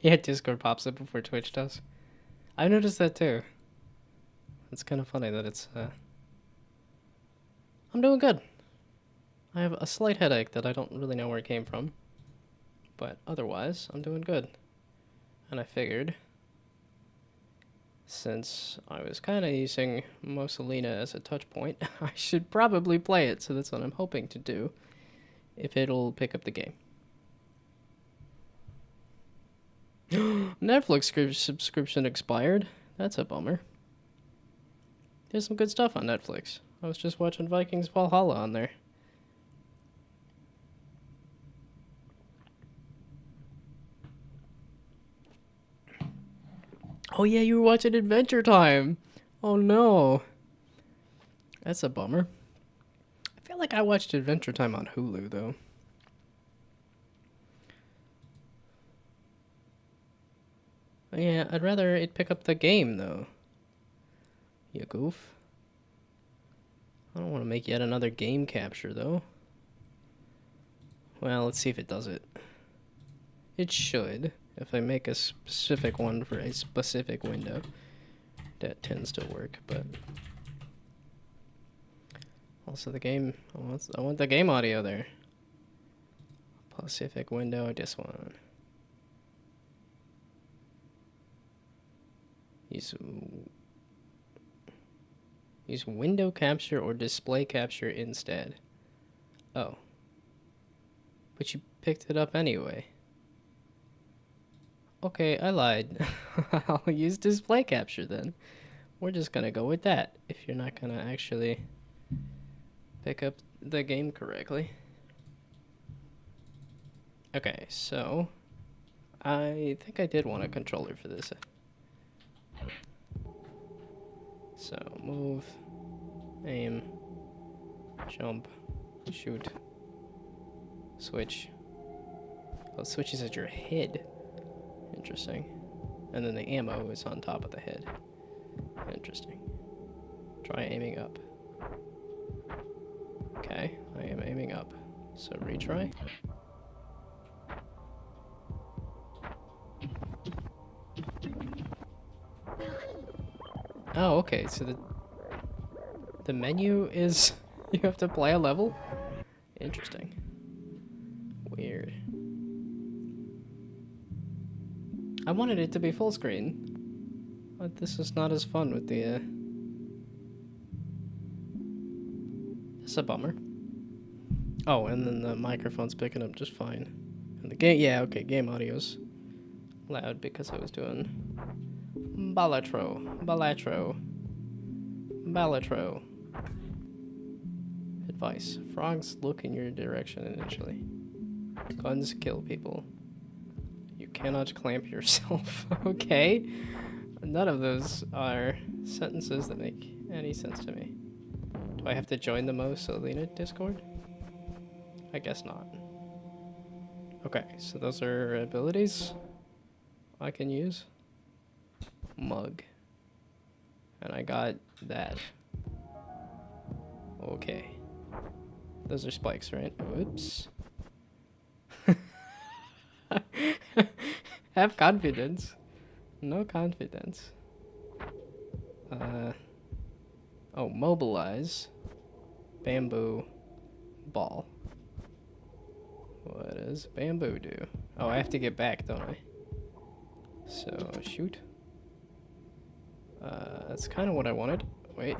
Yeah, Discord pops up before Twitch does. I noticed that too. It's kind of funny that it's, I'm doing good. I have a slight headache that I don't really know where it came from. But otherwise, I'm doing good. And I figured, since I was kind of using Mussolina as a touch point, I should probably play it, so that's what I'm hoping to do, if it'll pick up the game. Netflix subscription expired. That's a bummer. There's some good stuff on Netflix. I was just watching Vikings Valhalla on there. Oh yeah, you were watching Adventure Time. Oh no. That's a bummer. I feel like I watched Adventure Time on Hulu though. Yeah, I'd rather it pick up the game though. You goof. I don't want to make yet another game capture though. Well, let's see if it does it. It should. If I make a specific one for a specific window, that tends to work, but also the game, I want the game audio there. Specific window, this one. Use window capture or display capture instead. Oh. But you picked it up anyway. Okay, I lied. I'll use display capture then. We're just gonna go with that if you're not gonna actually pick up the game correctly. Okay, so I think I did want a controller for this. So move, aim, jump, shoot, switch. Oh, it switches at your head. Interesting. And then the ammo is on top of the head. Interesting. Try aiming up. Okay, I am aiming up. So retry. Oh, okay, so the menu is you have to play a level? Interesting. Weird. I wanted it to be full screen, but this is not as fun with the, It's a bummer. Oh, and then the microphone's picking up just fine. And the game, yeah, okay, game audio's loud because I was doing Balatro. Advice. Frogs look in your direction initially. Guns kill people. You cannot clamp yourself. Okay. None of those are sentences that make any sense to me. Do I have to join the Mussolina Discord? I guess not. Okay, so those are abilities I can use. Mug. And I got that. Okay. Those are spikes, right? Whoops. Have confidence. No confidence. Oh, mobilize. Bamboo. Ball. What does bamboo do? Oh, I have to get back, don't I? So, shoot. That's kind of what I wanted. Wait.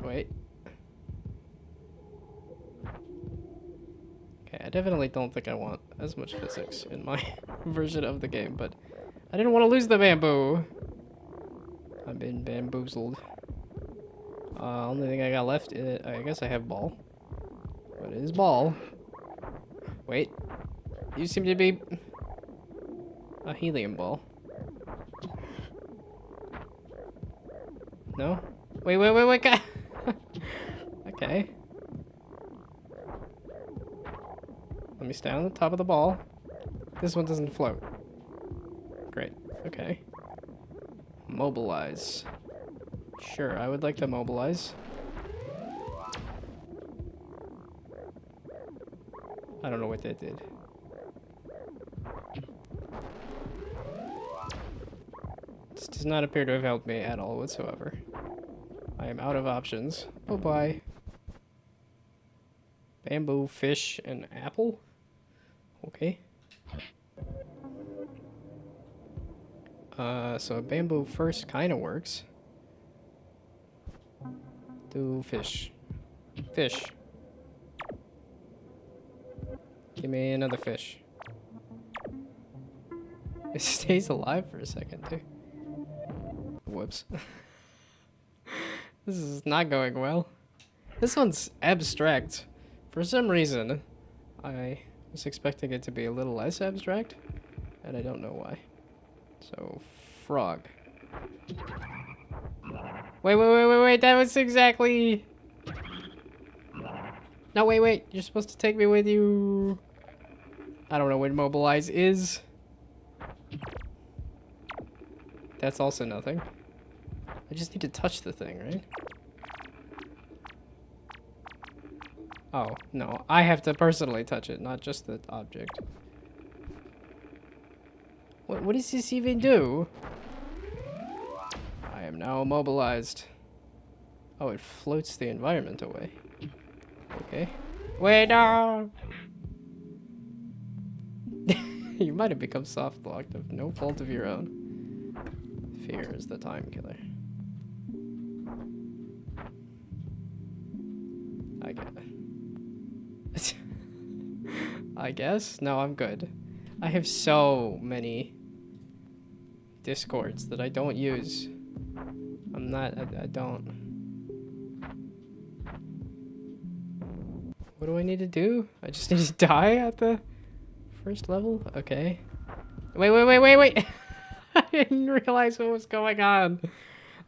Okay, I definitely don't think I want as much physics in my version of the game, but I didn't want to lose the bamboo. I've been bamboozled. Only thing I got left, I guess I have ball. What is ball? Wait. You seem to be a helium ball. No? Wait, God. Okay. Let me stay on the top of the ball. This one doesn't float. Great. Okay. Mobilize. Sure, I would like to mobilize. I don't know what that did. This does not appear to have helped me at all whatsoever. I am out of options. Bye-bye. Bamboo, fish, and apple? Okay. So bamboo first kind of works. Do fish. Fish. Give me another fish. It stays alive for a second, too. Whoops. This is not going well. This one's abstract. For some reason, I was expecting it to be a little less abstract, and I don't know why. So, frog. Wait, that was exactly... No, wait, you're supposed to take me with you. I don't know what mobilize is. That's also nothing. I just need to touch the thing, right? Oh, no. I have to personally touch it, not just the object. What does this even do? I am now immobilized. Oh, it floats the environment away. Okay. Wait, no! You might have become soft-locked of no fault of your own. Fear is the time killer. I get it. I guess? No, I'm good. I have so many discords that I don't use. I don't. What do I need to do? I just need to die at the first level? Okay. Wait. I didn't realize what was going on.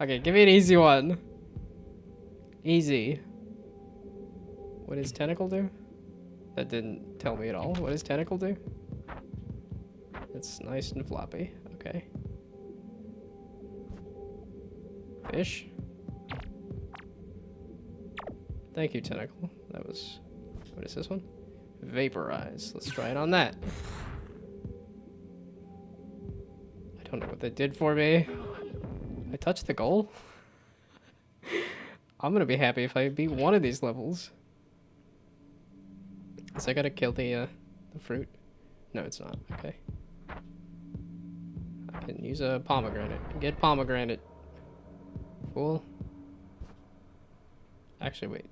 Okay, give me an easy one. Easy. What does tentacle do? That didn't tell me at all. What does tentacle do? It's nice and floppy. Okay. Fish. Thank you, tentacle. That was... What is this one? Vaporize. Let's try it on that. I don't know what that did for me. I touched the goal? I'm gonna be happy if I beat one of these levels. So I gotta kill the fruit? No, it's not. Okay. I can use a pomegranate. Get pomegranate. Fool. Actually, wait.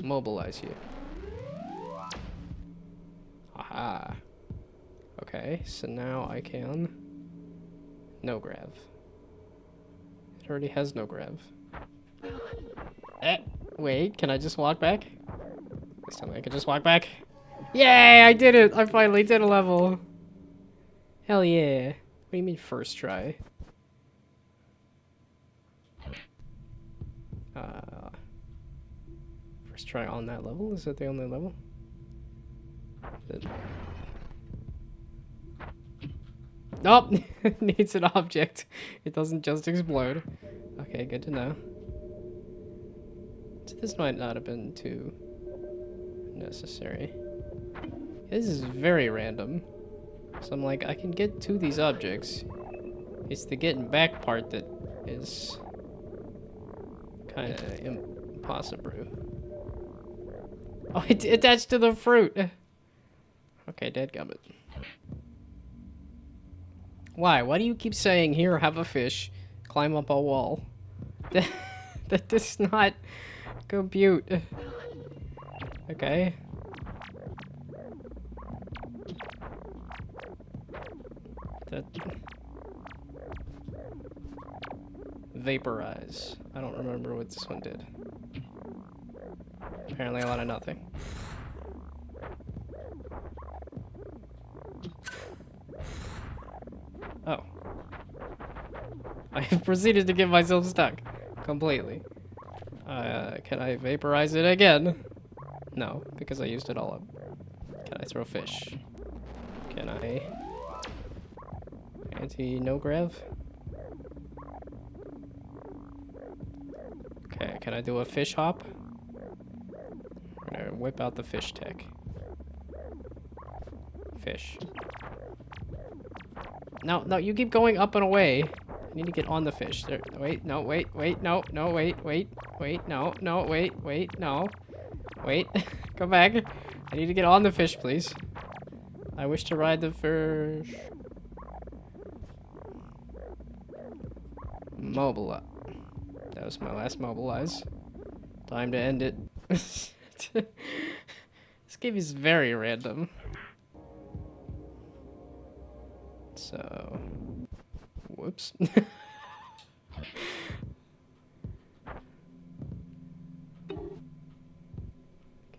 Mobilize you. Aha. Okay, so now I can... No grav. It already has no grav. Wait, can I just walk back? Please tell me I can just walk back. Yay, I did it! I finally did a level. Hell yeah. What do you mean first try? First try on that level? Is that the only level? Nope! It needs an object. It doesn't just explode. Okay, good to know. So this might not have been too necessary. This is very random. So I'm like, I can get to these objects. It's the getting back part that is kind of impossible. Oh, it's attached to the fruit. Okay, dadgummit. Why? Why do you keep saying, here, have a fish, climb up a wall? That does not compute. Okay. That... Vaporize. I don't remember what this one did. Apparently a lot of nothing. Oh. I have proceeded to get myself stuck. Completely. Can I vaporize it again? No, because I used it all up. Can I throw fish? Can I... no grav? Okay, can I do a fish hop? I'm gonna whip out the fish tech. Fish. No, no, you keep going up and away. I need to get on the fish. There. Wait, no, wait, wait, no, no, wait, wait, wait, no, no, wait, wait, no. Wait, come back. I need to get on the fish, please. I wish to ride the fish. Mobilize. That was my last mobilize. Time to end it. This game is very random. So, whoops.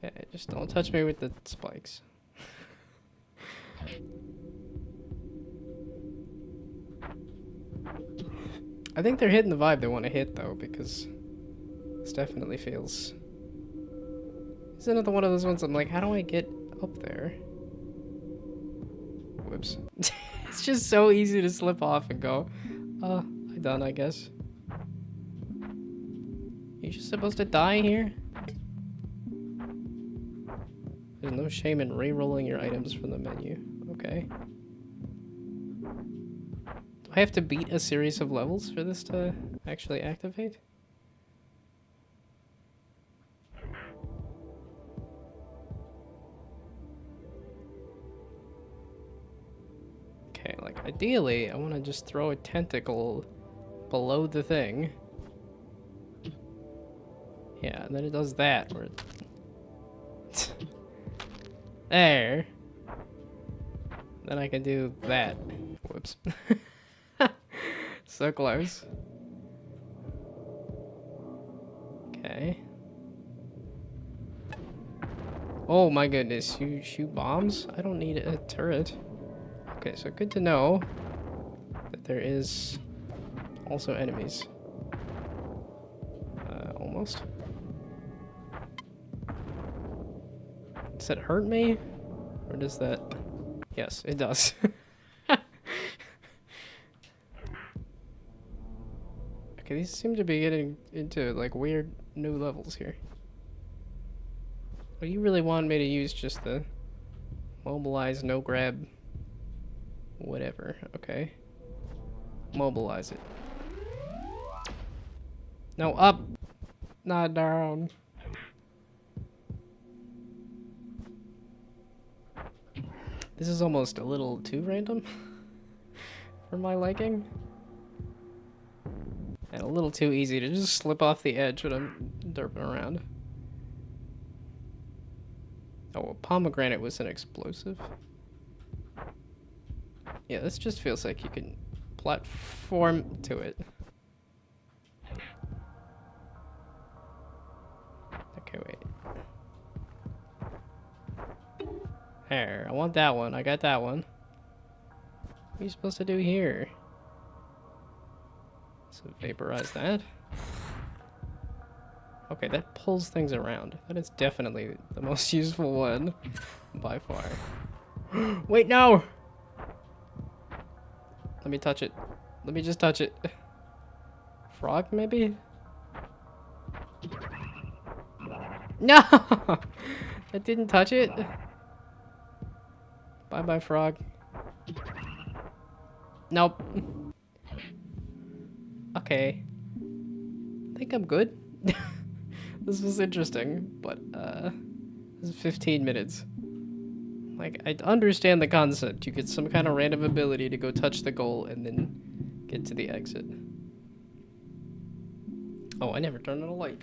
Okay, just don't touch me with the spikes. I think they're hitting the vibe they want to hit, though, because this definitely feels... It's another one of those ones I'm like, how do I get up there? Whoops. It's just so easy to slip off and go, I'm done, I guess. You're just supposed to die here? There's no shame in re-rolling your items from the menu. Okay. Do I have to beat a series of levels for this to actually activate? Okay, like ideally, I want to just throw a tentacle below the thing. Yeah, and then it does that. Where it there. Then I can do that. Whoops. So close. Okay. Oh my goodness, you shoot bombs? I don't need a turret. Okay, so good to know that there is also enemies. Almost. Does that hurt me? Or does that... Yes, it does. Okay, these seem to be getting into, like, weird new levels here. Well, you really want me to use just the mobilize, no grab, whatever. Okay. Mobilize it. No, up! Not down. This is almost a little too random for my liking. And a little too easy to just slip off the edge when I'm derping around. Oh, a pomegranate was an explosive. Yeah, this just feels like you can platform to it. Okay, wait. There, I want that one. I got that one. What are you supposed to do here? So vaporize that. Okay, that pulls things around. That is definitely the most useful one by far. Wait, no! Let me touch it. Let me just touch it. Frog, maybe? No! That didn't touch it. Bye-bye, frog. Nope. Okay. I think I'm good. This was interesting, but, this is 15 minutes. Like, I understand the concept. You get some kind of random ability to go touch the goal and then get to the exit. Oh, I never turned on a light.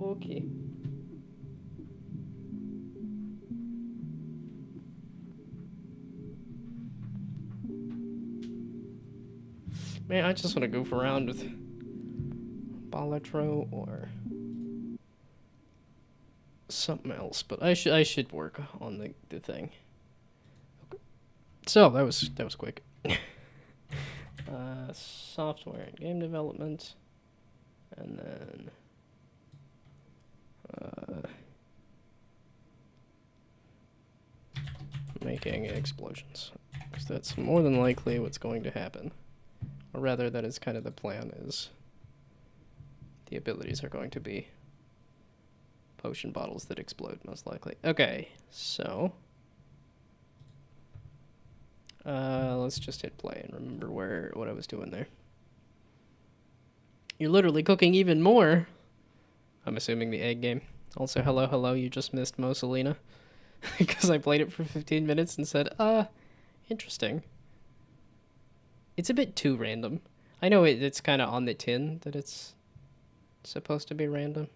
Okay. Man, I just want to goof around with Balatro or something else, but I should work on the thing. Okay. So that was quick. Software and game development, and then making explosions, because that's more than likely what's going to happen. Or rather, that is kind of the plan, is the abilities are going to be potion bottles that explode, most likely. Okay, so let's just hit play and remember what I was doing there. You're literally cooking even more. I'm assuming the egg game. Also, hello, you just missed Moselina. Because I played it for 15 minutes and said, interesting. It's a bit too random. I know it's kind of on the tin that it's supposed to be random.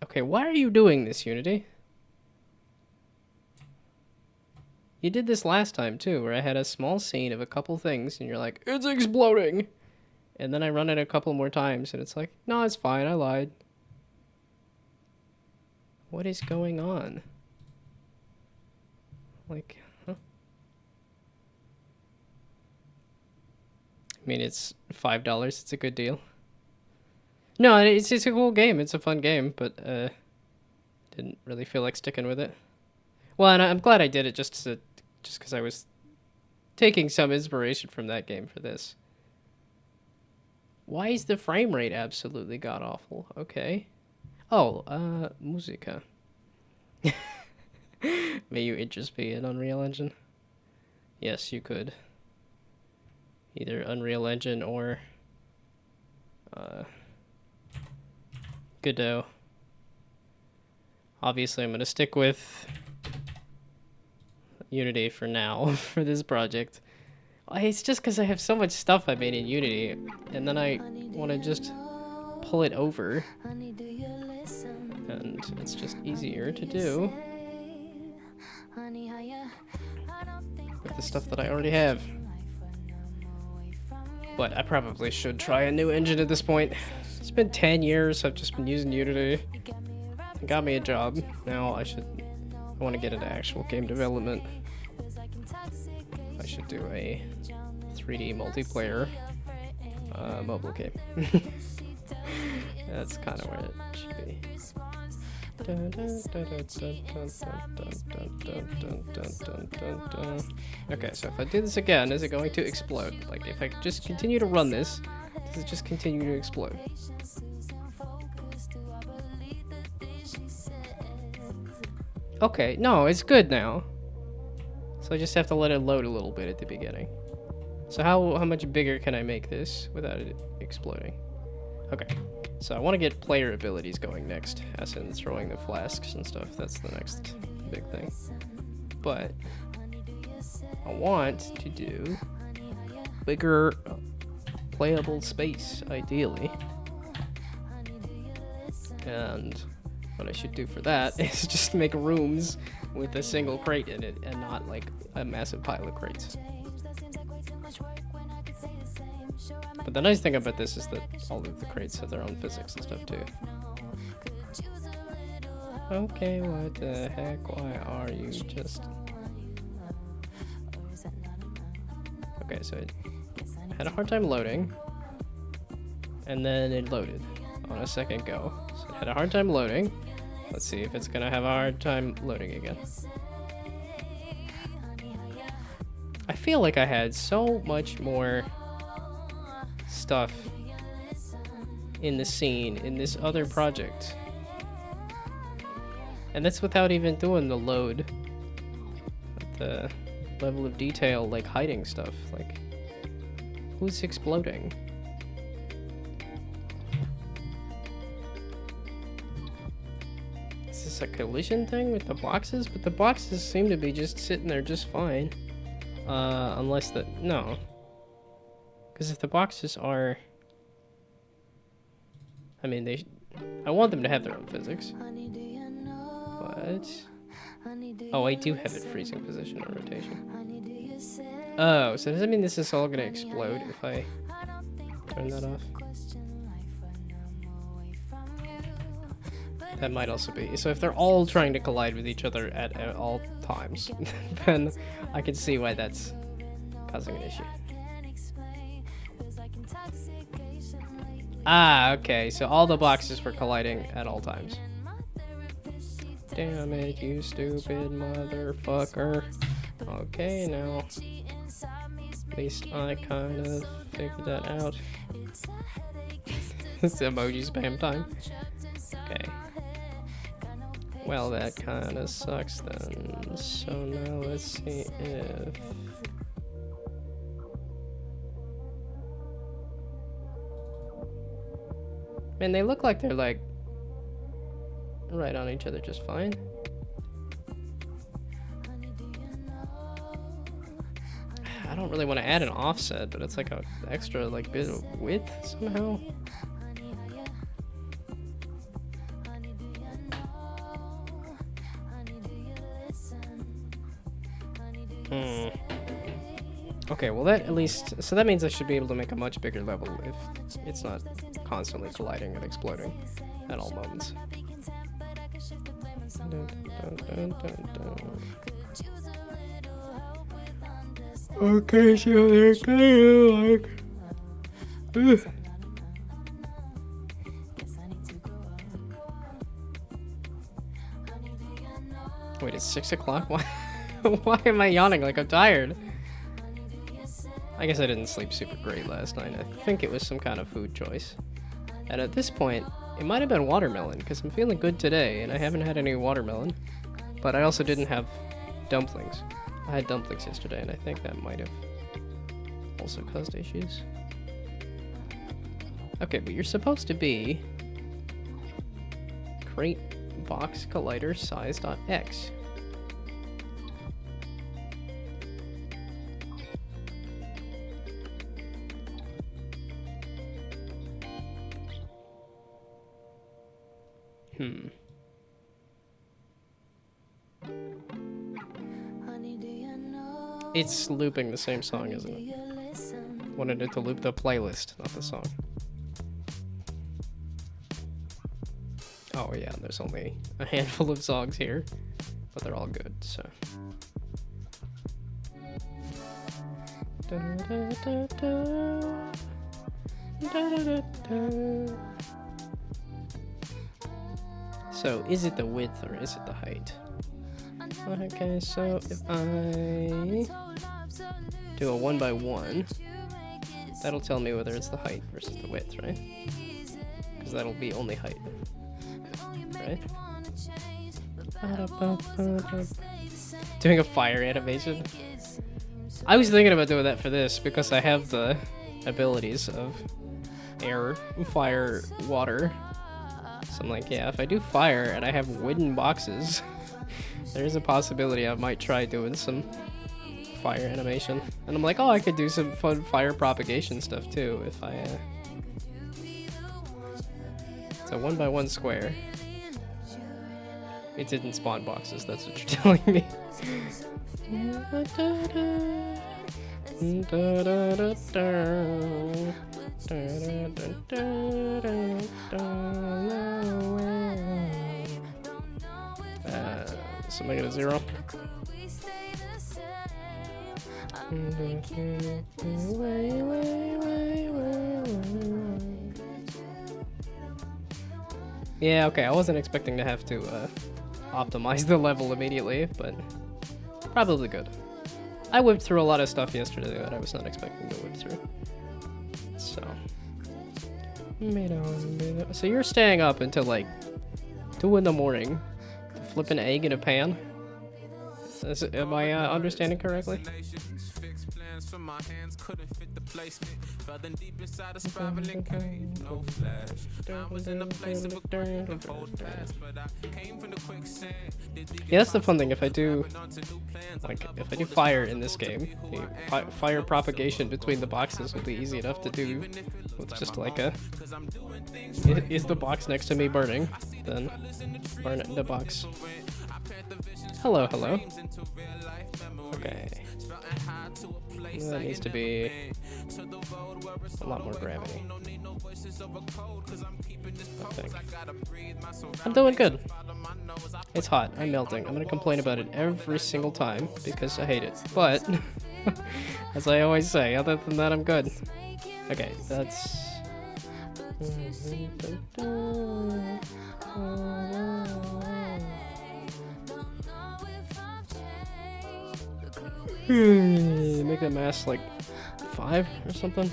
Okay, why are you doing this, Unity? You did this last time, too, where I had a small scene of a couple things, and you're like, it's exploding! And then I run it a couple more times, and it's like, no, it's fine, I lied. What is going on? Like, huh? I mean, it's $5. It's a good deal. No, it's a cool game. It's a fun game, but didn't really feel like sticking with it. Well, and I'm glad I did it just because I was taking some inspiration from that game for this. Why is the frame rate absolutely god-awful? Okay. Oh, Musica. May you interest me in Unreal Engine? Yes, you could. Either Unreal Engine or Godot. Obviously, I'm going to stick with Unity for now, for this project. It's just because I have so much stuff I made in Unity, and then I want to just pull it over, and it's just easier to do with the stuff that I already have. But I probably should try a new engine at this point. It's been 10 years I've just been using Unity. It got me a job. Now I want to get into actual game development. I should do a 3D multiplayer mobile game. That's kind of where it should be. Okay, so if I do this again, is it going to explode? Like, if I just continue to run this, does it just continue to explode? Okay, no, it's good now. So I just have to let it load a little bit at the beginning. So how much bigger can I make this without it exploding? Okay, so I want to get player abilities going next, as in throwing the flasks and stuff. That's the next big thing. But I want to do bigger playable space, ideally. And what I should do for that is just make rooms with a single crate in it and not like a massive pile of crates. But the nice thing about this is that all of the crates have their own physics and stuff too. Okay, what the heck? Why are you just... Okay, so it had a hard time loading, and then it loaded on a second go. So it had a hard time loading. Let's see if it's gonna have a hard time loading again. I feel like I had so much more stuff in the scene in this other project, and that's without even doing the load, the level of detail, like hiding stuff. Like, who's exploding? Is this a collision thing with the boxes? But the boxes seem to be just sitting there just fine, unless no. Because if the boxes are... I mean, I want them to have their own physics. But... Oh, I do have it freezing position or rotation. Oh, so does that mean this is all going to explode if I turn that off? That might also be. So if they're all trying to collide with each other at all times, then I can see why that's causing an issue. Ah, okay, so all the boxes were colliding at all times. Damn it, you stupid motherfucker. Okay, now at least I kind of figured that out. It's emoji spam time. Okay. Well, that kind of sucks then. So now let's see if... Man, they look like they're like right on each other just fine. I don't really want to add an offset, but it's like an extra like bit of width somehow. Okay, well that at least, so that means I should be able to make a much bigger level if it's not constantly colliding and exploding at all moments. Okay, so they're kind of like... Ugh. Wait, it's 6 o'clock? Why? Why am I yawning like I'm tired? I guess I didn't sleep super great last night. I think it was some kind of food choice. And at this point, it might have been watermelon, because I'm feeling good today, and I haven't had any watermelon. But I also didn't have dumplings. I had dumplings yesterday, and I think that might have also caused issues. Okay, but you're supposed to be crate box collider size.x. It's looping the same song, isn't it? Wanted it to loop the playlist, not the song. Oh yeah, there's only a handful of songs here, but they're all good, so. So, is it the width or is it the height? Okay, so if I do a 1 by 1, that'll tell me whether it's the height versus the width, right? Because that'll be only height, right? Doing a fire animation. I was thinking about doing that for this because I have the abilities of air, fire, water. So I'm like, yeah, if I do fire and I have wooden boxes, there's a possibility I might try doing some fire animation. And I'm like, oh, I could do some fun fire propagation stuff too if I... It's a 1 by 1 square. It didn't spawn boxes, that's what you're telling me. So make it a 0. Yeah, okay, I wasn't expecting to have to optimize the level immediately, but probably good. I whipped through a lot of stuff yesterday that I was not expecting to whip through. So. So you're staying up until like 2 in the morning to flip an egg in a pan? Am I understanding correctly? Yeah, that's the fun thing. If I do fire in this game, the fire propagation between the boxes will be easy enough to do with just like a... Is the box next to me burning? Then burn it in the box. Hello, hello. Okay. That needs to be a lot more gravity, I think. I'm doing good. It's hot. I'm melting. I'm gonna complain about it every single time because I hate it. But, as I always say, other than that, I'm good. Okay, that's... Make that mass like 5 or something.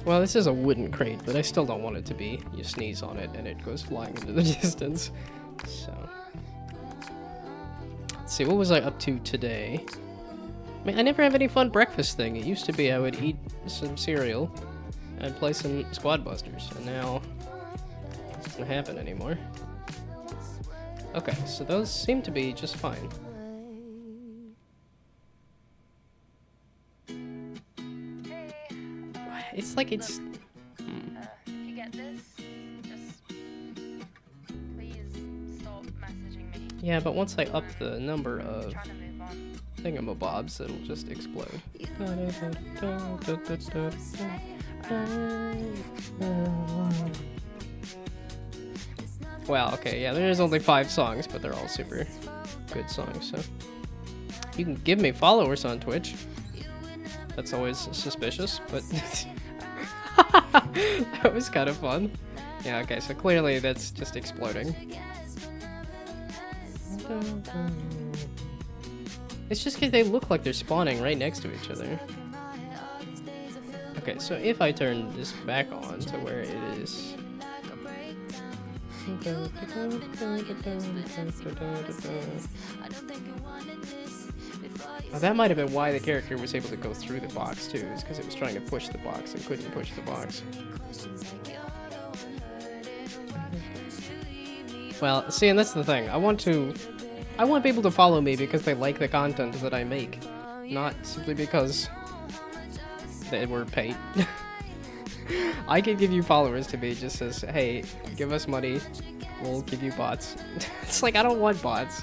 Well, this is a wooden crate, but I still don't want it to be. You sneeze on it and it goes flying into the distance. So, let's see, what was I up to today? I mean, I never have any fun breakfast thing. It used to be I would eat some cereal and play some Squad Busters, and now it doesn't happen anymore. Okay, so those seem to be just fine. It's like it's... If you get this, just please stop messaging me. Yeah, but once I up the number of Trying to move on. thingamabobs, it'll just explode. Well, okay, yeah, there's only 5 songs, but they're all super good songs, so... You can give me followers on Twitch. That's always suspicious, but... That was kind of fun. Yeah, okay, so clearly that's just exploding. It's just because they look like they're spawning right next to each other. Okay, so if I turn this back on to where it is... Oh, that might have been why the character was able to go through the box too, is because it was trying to push the box and couldn't push the box. Well, see, and that's the thing. I want people to follow me because they like the content that I make, not simply because they were paid. I could give you followers to me just as, hey, give us money, we'll give you bots. It's like, I don't want bots.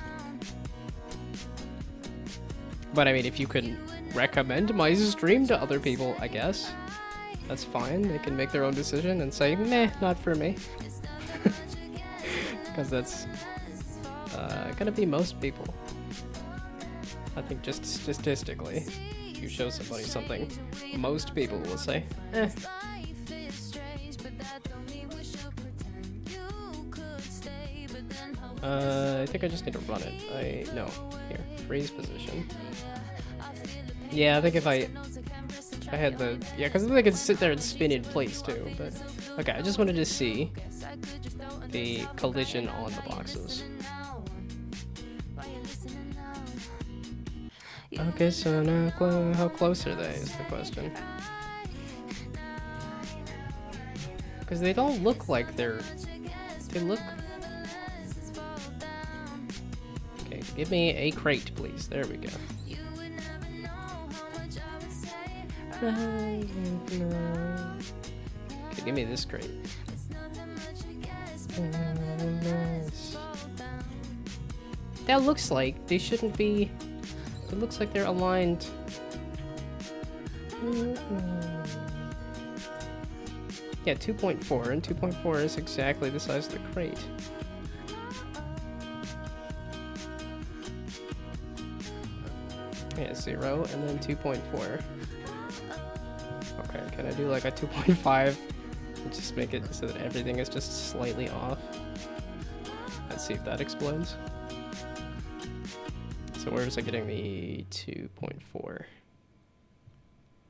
But I mean, if you can recommend my stream to other people, I guess, that's fine. They can make their own decision and say, meh, not for me. Because that's gonna be most people. I think just statistically, if you show somebody something, most people will say, eh. I think I just need to run it. No, here, freeze position. Yeah, I think if I had the, yeah, because I could sit there and spin in place too, but, okay, I just wanted to see the collision on the boxes. Okay, so now how close are they is the question. Because they don't look like they look... Okay, give me a crate, please. There we go. Okay, give me this crate. That looks like they shouldn't be... It looks like they're aligned. Yeah, 2.4, and 2.4 is exactly the size of the crate. Yeah, 0, and then 2.4. Okay, can I do like a 2.5? And just make it so that everything is just slightly off. Let's see if that explodes. So where was I getting the 2.4?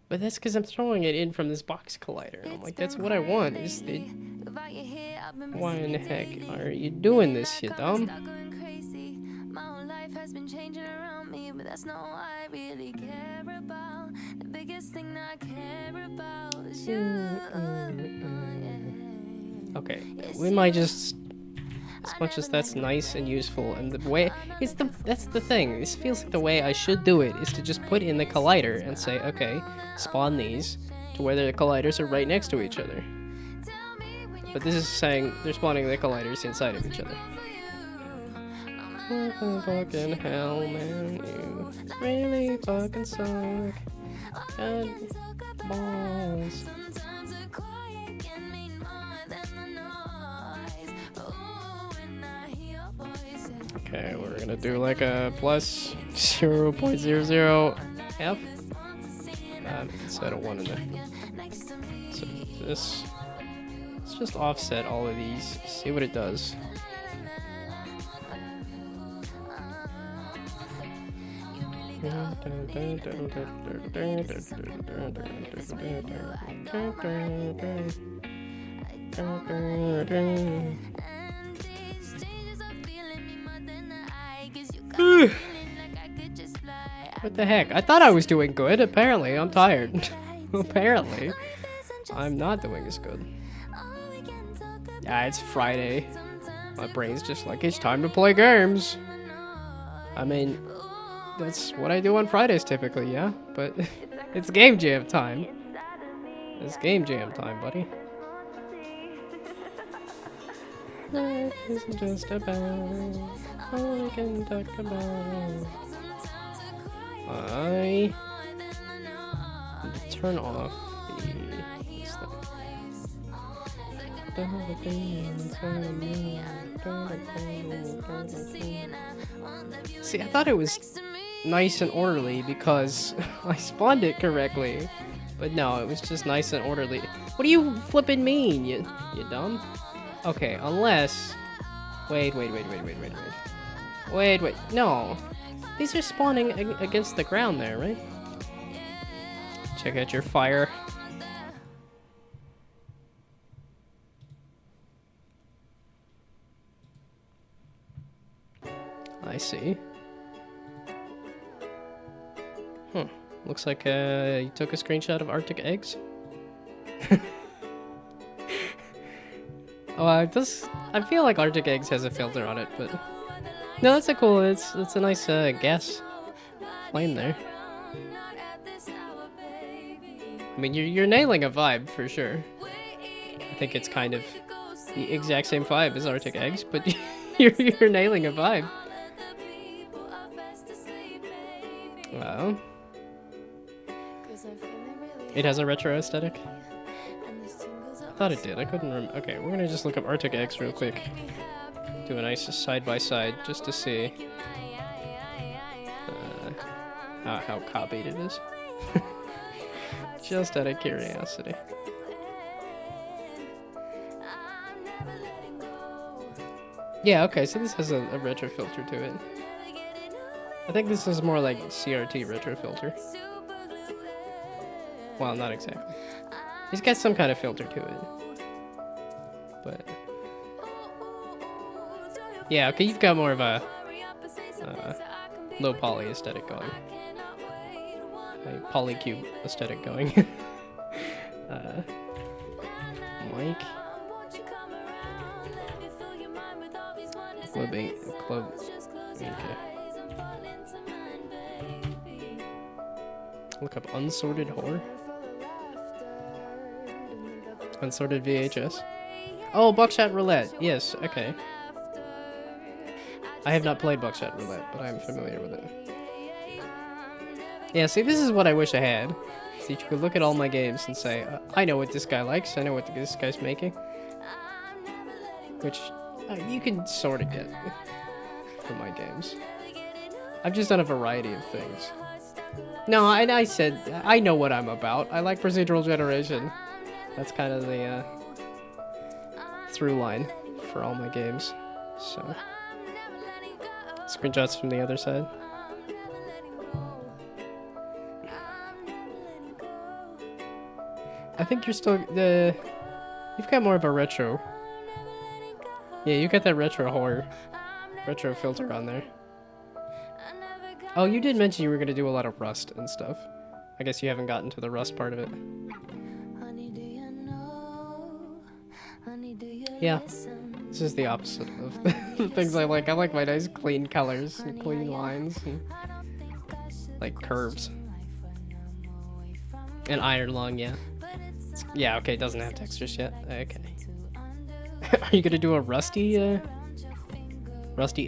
But that's because I'm throwing it in from this box collider. And I'm like, that's what I want. Is the... Why in the heck are you doing this, you dumb? Okay, we might just... As much as that's nice and useful, and the way that's the thing. This feels like the way I should do it is to just put in the collider and say, okay, spawn these to where the colliders are right next to each other. But this is saying they're spawning the colliders inside of each other. What fucking hell, man? You really fucking suck. God balls. Okay, we're gonna do like a plus 0.00 F. Instead of 1 in there. So this, let's just offset all of these, see what it does. What the heck? I thought I was doing good. Apparently, I'm tired. Apparently, I'm not doing as good. Yeah, it's Friday. My brain's just like, it's time to play games. I mean, that's what I do on Fridays typically, yeah? But it's game jam time. It's game jam time, buddy. Life isn't just about all we can talk about. I turn off the See, I thought it was nice and orderly because I spawned it correctly. But no, it was just nice and orderly. What do you flipping mean, you dumb? Okay, unless... Wait. No. These are spawning against the ground there, right? Check out your fire. I see. Looks like you took a screenshot of Arctic eggs. Oh, I feel like Arctic eggs has a filter on it, but no, that's a cool. It's a nice gas flame there. I mean, you're nailing a vibe for sure. I think it's kind of the exact same vibe as Arctic eggs, but you're nailing a vibe. Wow. It has a retro aesthetic. I thought it did. I couldn't remember. Okay, we're gonna just look up Arctic eggs real quick. Do a nice side by side just to see how copied it is. Just out of curiosity. Yeah, okay, so this has a retro filter to it. I think this is more like CRT retro filter. Well, not exactly. He's got some kind of filter to it. But... yeah, okay, you've got more of a low poly aesthetic going. A polycube aesthetic going. Mike. Club. Okay. Look up unsorted whore. Unsorted VHS. Oh, Buckshot Roulette. Yes, okay. I have not played Buckshot Roulette, but I'm familiar with it. Yeah, see, this is what I wish I had. So you could look at all my games and say, I know what this guy likes, I know what this guy's making. Which you can sort of get from my games. I've just done a variety of things. No, I said, I know what I'm about. I like procedural generation. That's kind of the through line for all my games. So, screenshots from the other side. I think you're still you've got more of a retro. Yeah, you got that retro filter on there. Oh, you did mention you were gonna do a lot of Rust and stuff. I guess you haven't gotten to the Rust part of it. Yeah, this is the opposite of the things I like. I like my nice clean colors and clean lines and like curves. And iron lung, yeah. Yeah, okay, it doesn't have textures yet. Okay. Are you gonna do a rusty eggs? Rusty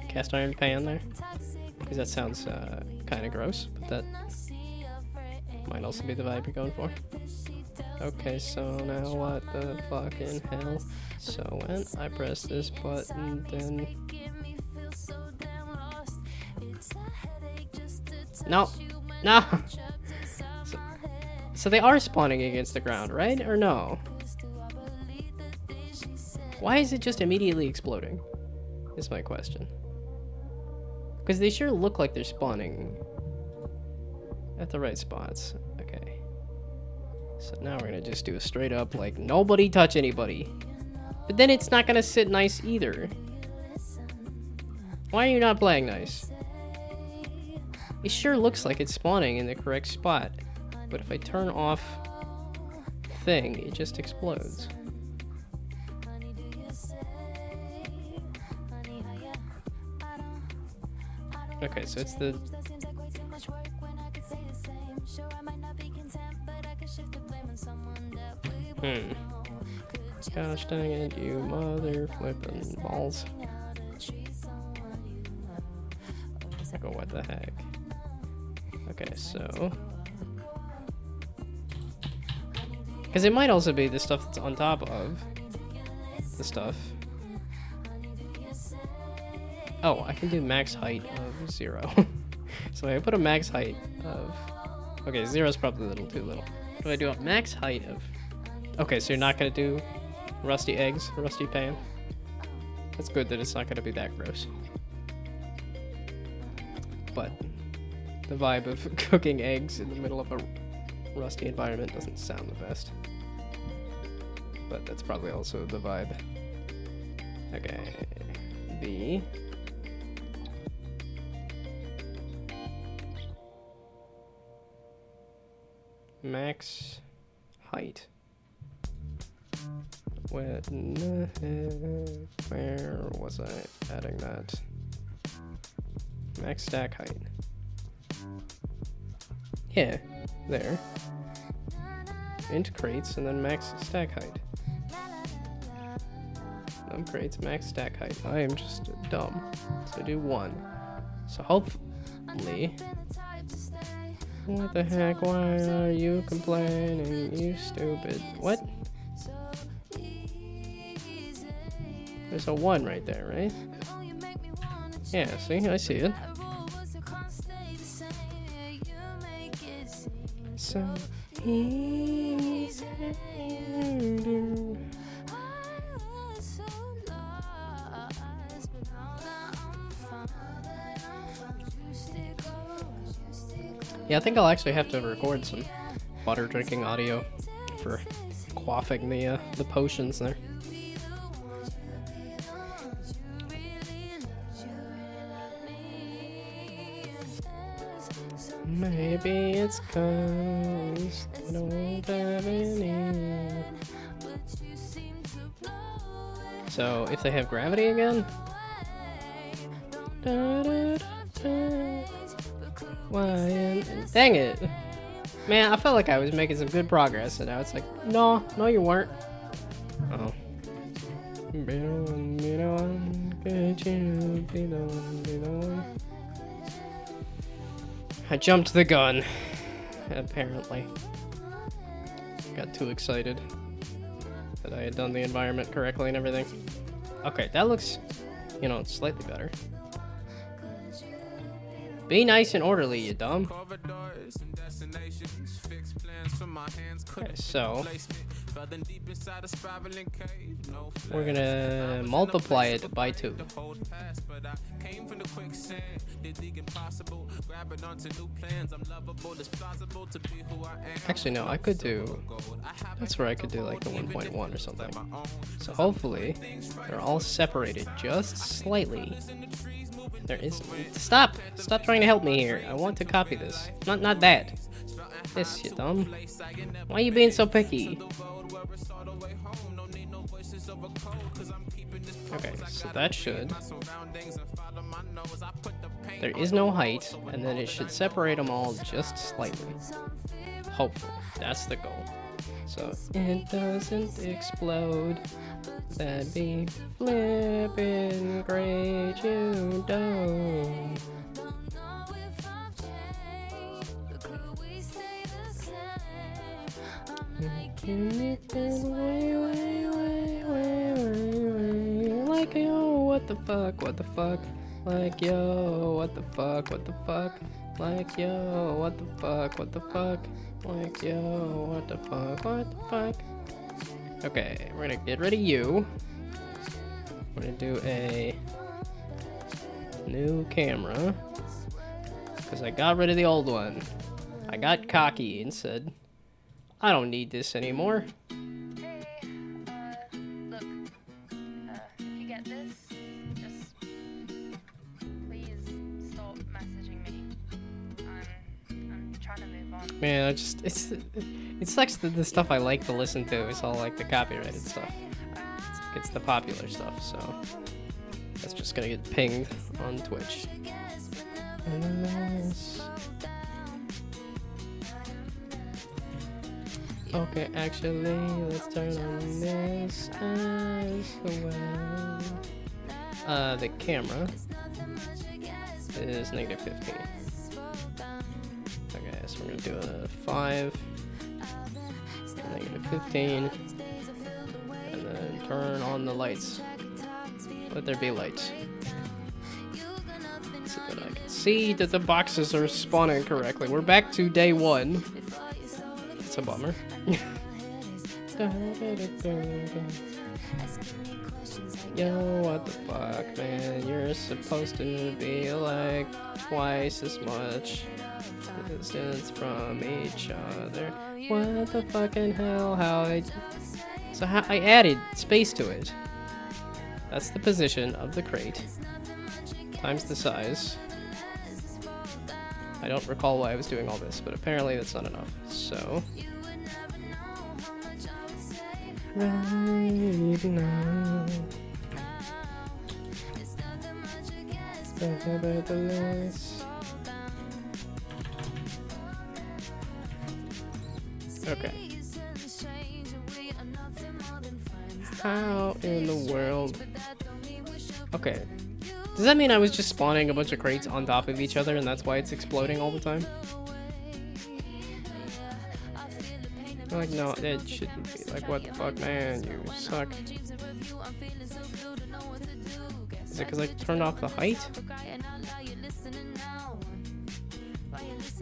cast iron pan there? Because that sounds kind of gross, but that might also be the vibe you're going for. Okay, so now what the fucking hell? So when I press this button, then... No! No! So they are spawning against the ground, right? Or no? Why is it just immediately exploding? Is my question. Because they sure look like they're spawning at the right spots. Okay. So now we're gonna just do a straight up, like, nobody touch anybody. But then it's not gonna sit nice either. Why are you not playing nice? It sure looks like it's spawning in the correct spot. But if I turn off thing, it just explodes. Okay, so it's the... Gosh dang it, you mother flippin' balls. Oh, what the heck? Okay, so... Because it might also be the stuff that's on top of the stuff. Oh, I can do max height of 0. So I put a max height of... Okay, 0 is probably a little too little. Do I do a max height of... Okay, so you're not going to do rusty eggs, rusty pan? That's good that it's not going to be that gross. But the vibe of cooking eggs in the middle of a rusty environment doesn't sound the best. But that's probably also the vibe. Okay, B. Max height. Where was I adding that? Max stack height. Yeah, there. Int crates and then max stack height. Num crates, max stack height. I am just dumb. So do 1. So hopefully... What the heck? Why are you complaining? You stupid. What? There's a 1 right there, right? Yeah, see? I see it. So easy. Yeah, I think I'll actually have to record some water drinking audio for quaffing the potions there. Maybe it's 'cause I don't have any. So if they have gravity again? Da, da, da, da. Why? Dang it. Man, I felt like I was making some good progress, and now it's like, no, you weren't. Oh. I jumped the gun, apparently. Got too excited that I had done the environment correctly and everything. Okay, that looks, slightly better. Be nice and orderly, you dumb. Okay, so we're gonna multiply it by 2. Actually, no, I could do... That's where I could do like the 1.1 or something. So hopefully they're all separated just slightly. There is... Stop trying to help me here. I want to copy this. Not that. This, you dumb. Why are you being so picky? Okay, so that should... There is no height, and then it should separate them all just slightly. Hopefully. That's the goal. So, it doesn't explode. That'd be flippin' great, you don't. Like, yo, what the fuck? Like, yo, what the fuck? Like, yo, what the fuck? Like, yo, what the fuck? Okay, we're gonna get rid of you. We're gonna do a new camera. Because I got rid of the old one. I got cocky and said, I don't need this anymore. Hey, look, if you get this, just please stop messaging me. I'm trying to move on. Man, it sucks that the stuff I like to listen to is all like the copyrighted stuff. It's the popular stuff, so that's just gonna get pinged on Twitch. Okay, actually, let's turn on this as well. The camera is -15. Okay, so we're gonna do a 5, -15, and then turn on the lights. Let there be lights. So that I can see that the boxes are spawning correctly. We're back to day 1. It's a bummer. Yo, what the fuck, man? You're supposed to be like twice as much distance from each other. What the fucking hell? So I added space to it. That's the position of the crate times the size. I don't recall why I was doing all this, but apparently that's not enough. So right now, okay. How in the world? Okay. Does that mean I was just spawning a bunch of crates on top of each other and that's why it's exploding all the time? Like, no, it shouldn't be. Like, what the fuck, man? You suck. Is it because I turned off the height?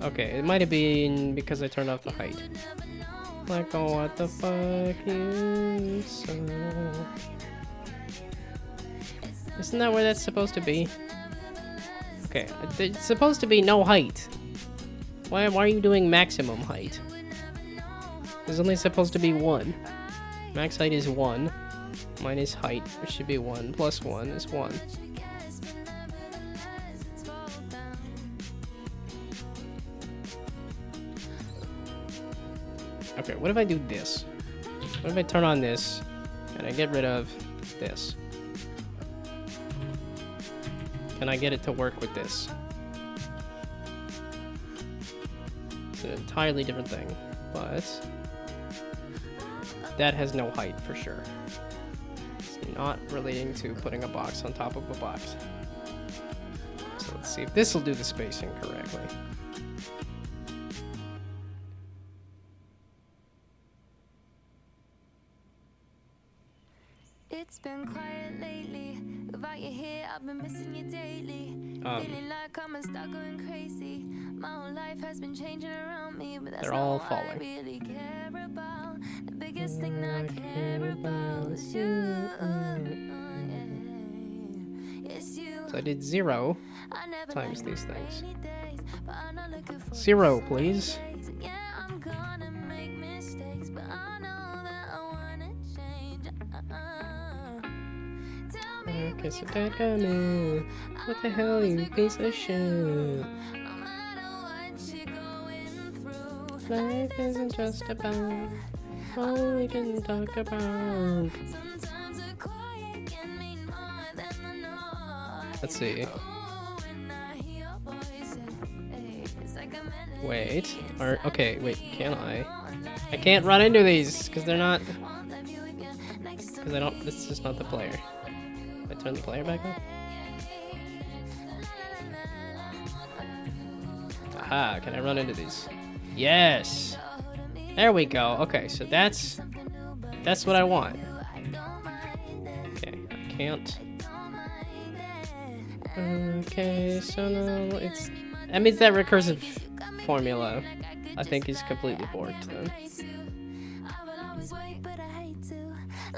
Okay, it might have been because I turned off the height. Like, oh, what the fuck, you suck. Isn't that where that's supposed to be? Okay, it's supposed to be no height. Why are you doing maximum height? There's only supposed to be 1. Max height is 1. Minus height, which should be 1. Plus 1 is 1. Okay, what if I do this? What if I turn on this and I get rid of this? Can I get it to work with this? It's an entirely different thing, but that has no height for sure. It's not relating to putting a box on top of a box. So let's see if this will do the spacing correctly. It's been quiet lately. Without you here, I've been missing you daily. Feeling like I'm stuck going crazy. My whole life has been changing around me, but that's They're not all what falling. I really care about. The biggest thing that I care about is you. It's you. So I did 0 I never times like these things. rainy days, but I'm not looking for 0, please. days. Yeah, I'm gonna make mistakes, but I know that I wanna change. Tell me Okay, so that got me. What the hell, you piece of shit? no matter what you're going through. Life isn't just about all we can talk about. Sometimes the quiet can mean more than the noise. Let's see. Oh, when I hear your voice, hey, it's like a melody. Wait. Okay, wait, can I? I can't run into these because they're not. Won't leave you if you're next to Because I don't. This is not the player. I turn the player back on. Aha! Can I run into these? Yes. There we go. Okay, so that's what I want. Okay, I can't. Okay, so no, it's. That means that recursive formula, I think, is completely borked then.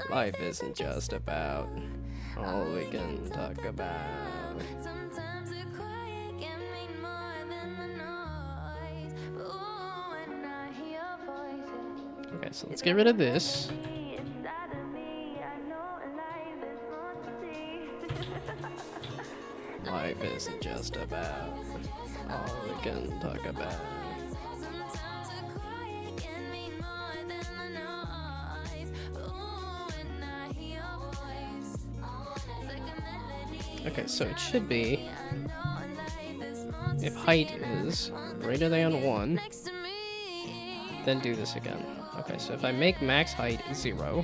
Life isn't just about all we can talk about. Sometimes so let's get rid of this. Life isn't just about all we can talk about. Okay, so it should be if height is greater than 1, then do this again. Okay, so if I make max height 0,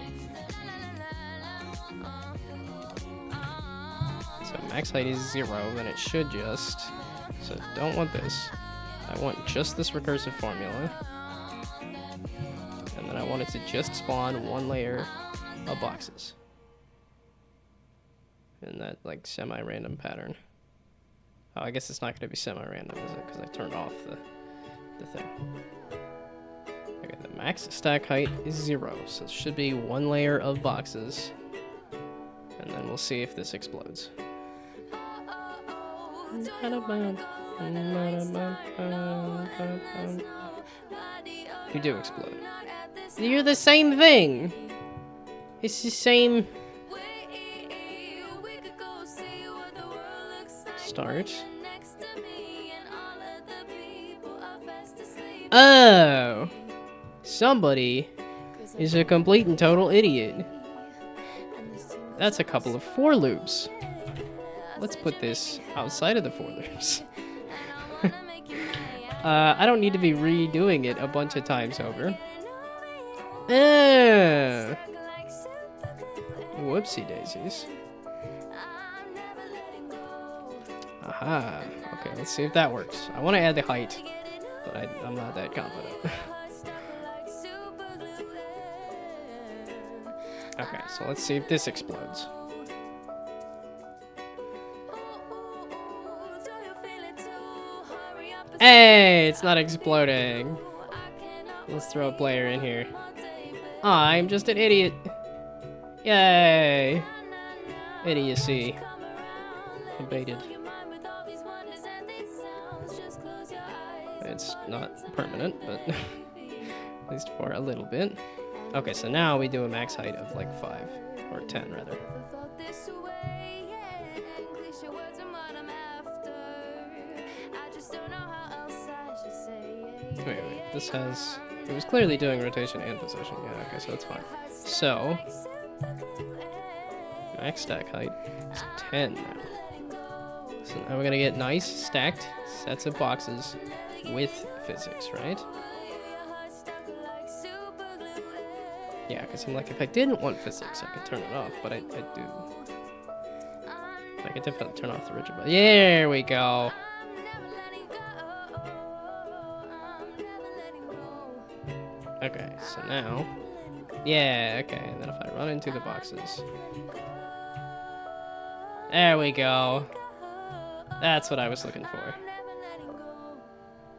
so max height is 0, then it should just, so don't want this. I want just this recursive formula. And then I want it to just spawn 1 layer of boxes. In that, like, semi-random pattern. Oh, I guess it's not going to be semi-random, is it? Because I turned off the thing. Okay, the max stack height is 0, so it should be 1 layer of boxes. And then we'll see if this explodes. You do explode. You're the same thing! It's the same... Start. Oh! Somebody is a complete and total idiot. That's a couple of for loops. Let's put this outside of the for loops. I don't need to be redoing it a bunch of times over. Whoopsie daisies. Aha. Okay, let's see if that works. I want to add the height, but I'm not that confident. Okay, so let's see if this explodes. Hey, it's not exploding. Let's throw a player in here. I'm just an idiot. Yay. Idiocy. Abated. It's not permanent, but at least for a little bit. Okay, so now we do a max height of like 5, or 10 rather. Wait, this has... It was clearly doing rotation and position. Yeah, okay, so that's fine. So, max stack height is 10 now. So now we're gonna get nice stacked sets of boxes with physics, right? Yeah, because I'm like, if I didn't want physics, I could turn it off, but I do. I could definitely turn off the rigid button. There we go. Okay, so now, yeah, okay, and then if I run into the boxes, there we go. That's what I was looking for.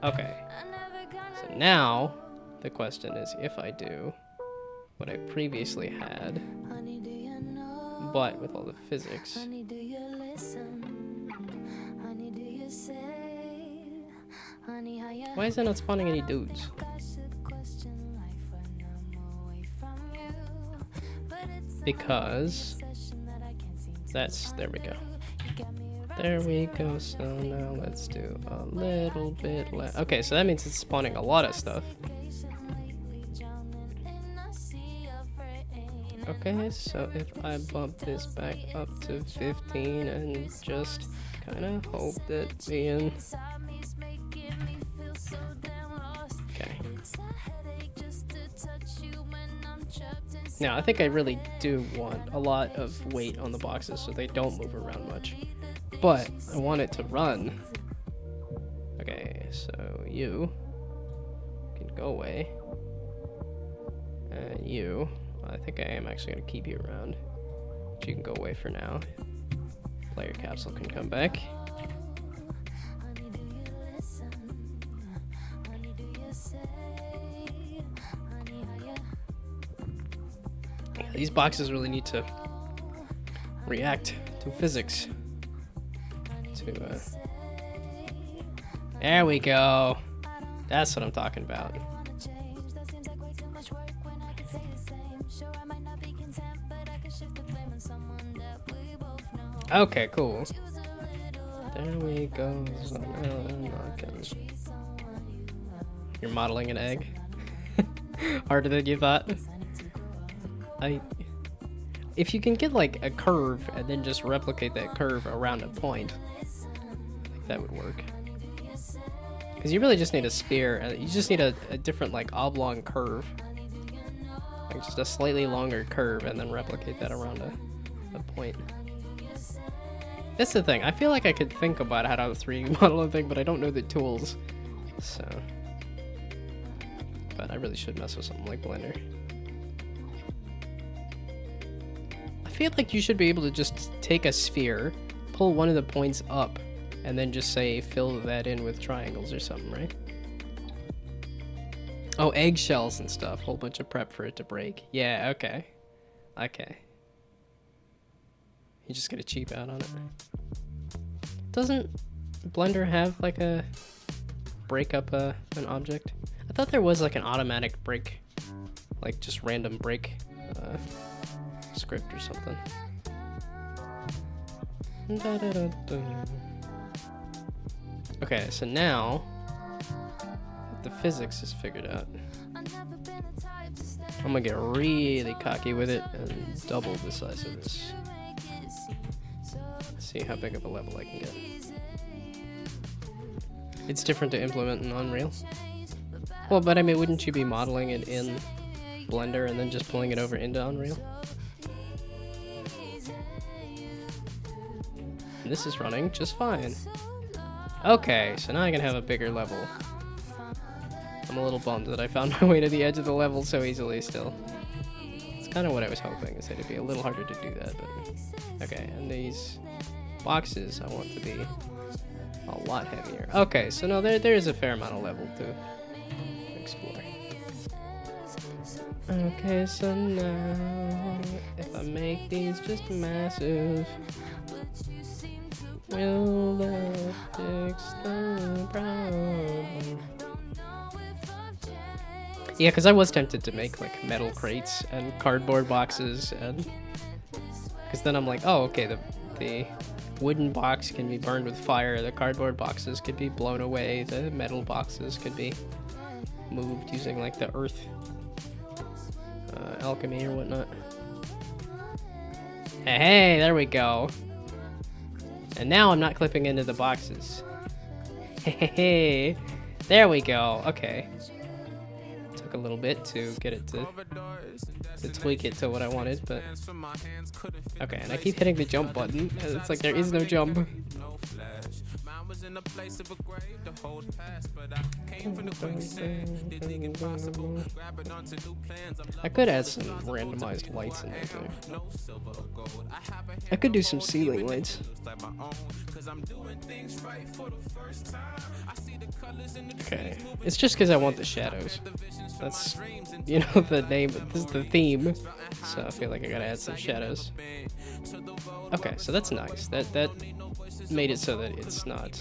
Okay, so now the question is if I do what I previously had, but with all the physics. Why is it not spawning any dudes? Because that's, there we go. There we go, so now let's do a little bit less. Okay, so that means it's spawning a lot of stuff. Okay, so if I bump this back up to 15 and just kind of hope that me and... Okay. Now, I think I really do want a lot of weight on the boxes so they don't move around much. But I want it to run. Okay, so you can go away. And you, I think I am actually going to keep you around. But you can go away for now. Player capsule can come back. Yeah, these boxes really need to react to physics. There we go. That's what I'm talking about. Okay, cool. There we go. You're modeling an egg. Harder than you thought. If you can get like a curve and then just replicate that curve around a point, that would work. Because you really just need a sphere. You just need a different like oblong curve. Like just a slightly longer curve and then replicate that around a point. That's the thing. I feel like I could think about how to 3D model a thing, but I don't know the tools. So. But I really should mess with something like Blender. I feel like you should be able to just take a sphere, pull one of the points up, and then just say fill that in with triangles or something, right? Oh, eggshells and stuff. Whole bunch of prep for it to break. Yeah, okay. Okay. You just gotta cheap out on it. Doesn't Blender have like a break up an object? I thought there was like an automatic break, like just random break script or something. Okay, so now that the physics is figured out, I'm gonna get really cocky with it and double the size of this. See how big of a level I can get. It's different to implement in Unreal. Well, but I mean, wouldn't you be modeling it in Blender and then just pulling it over into Unreal? And this is running just fine. Okay, so now I can have a bigger level. I'm a little bummed that I found my way to the edge of the level so easily still. It's kind of what I was hoping, is that it'd be a little harder to do that, but... Okay, and these boxes I want to be a lot heavier. Okay, so no, there is a fair amount of level to explore. Okay, so now if I make these just massive, will that fix the problem? Yeah, because I was tempted to make like metal crates and cardboard boxes, and because then I'm like, oh, okay, the wooden box can be burned with fire, the cardboard boxes could be blown away, the metal boxes could be moved using like the earth alchemy or whatnot. Hey, there we go. And now I'm not clipping into the boxes. Hey, there we go. Okay. Took a little bit to get it to tweak it to what I wanted, but okay. And I keep hitting the jump button, and it's like there is no jump. I could add some randomized lights in there too. I could do some ceiling lights. Okay, it's just because I want the shadows. That's, you know, the name. This is the theme, so I feel like I gotta add some shadows. Okay, so that's nice. That made it so that it's not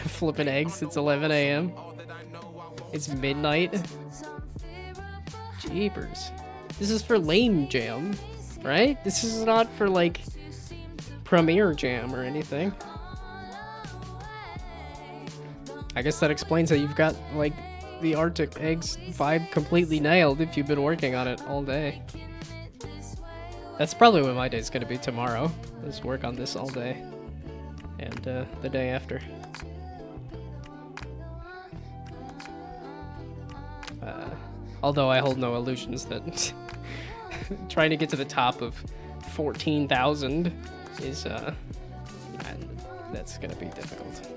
flipping eggs. It's 11 a.m. It's midnight. Jeepers. This is for lame jam, right? This is not for like Premiere Jam or anything. I guess that explains how you've got like the Arctic Eggs vibe completely nailed if you've been working on it all day. That's probably what my day's gonna be tomorrow, is work on this all day. And the day after. Although I hold no illusions that trying to get to the top of 14,000 is, that's gonna be difficult.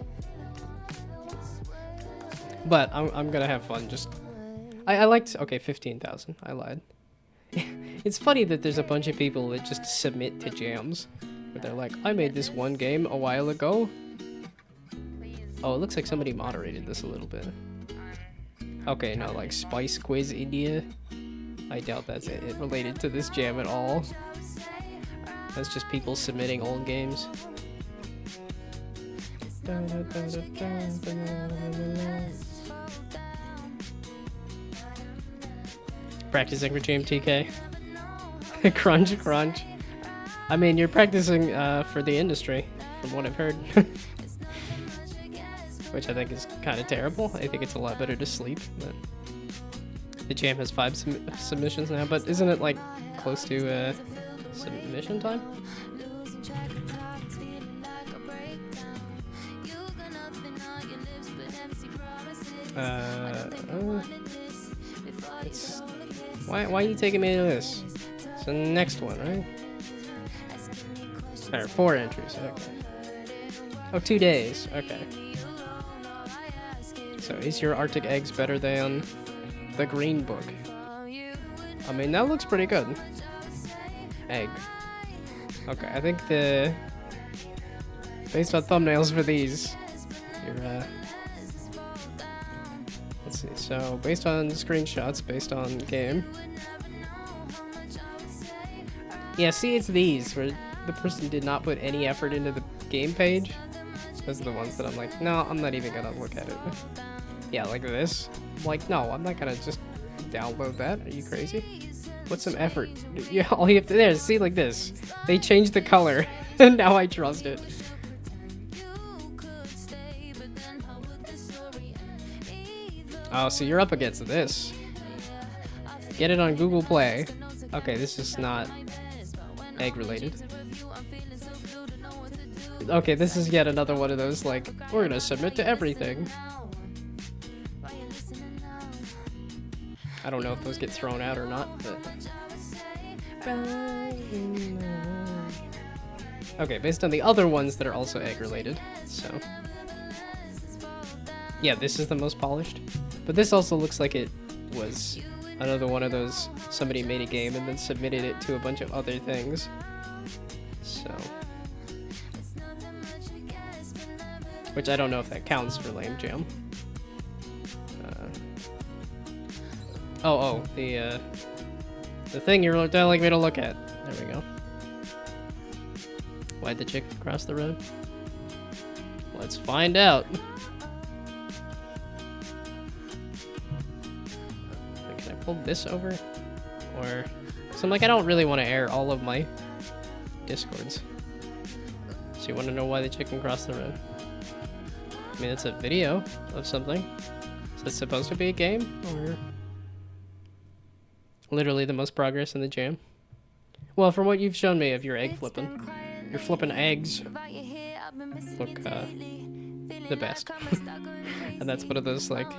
But I'm gonna have fun. Just I liked, okay, 15,000. I lied. It's funny that there's a bunch of people that just submit to jams, but they're like, I made this one game a while ago. Oh, it looks like somebody moderated this a little bit. Okay, no, like Spice Quiz India. I doubt that's it related to this jam at all. That's just people submitting old games. Practicing for GMTK. Crunch, crunch. I mean, you're practicing for the industry, from what I've heard. Which I think is kind of terrible. I think it's a lot better to sleep. But the jam has 5 submissions now, but isn't it like close to submission time? It's, why are you taking me to this? It's the next one, right? There are 4 entries, okay. Oh, 2 days, okay. So is your Arctic eggs better than the green book? I mean, that looks pretty good. Egg. Okay, I think based on thumbnails for these, you're, let's see, so based on screenshots, based on game. Yeah, see, it's these, where the person did not put any effort into the game page. Those are the ones that I'm like, no, I'm not even gonna look at it. Yeah, like this. I'm like, no, I'm not gonna just download that. Are you crazy? Put some effort. Yeah, all you have to, there, see, like this. They changed the color, and now I trust it. Oh, so you're up against this. Get it on Google Play. Okay, this is not egg related. Okay, this is yet another one of those, like, we're gonna submit to everything. I don't know if those get thrown out or not, but... Okay, based on the other ones that are also egg related, so... Yeah, this is the most polished. But this also looks like it was another one of those, somebody made a game and then submitted it to a bunch of other things. So... Which I don't know if that counts for Lame Jam. The thing you're telling me to look at. There we go. Why'd the chick cross the road? Let's find out. Can I pull this over? Or... So I'm like, I don't really want to air all of my Discords. So you want to know why the chicken crossed the road? I mean, it's a video of something. Is this supposed to be a game? Or literally the most progress in the jam? Well, from what you've shown me of your egg flipping, your flipping eggs look the best. And that's one of those, like,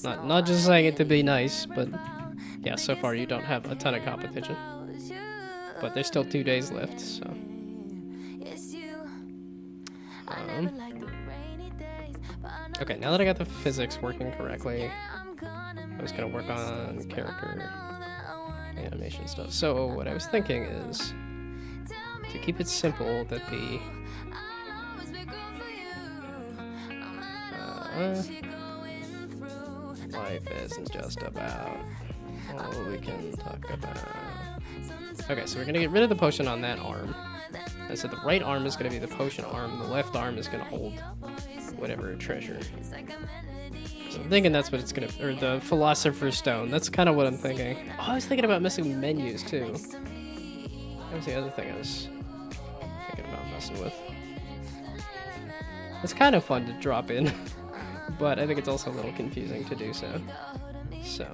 not just saying it to be nice, but yeah, so far you don't have a ton of competition. But there's still 2 days left, so... Okay, now that I got the physics working correctly, I'm just gonna work on character animation stuff. So what I was thinking is to keep it simple, that the life isn't just about all we can talk about. Okay, so we're gonna get rid of the potion on that arm. And so the right arm is gonna be the potion arm, the left arm is gonna hold whatever treasure. So I'm thinking that's what it's gonna, or the Philosopher's Stone. That's kind of what I'm thinking. Oh, I was thinking about missing menus too. That was the other thing I was thinking about messing with. It's kind of fun to drop in, but I think it's also a little confusing to do so. So.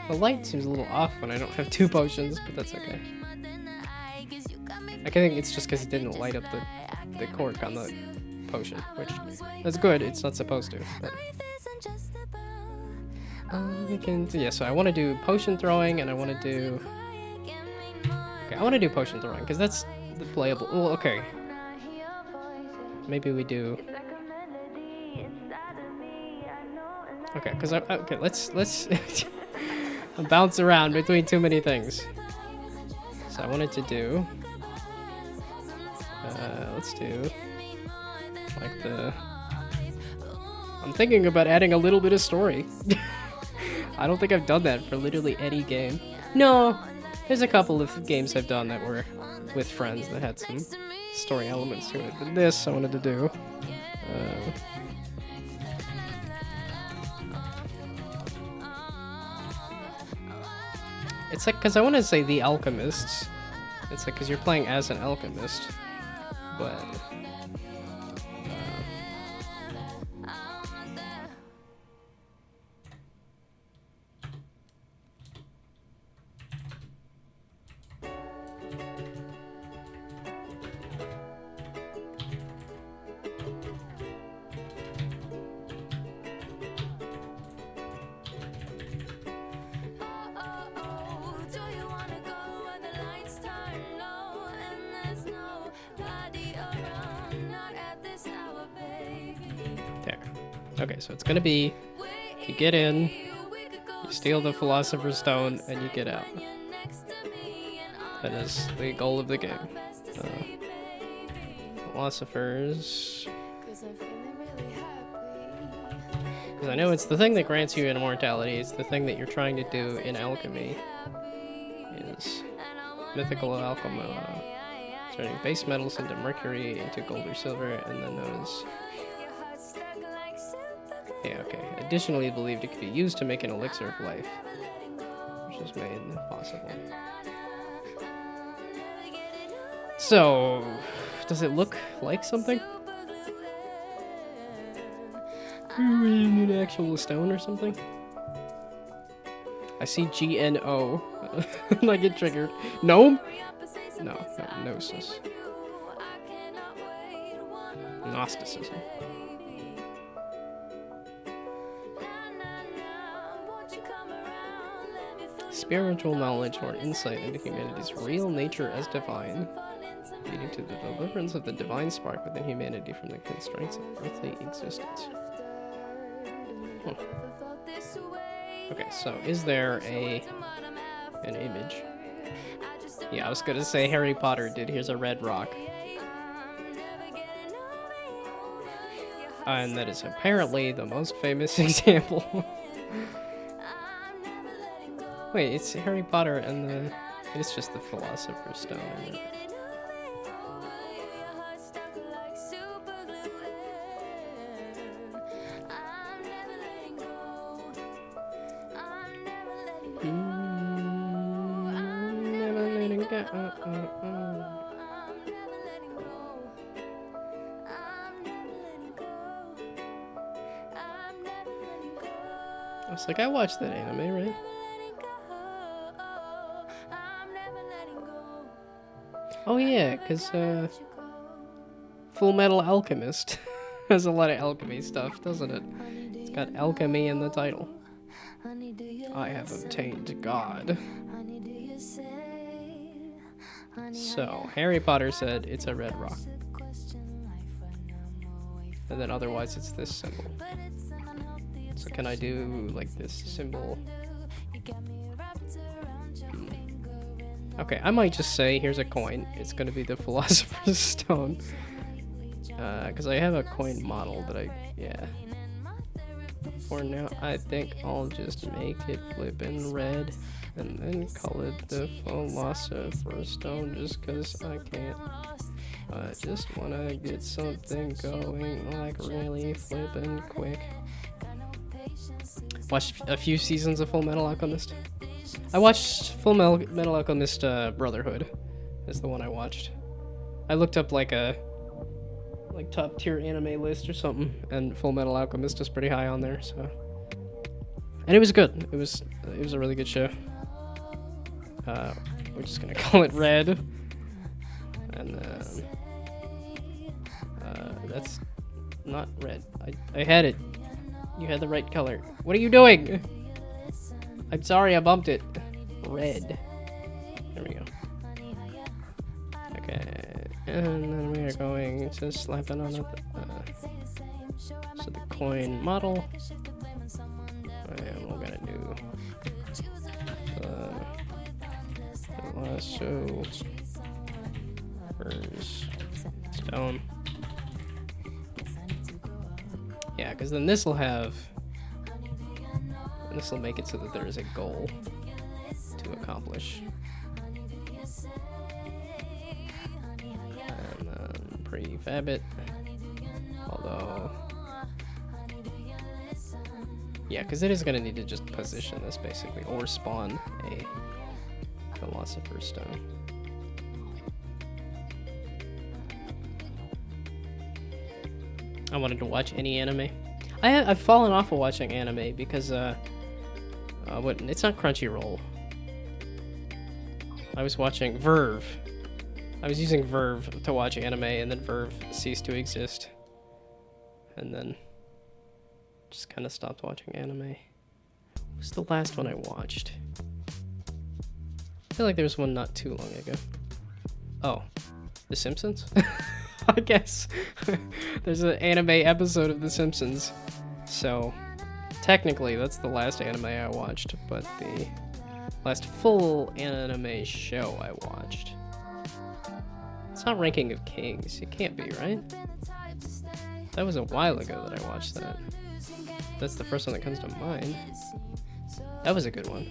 The light seems a little off when I don't have 2 potions, but that's okay. I think it's just because it didn't light up the cork on the potion, which that's good. It's not supposed to. But we can, yeah. So I want to do potion throwing, and I want to do. Okay, I want to do potion throwing because that's the playable. Well, okay. Maybe we do. Okay, because okay, let's bounce around between too many things. So I wanted to do. Let's do like the. I'm thinking about adding a little bit of story. I don't think I've done that for literally any game. No, there's a couple of games I've done that were with friends that had some story elements to it. But this I wanted to do. It's like, because I want to say the alchemists. It's like, because you're playing as an alchemist. But... Okay, so it's gonna be, you get in, you steal the Philosopher's Stone, and you get out. That is the goal of the game. Philosophers... Because I know it's the thing that grants you immortality, it's the thing that you're trying to do in alchemy. Is mythical alchemy, turning base metals into mercury, into gold or silver, and then those... Yeah, okay. Additionally believed it could be used to make an elixir of life, which is made possible. So, does it look like something? An actual stone or something? I see GNO. And I get triggered. Gnome? No, Gnosis. Gnosticism. Spiritual knowledge or insight into humanity's real nature as divine, leading to the deliverance of the divine spark within humanity from the constraints of earthly existence. Okay, so is there an image? Yeah, I was gonna say Harry Potter did. Here's a red rock. And that is apparently the most famous example. Wait, it's Harry Potter and the... It's just the Philosopher's Stone, isn't it? Never letting go. I was like, I watched that anime, right? Oh yeah, because Full Metal Alchemist has a lot of alchemy stuff, doesn't it? It's got alchemy in the title. I have obtained God. So, Harry Potter said it's a red rock. And then otherwise it's this symbol. So can I do like this symbol? Okay, I might just say, here's a coin. It's gonna be the Philosopher's Stone. Because I have a coin model that yeah. For now, I think I'll just make it flippin' red. And then call it the Philosopher's Stone just because I can't. I just wanna get something going like really flippin' quick. Watched a few seasons of Full Metal Alchemist. I watched Full Metal Alchemist Brotherhood is the one I watched. I looked up like a top tier anime list or something, and Full Metal Alchemist is pretty high on there, so. And it was good. It was a really good show. We're just gonna call it red. And that's not red. I had it. You had the right color. What are you doing? I'm sorry, I bumped it. Red. There we go. Okay. And then we are going to slap it on so the coin model. And we're gonna do Philosopher's Stone. Yeah, because then this will have... This will make it so that there is a goal to accomplish. And then prefab it. Although... Yeah, because it is going to need to just position this basically, or spawn a Philosopher's Stone. I wanted to watch any anime. I've fallen off of watching anime because it's not Crunchyroll. I was watching Verve. I was using Verve to watch anime, and then Verve ceased to exist. And then just kind of stopped watching anime. What was the last one I watched? I feel like there was one not too long ago. Oh, The Simpsons? I guess. There's an anime episode of The Simpsons. So, technically, that's the last anime I watched, but the last full anime show I watched. It's not Ranking of Kings. It can't be, right? That was a while ago that I watched that. That's the first one that comes to mind. That was a good one.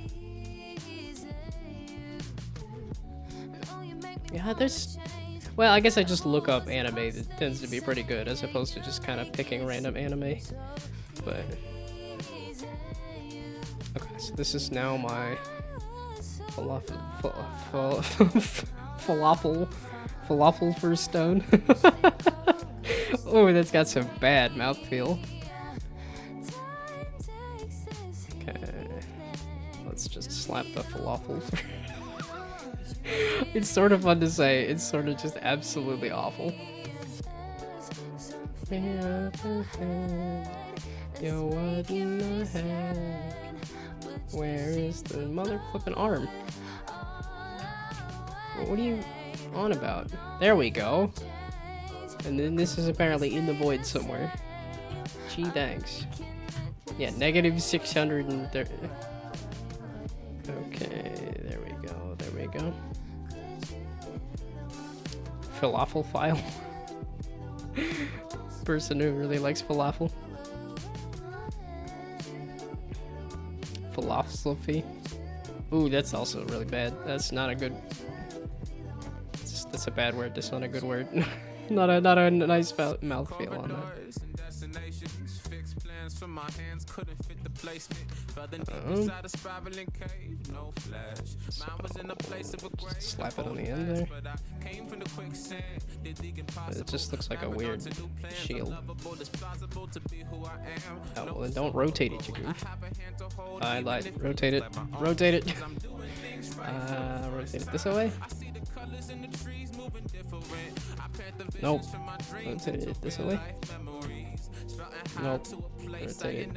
Yeah, there's... Well, I guess I just look up anime that tends to be pretty good, as opposed to just kind of picking random anime. But... Okay, so this is now my... Falafel first stone. Oh, that's got some bad mouthfeel. Okay. Let's just slap the falafel. It's sort of fun to say. It's sort of just absolutely awful. Yo, what in the heck? Where is the mother flipping arm? What are you on about? There we go. And then this is apparently in the void somewhere. Gee, thanks. Yeah, negative 630. Okay, there we go. There we go. Falafel file. Person who really likes falafel. Philosophy. Ooh, that's also really bad. That's not a good... That's a bad word. That's not a good word. not a nice mouthfeel on that. Just slap it on the end there. It just looks like a weird shield. Oh, well then don't rotate it, you goof. I lied. Rotate it. Rotate it. Rotate it this way. Nope. Rotate it this way. Nope. Rotate it.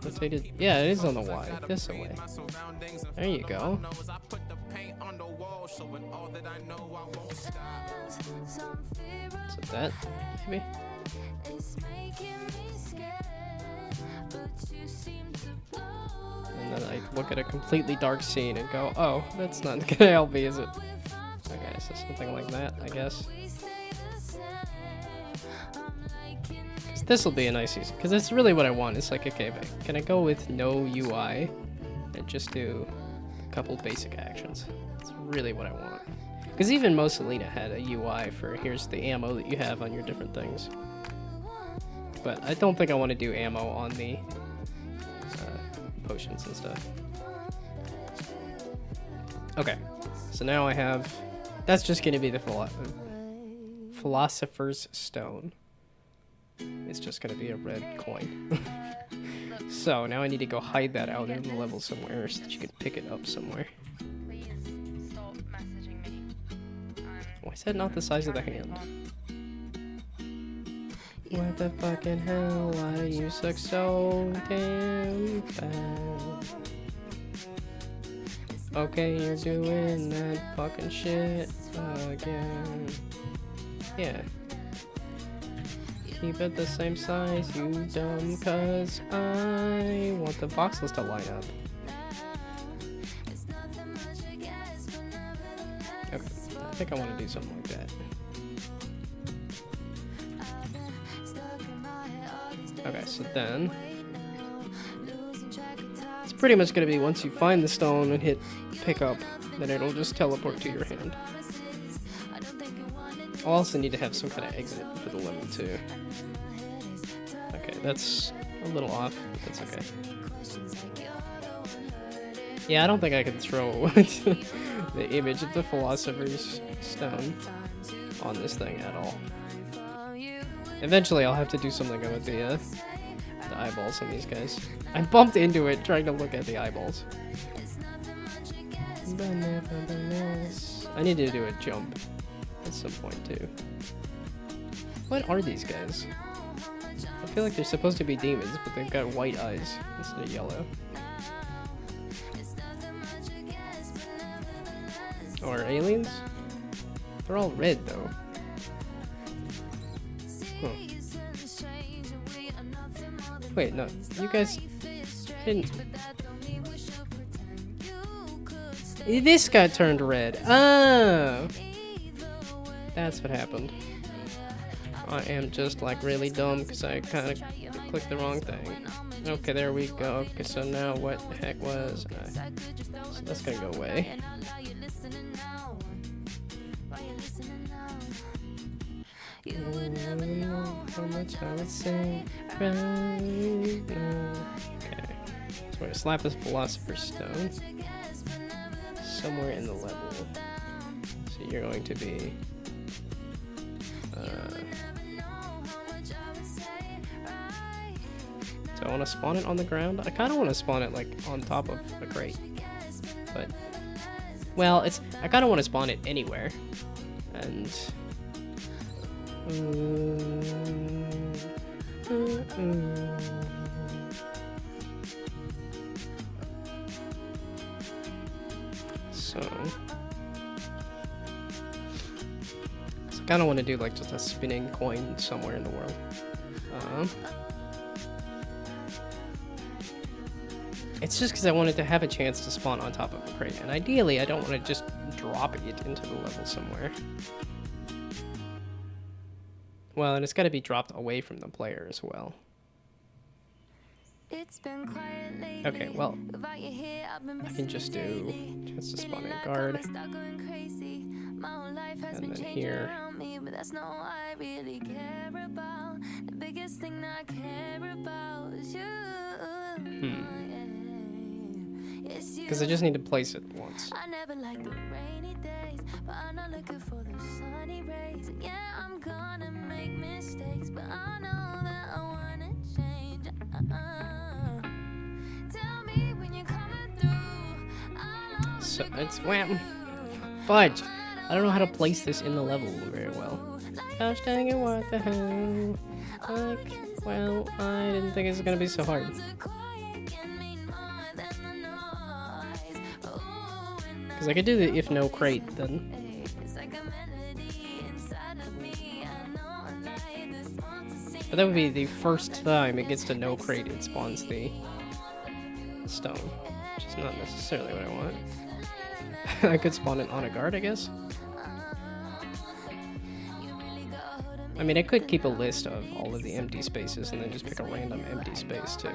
Rotate it. Yeah, it is on the Y. This way. There you go. So that, maybe? And then I look at a completely dark scene and go, oh, that's not gonna help me, is it? Okay, so something like that, I guess. Because this will be a nice season. Because that's really what I want. It's like, okay, can I go with no UI and just do a couple basic actions? That's really what I want. Because even Mussolina had a UI for here's the ammo that you have on your different things. But I don't think I want to do ammo on the potions and stuff. Okay, so now I have... That's just going to be the Philosopher's Stone. It's just going to be a red coin. So now I need to go hide that out in the level somewhere so that you can pick it up somewhere. Please stop messaging me. Why is that not the size of the hand? What the fucking hell? Why do you suck so damn bad? Okay, you're doing that fucking shit again. Yeah. Keep it the same size, you dumb, cause I want the voxels to line up. Okay, I think I want to do something like that. Okay, so then it's pretty much going to be once you find the stone and hit pick up, then it'll just teleport to your hand. I'll also need to have some kind of exit for the level too. Okay, that's a little off, but that's okay. Yeah, I don't think I can throw the image of the Philosopher's Stone on this thing at all. Eventually, I'll have to do something about the eyeballs on these guys. I bumped into it trying to look at the eyeballs. I need to do a jump at some point too. What are these guys? I feel like they're supposed to be demons, but they've got white eyes instead of yellow. Or aliens? They're all red though. Huh. Wait, no, you guys didn't. This got turned red. Oh! That's what happened. I am just like really dumb because I kind of clicked the wrong thing. Okay, there we go. Okay, so now what the heck was I? So that's gonna go away. How much I would say right now. Okay, so we're gonna slap this Philosopher's Stone somewhere in the level. So you're going to be so I want to spawn it on the ground. I kind of want to spawn it like on top of a crate, but well, I kind of want to spawn it anywhere, and so I kind of want to do like just a spinning coin somewhere in the world. It's just because I wanted to have a chance to spawn on top of a crate, and ideally I don't want to just drop it into the level somewhere. Well, and it's got to be dropped away from the player as well. Okay, well, I can just do chance to spawn in guard, and then here. Because I just need to place it once. I never like the rainy days, but I'm not looking for the sunny rays. Yeah, I'm gonna make mistakes, but I know that I wanna change. Tell me when you're coming through. So it's fudge. I don't know how to place this in the level very well. Gosh dang it, what the hell? Like, well, I didn't think it was gonna be so hard. Because I could do the if no crate then. But that would be the first time it gets to no crate, it spawns the stone. Which is not necessarily what I want. I could spawn it on a guard, I guess. I mean, I could keep a list of all of the empty spaces and then just pick a random empty space too.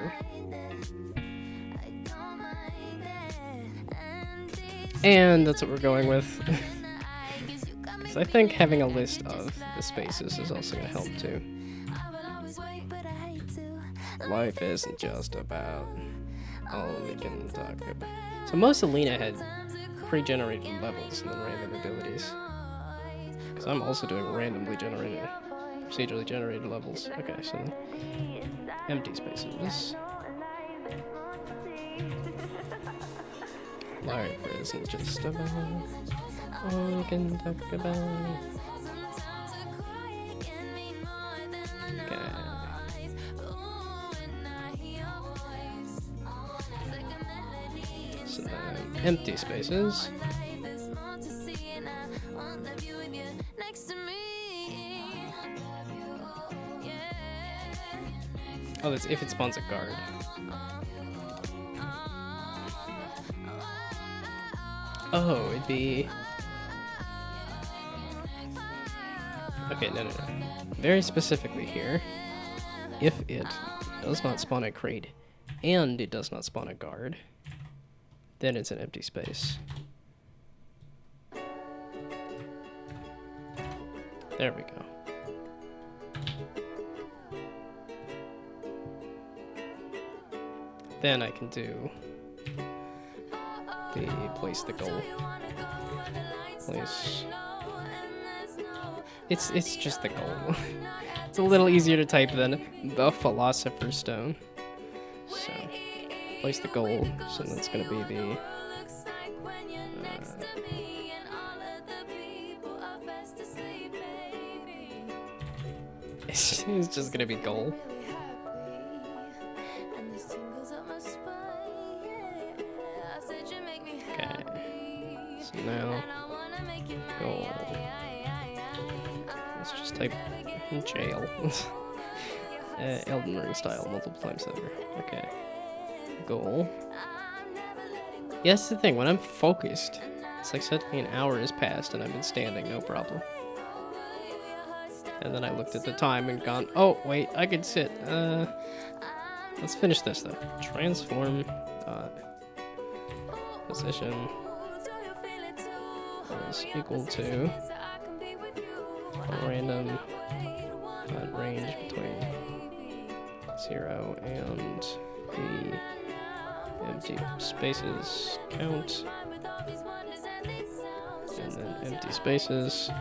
And that's what we're going with. Because I think having a list of the spaces is also going to help too. Life isn't just about all we can talk about. So most of Lena had pre-generated levels and then random abilities. Because I'm also doing randomly generated, procedurally generated levels. Okay, so empty spaces. Life isn't just about all we can talk about. Okay. So then empty spaces. Oh, that's if it spawns a guard. Oh, it'd be... Okay, no. Very specifically here, if it does not spawn a crate and it does not spawn a guard, then it's an empty space. There we go. Then I can do be place the goal. Place. It's just the goal. It's a little easier to type than the Philosopher's Stone. So place the goal. So that's gonna be the. It's just gonna be goal. Okay. So now goal. Let's just type jail. Elden Ring style, multiple times over. Okay. Goal. Yeah, that's the thing. When I'm focused, it's like suddenly an hour has passed and I've been standing, no problem. And then I looked at the time and gone, oh, wait, I can sit. Let's finish this, though. Transform position is equal to a random range between 0 and the empty spaces count. And then empty spaces.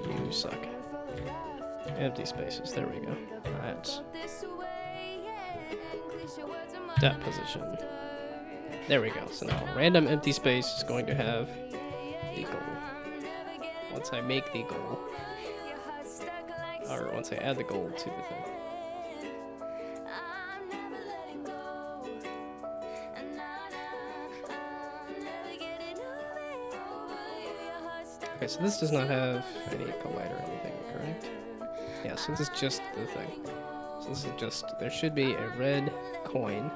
You suck. Empty spaces, there we go. That's that position. There we go. So now random empty space is going to have the goal. Once I make the goal, or once I add the goal to the thing. Okay, so this does not have any collide or anything, correct? Yeah, so this is just the thing. So this is just, there should be a red coin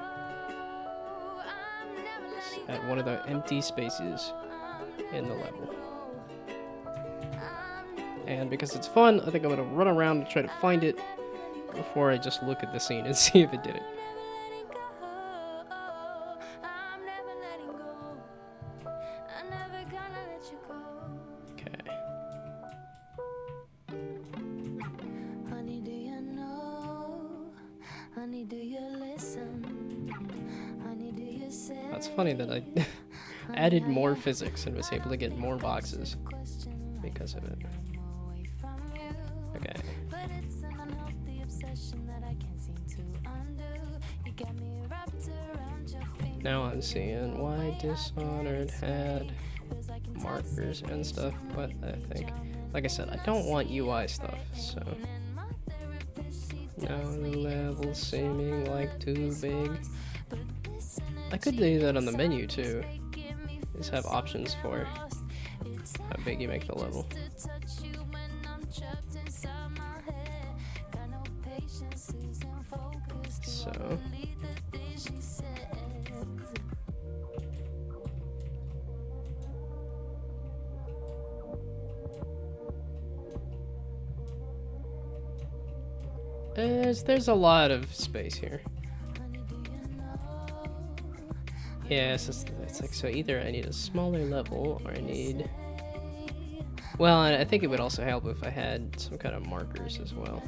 at one of the empty spaces in the level. And because it's fun, I think I'm going to run around and try to find it before I just look at the scene and see if it did it. That's funny that I added more physics and was able to get more boxes because of it. Okay. Now I'm seeing why Dishonored had markers and stuff, but I think, like I said, I don't want UI stuff, so. Now the level seeming like too big. I could do that on the menu too. Just have options for how big you make the level. So. There's a lot of space here. Yes, it's like, so either I need a smaller level or I need... Well, I think it would also help if I had some kind of markers as well.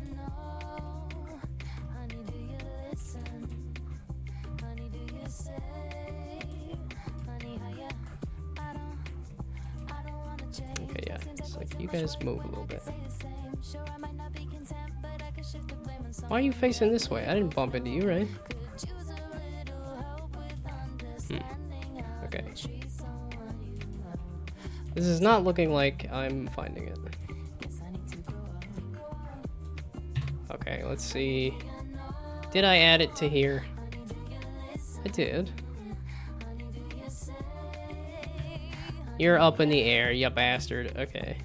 Okay, yeah, it's like you guys move a little bit. Why are you facing this way? I didn't bump into you, right? Okay. This is not looking like I'm finding it. Okay, let's see. Did I add it to here? I did. You're up in the air, you bastard. Okay.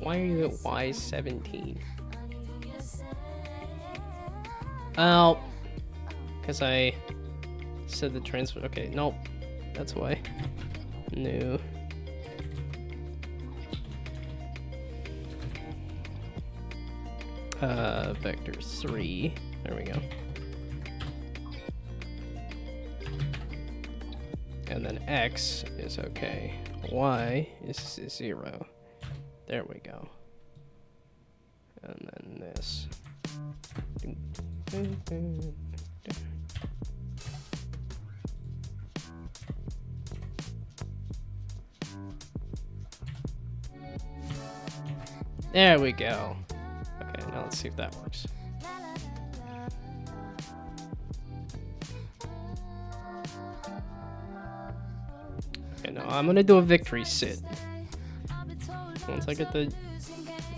Why are you at Y17? Oh. Because I said the transfer. Okay, nope. That's why. No. Vector 3. There we go. And then X is okay. Y is 0. There we go. And then this. There we go. Okay, now let's see if that works. Okay, now I'm gonna do a victory sit. Once I get the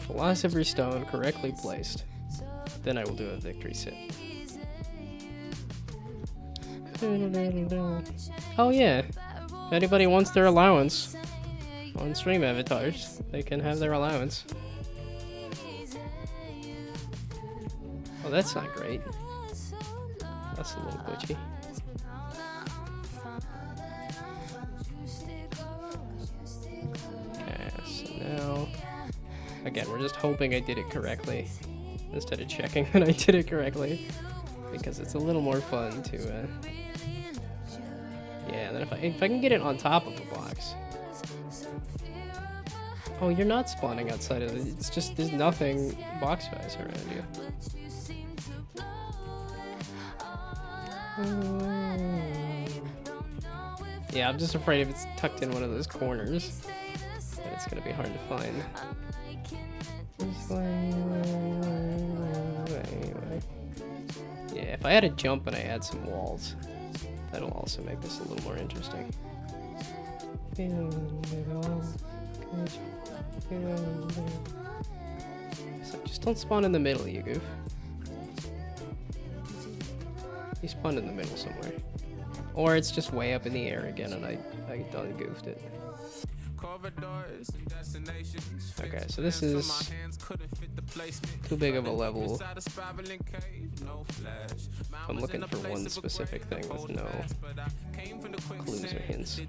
Philosopher's Stone correctly placed, then I will do a victory sit. Oh yeah, if anybody wants their allowance on stream avatars, they can have their allowance. Oh, that's not great. That's a little glitchy. Okay, so now... Again, we're just hoping I did it correctly, instead of checking that I did it correctly. Because it's a little more fun to... Yeah, and then if I can get it on top of the box... Oh, you're not spawning outside of it. It's just there's nothing box-wise around you. Yeah, I'm just afraid if it's tucked in one of those corners, that it's gonna be hard to find. Yeah, if I had a jump and I add some walls, that'll also make this a little more interesting. So just don't spawn in the middle, you goof. You spawned in the middle somewhere. Or it's just way up in the air again and I done goofed it. Okay, so this is too big of a level. I'm looking for one specific thing with no clues or hints.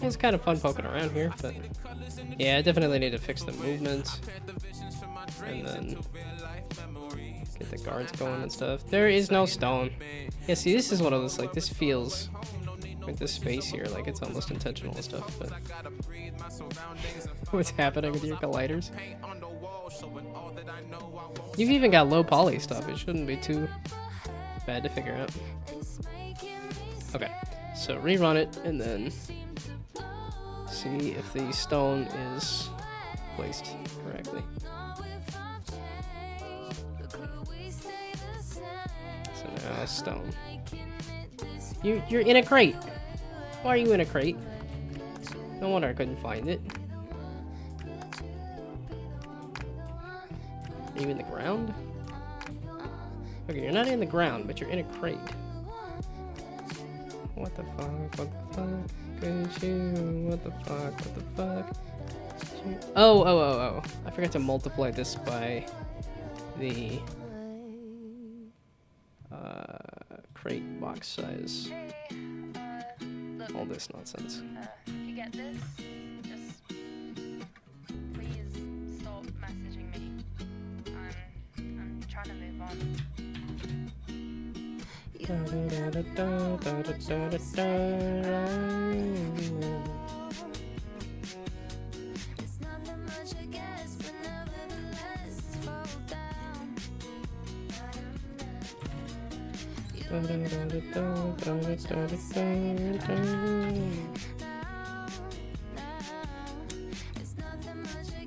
It's kind of fun poking around here, but yeah, I definitely need to fix the movement and then get the guards going and stuff. There is no stone. Yeah, see, this is one of those, like, this feels with this space here, like it's almost intentional and stuff, but what's happening with your colliders? You've even got low poly stuff. It shouldn't be too bad to figure out. Okay, so rerun it and then see if the stone is placed correctly. So now stone. You're in a crate. Why are you in a crate? No wonder I couldn't find it. Are you in the ground? Okay, you're not in the ground, but you're in a crate. What the fuck? What the fuck? Could you? What the fuck? What the fuck? Oh. I forgot to multiply this by the crate box size. Look, All this nonsense. if you get this, just please stop messaging me. I'm trying to move on.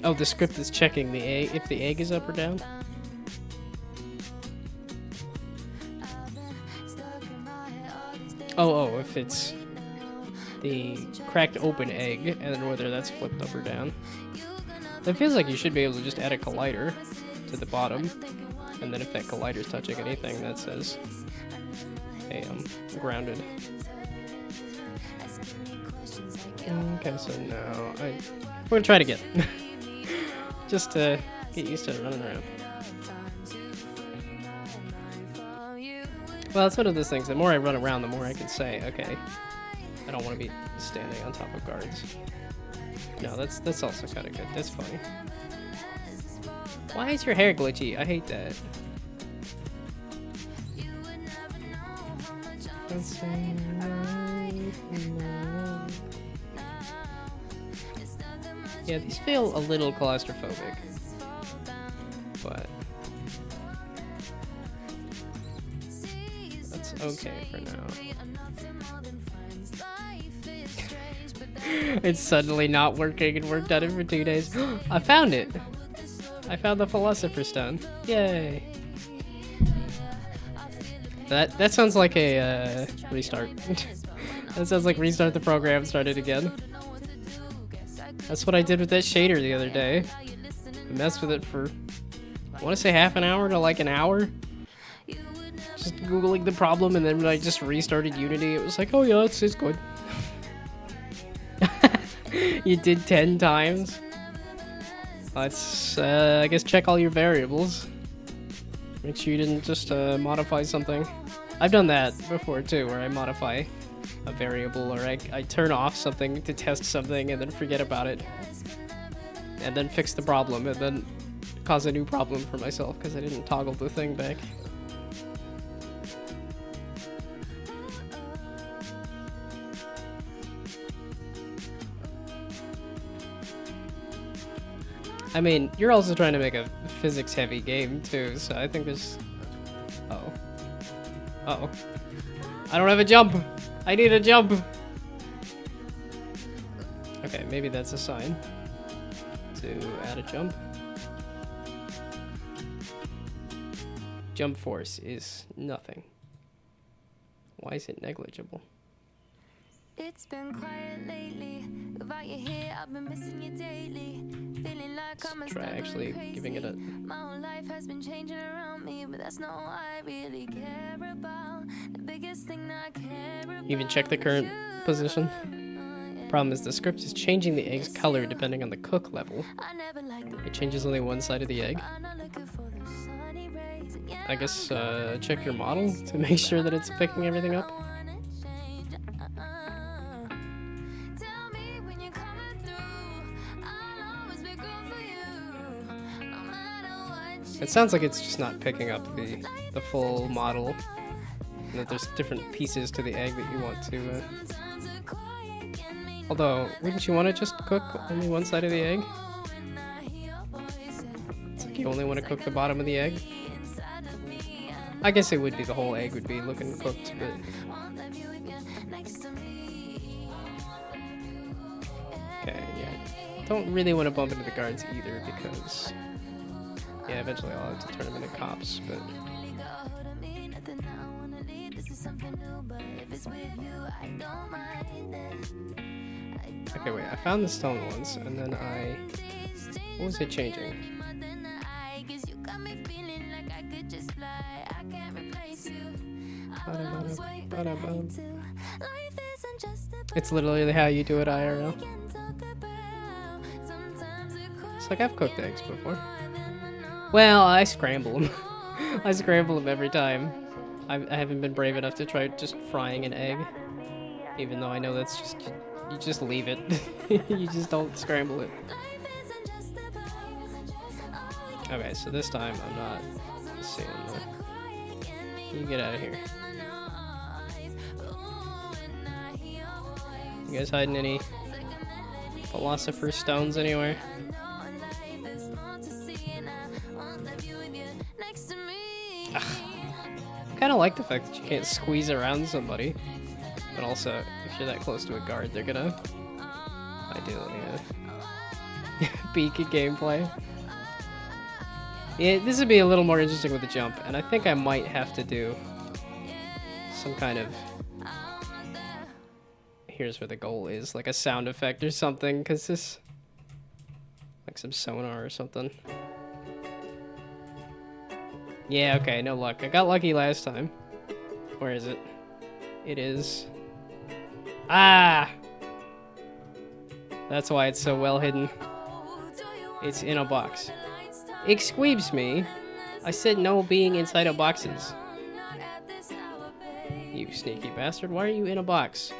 Oh, the script is checking the egg, if the egg is up or down. Oh, if it's the cracked open egg, and then whether that's flipped up or down. It feels like you should be able to just add a collider to the bottom, and then if that collider's touching anything, that says, hey, I'm grounded. Okay, so now we're gonna try it again. Just to get used to running around. Well, it's one of those things, the more I run around, the more I can say, okay, I don't want to be standing on top of guards. No, that's also kind of good. That's funny. Why is your hair glitchy? I hate that. Yeah, these feel a little claustrophobic, but that's okay for now. It's suddenly not working and worked on it for 2 days. I found it! I found the Philosopher's Stone. Yay! That sounds like a restart. That sounds like restart the program, start it again. That's what I did with that shader the other day. I messed with it for, I want to say half an hour to like an hour. Just Googling the problem, and then when I just restarted Unity, it was like, oh yeah, it's good. You did 10 times. Let's, I guess, check all your variables. Make sure you didn't just modify something. I've done that before too, where I modify a variable, or I turn off something to test something and then forget about it. And then fix the problem, and then cause a new problem for myself because I didn't toggle the thing back. I mean, you're also trying to make a physics-heavy game, too, so I think there's... Uh-oh. Uh-oh. I don't have a jump! I need a jump! Okay, maybe that's a sign to add a jump. Jump force is nothing. Why is it negligible? It's been quiet lately. Without you here, I've been missing you daily. Feeling like I'm Try actually giving it a... My whole life has been changing around me, but that's not what I really care about. The biggest thing that I care about. Even check the current position. Problem is the script is changing the egg's color depending on the cook level. It changes only one side of the egg. I guess check your model to make sure that it's picking everything up. It sounds like it's just not picking up the full model. And that there's different pieces to the egg that you want to... Although, wouldn't you want to just cook only one side of the egg? It's like you only want to cook the bottom of the egg? I guess it would be the whole egg would be looking cooked, but... Okay, yeah. Don't really want to bump into the guards either, because... Yeah, eventually I'll have to turn them into cops, but... Okay, wait, I found the stone once, and then I... What was it changing? It's literally how you do it IRL. It's like I've cooked eggs before. Well, I scramble them. I scramble them every time. I haven't been brave enough to try just frying an egg. Even though I know that's just... You just leave it. You just don't scramble it. Okay, so this time I'm not seeing the... You get out of here. You guys hiding any Philosopher's Stones anywhere? Ugh. I kind of like the fact that you can't squeeze around somebody. But also, if you're that close to a guard, they're gonna ideally peek at gameplay. Yeah, this would be a little more interesting with the jump, and I think I might have to do some kind of... Here's where the goal is, like a sound effect or something, because this... Like some sonar or something. Yeah, okay, no luck. I got lucky last time. Where is it? It is... Ah! That's why it's so well hidden. It's in a box. Excuse me. I said no being inside of boxes. You sneaky bastard. Why are you in a box?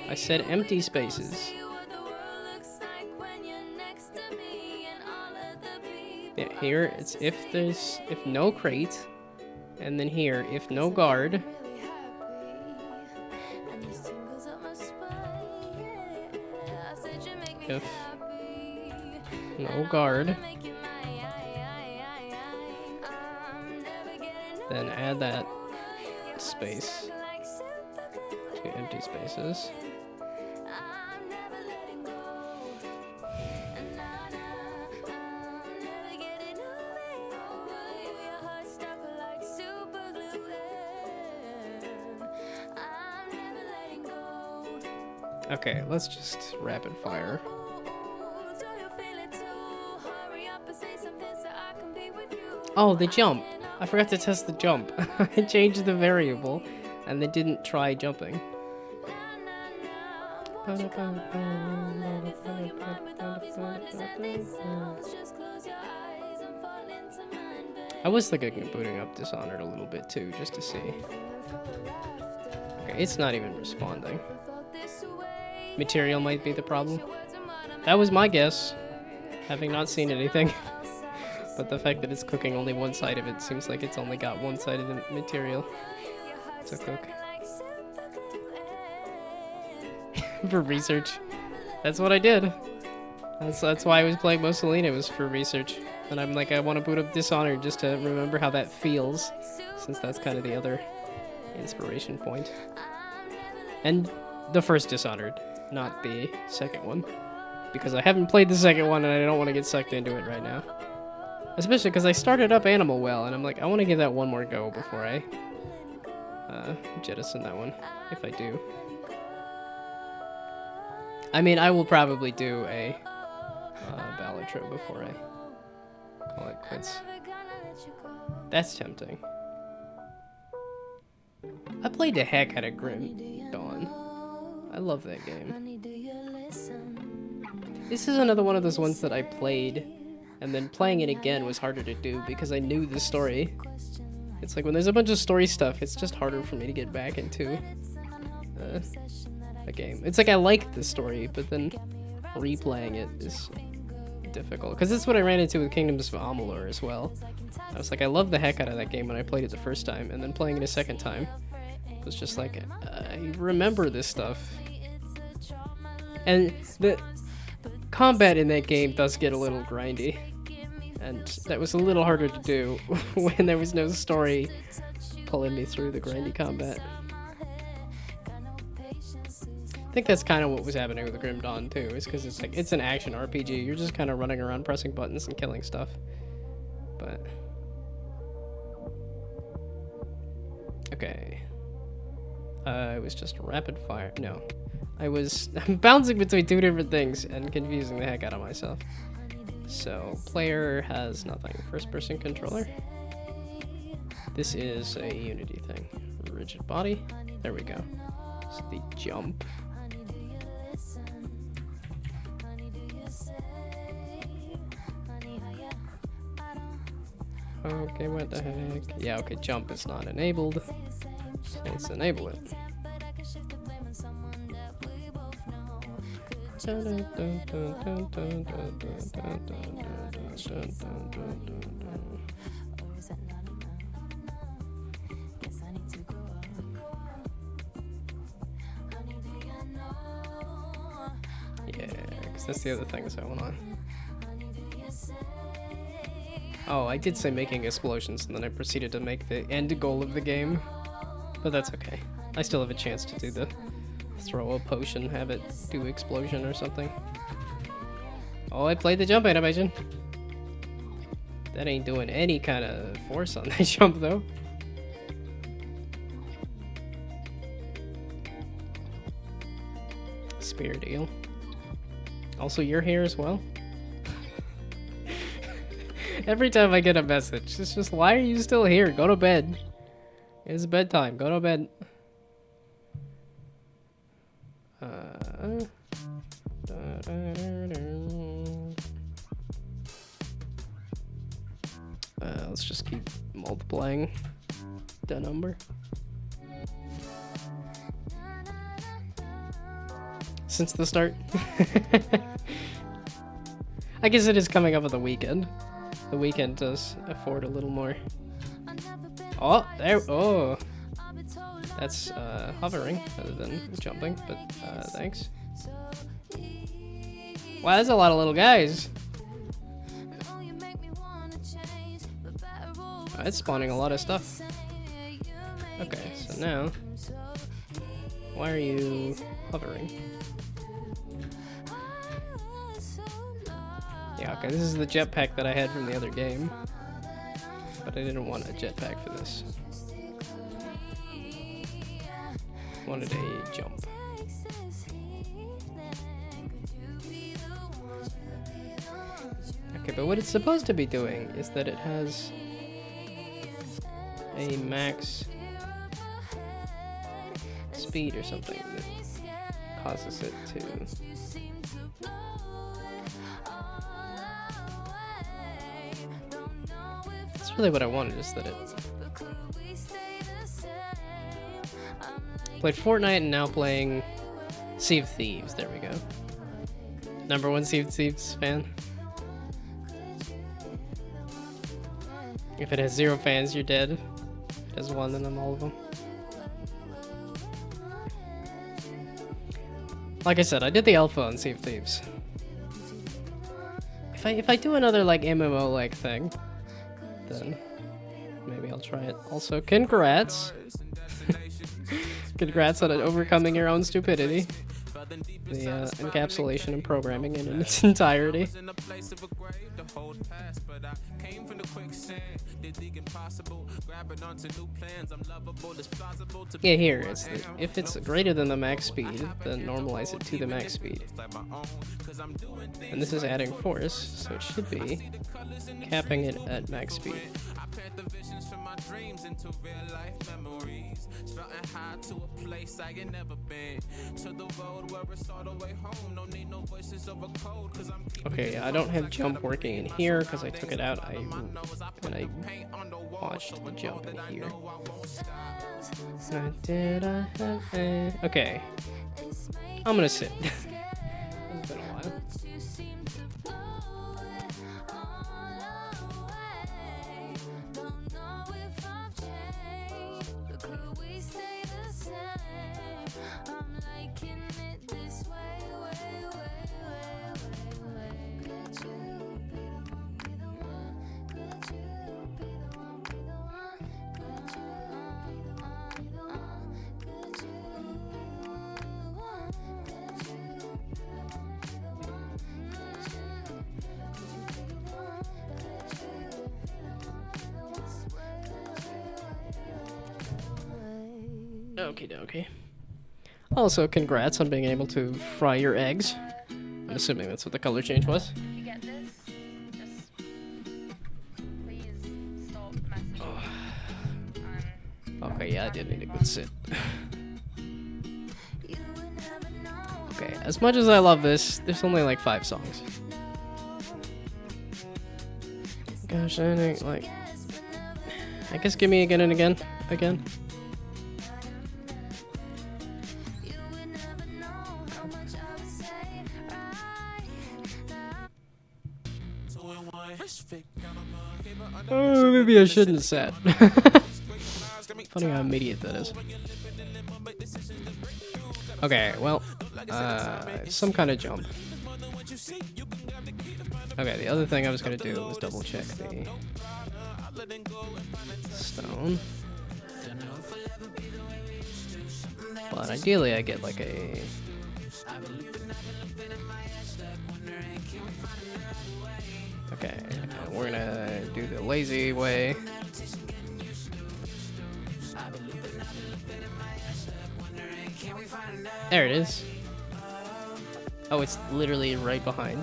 I said empty spaces. Yeah, here it's if no crate. And then here, if no guard. if no guard, then add that space to empty spaces. Okay, let's just rapid fire. Oh, the jump. I forgot to test the jump. I changed the variable and they didn't try jumping. I was thinking of booting up Dishonored a little bit too, just to see. Okay, it's not even responding. Material might be the problem. That was my guess, having not seen anything. But the fact that it's cooking only one side of it seems like it's only got one side of the material to cook. For research. That's what I did. That's why I was playing Mussolini, was for research. And I'm like, I want to boot up Dishonored just to remember how that feels, since that's kind of the other inspiration point. And the first Dishonored, not the second one. Because I haven't played the second one and I don't want to get sucked into it right now. Especially because I started up Animal Well and I'm like, I want to give that one more go before I jettison that one, if I do. I mean, I will probably do a Balatro before I call it quits. That's tempting. I played the heck out of Grim Dawn. I love that game. This is another one of those ones that I played, and then playing it again was harder to do because I knew the story. It's like when there's a bunch of story stuff, it's just harder for me to get back into a game. It's like I like the story, but then replaying it is difficult. Because that's what I ran into with Kingdoms of Amalur as well. I was like, I love the heck out of that game when I played it the first time, and then playing it a second time, it was just like, I remember this stuff. And the combat in that game does get a little grindy. And that was a little harder to do when there was no story pulling me through the grindy combat. I think that's kind of what was happening with Grim Dawn too, is because it's like, it's an action RPG. You're just kind of running around pressing buttons and killing stuff. But okay. I was just rapid fire. No. I'm bouncing between two different things and confusing the heck out of myself. So, player has nothing. First person controller. This is a Unity thing. Rigid body. There we go. So the jump. Okay, what the heck? Yeah, okay, jump is not enabled. So let's enable it. Yeah, because that's the other things I want on. Oh, I did say making explosions, and then I proceeded to make the end goal of the game. But that's okay. I still have a chance to do the throw a potion, have it do explosion or something. Oh, I played the jump animation. That ain't doing any kind of force on that jump, though. Spear deal. Also, you're here as well? Every time I get a message, it's just, why are you still here? Go to bed. It's bedtime. Go to bed. Let's just keep multiplying the number. Since the start. I guess it is coming up with the weekend. The weekend does afford a little more. Oh, there. Oh. That's hovering rather than jumping, but thanks. Wow, that's a lot of little guys. Oh, it's spawning a lot of stuff. Okay, so now, why are you hovering? Yeah, okay, this is the jetpack that I had from the other game. But I didn't want a jetpack for this. Wanted a jump. Okay, but what it's supposed to be doing is that it has a max speed or something that causes it to... That's really what I wanted, is that it... Played Fortnite and now playing Sea of Thieves, there we go. #1 Sea of Thieves fan. If it has 0 fans, you're dead. If it has 1, then I'm all of them. Like I said, I did the alpha on Sea of Thieves. If I do another like MMO like thing, then maybe I'll try it. Also, congrats! Congrats on overcoming your own stupidity. The encapsulation and programming in its entirety. Yeah, here, if it's greater than the max speed, then normalize it to the max speed. And this is adding force, so it should be capping it at max speed. Okay, I don't have jump working in here because I took it out and I watched the jump in here. So did I have a... Okay, I'm gonna sit. It's been a while. Okie dokie. Also, congrats on being able to fry your eggs. I'm assuming that's what the color change was. If you get this, just please stop messaging me. Okay, yeah, I did need a good sit. Okay, as much as I love this, there's only like 5 songs. Gosh, I think like... I guess give me again and again. Again. Oh, maybe I shouldn't have sat. Funny how immediate that is. Okay, well, some kind of jump. Okay, the other thing I was gonna do was double check the stone. But ideally I get like a... Okay, we're gonna do the lazy way. There it is. Oh, it's literally right behind.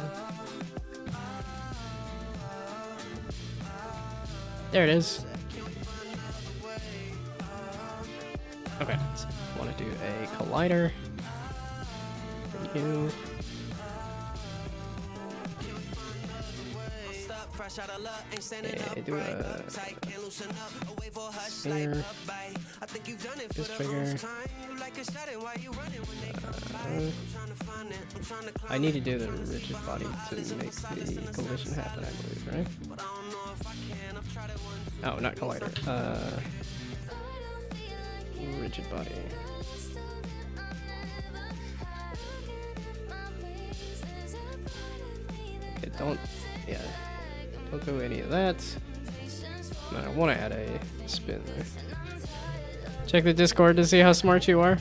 There it is. Okay, so I want to do a collider for you. Yeah, do a sphere. This trigger. I need to do the rigid body to make the collision happen, I believe, right? Oh, not collider. Rigid body. don't, yeah, don't do any of that. No, I want to add a spin there. Check the Discord to see how smart you are.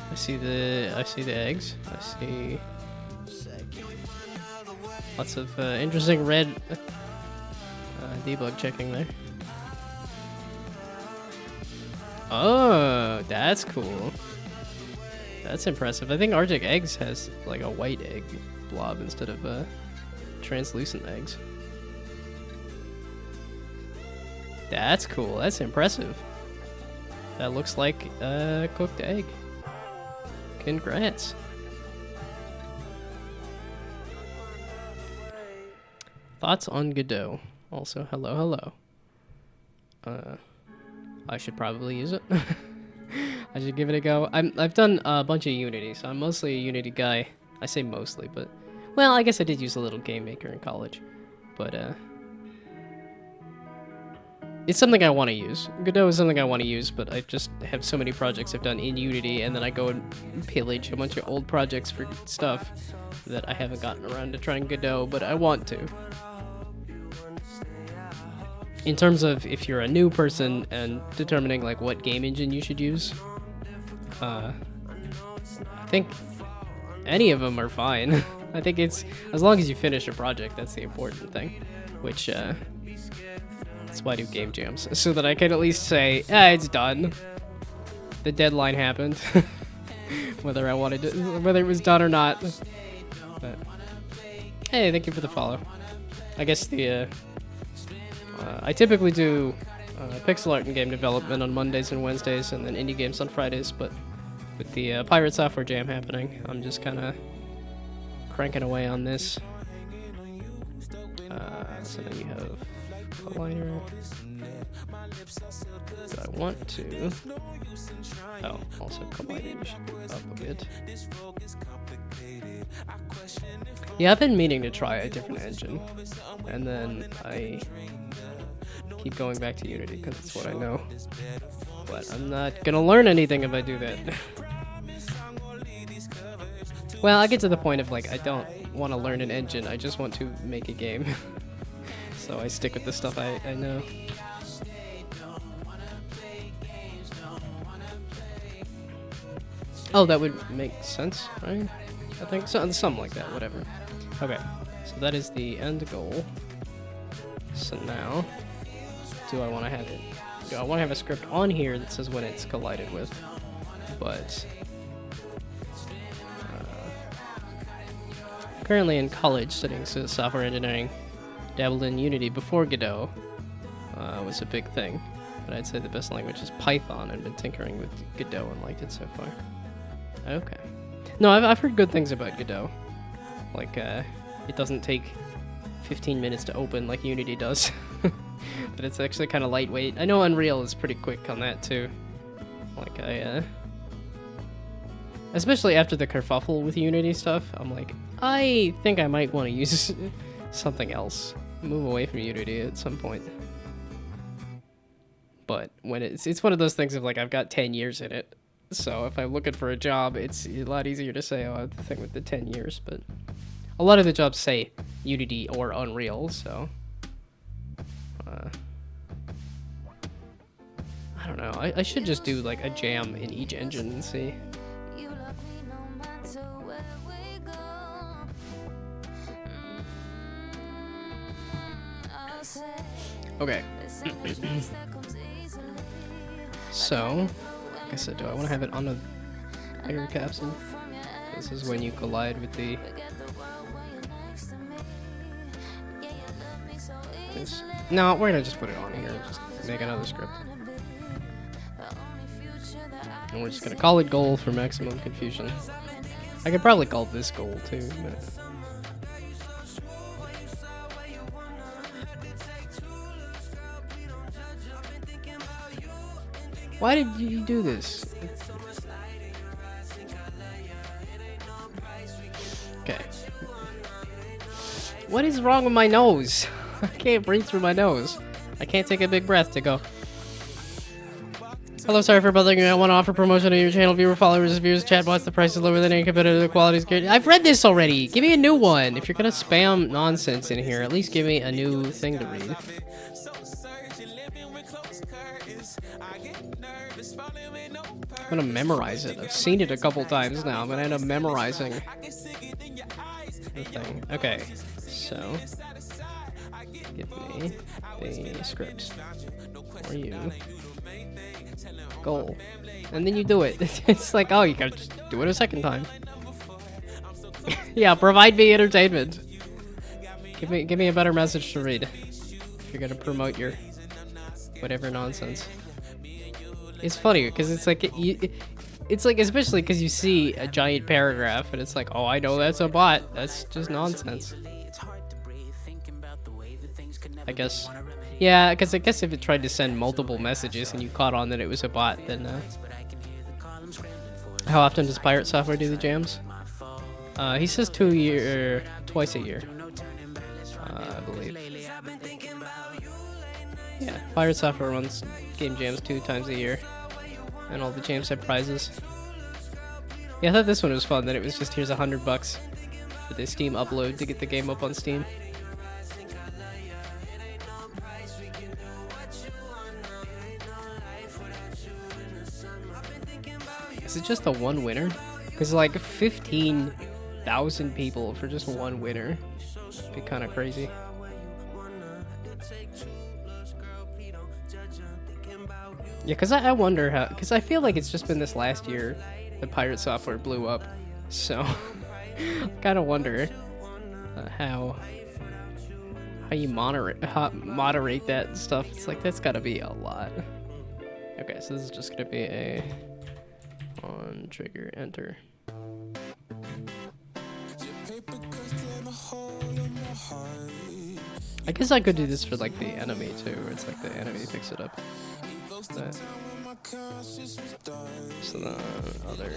I see the eggs. I see lots of interesting red debug checking there. Oh, that's cool. That's impressive. I think Arctic Eggs has like a white egg blob instead of translucent eggs. That's cool. That's impressive. That looks like a cooked egg. Congrats. Thoughts on Godot? Also, hello. I should probably use it. I should give it a go. I've done a bunch of Unity, so I'm mostly a Unity guy. I say mostly, but well, I guess I did use a little game maker in college, but it's something I want to use. Godot is something I want to use, but I just have so many projects I've done in Unity, and then I go and pillage a bunch of old projects for stuff that I haven't gotten around to trying Godot, but I want to. In terms of if you're a new person and determining like what game engine you should use, I think any of them are fine. I think it's as long as you finish a project, that's the important thing. Which that's why I do game jams, so that I can at least say, it's done. The deadline happened, whether I wanted to, whether it was done or not. But hey, thank you for the follow. I guess the I typically do pixel art and game development on Mondays and Wednesdays, and then indie games on Fridays, but with the Pirate Software Jam happening, I'm just kind of cranking away on this. So then you have Collider. Do I want to? Oh, also Collider should be up a bit. Yeah, I've been meaning to try a different engine, and then I keep going back to Unity because it's what I know. But I'm not gonna learn anything if I do that. Well, I get to the point of like, I don't want to learn an engine, I just want to make a game. So I stick with the stuff I know. Oh, that would make sense, right? I think so, something like that, whatever. Okay, so that is the end goal. So now, do I want to have it? Do I want to have a script on here that says when it's collided with? But currently in college studying software engineering, dabbled in Unity before Godot was a big thing. But I'd say the best language is Python, and been tinkering with Godot and liked it so far. Okay. No, I've heard good things about Godot. Like, it doesn't take 15 minutes to open like Unity does. But it's actually kind of lightweight. I know Unreal is pretty quick on that too. Like, especially after the kerfuffle with Unity stuff, I'm like, I think I might want to use something else. Move away from Unity at some point. But when it's one of those things of like, I've got 10 years in it. So if I'm looking for a job, it's a lot easier to say, oh, the thing with the 10 years. But a lot of the jobs say Unity or Unreal, so I don't know. I should just do like a jam in each engine and see. Okay. So, like I said, do I want to have it on a bigger capsule? This is when you collide with the... This. No, we're gonna just put it on here and just make another script. And we're just gonna call it goal for maximum confusion. I could probably call this goal too, but... Why did you do this? Okay. What is wrong with my nose? I can't breathe through my nose. I can't take a big breath to go. Hello, sorry for bothering you. I want to offer promotion to your channel. Viewer, followers, viewers, chatbots. The price is lower than any competitor. The quality is good. I've read this already. Give me a new one. If you're gonna spam nonsense in here, at least give me a new thing to read. I'm gonna memorize it. I've seen it a couple times now. I'm gonna end up memorizing the thing. Okay, so give me the script for you. Goal. And then you do it. It's like, oh, you gotta just do it a second time. Yeah, provide me entertainment. Give me a better message to read. If you're gonna promote your whatever nonsense. It's funny because it's like it's like, especially because you see a giant paragraph and it's like, oh, I know that's a bot. That's just nonsense. I guess. Yeah, because I guess if it tried to send multiple messages and you caught on that it was a bot, then how often does Pirate Software do the jams? He says twice a year, I believe. Yeah, Pirate Software runs game jams 2 times a year, and all the jams have prizes. Yeah, I thought this one was fun. That it was just, here's $100 for the Steam upload to get the game up on Steam. Is it just the one winner? Because like 15,000 people for just one winner. It'd be kind of crazy. Yeah, because I wonder how, because I feel like it's just been this last year that Pirate Software blew up. So, I kind of wonder how you moderate that stuff. It's like, that's got to be a lot. Okay, so this is just going to be a on trigger enter. I guess I could do this for like the enemy too, where it's like the enemy picks it up. That. So the other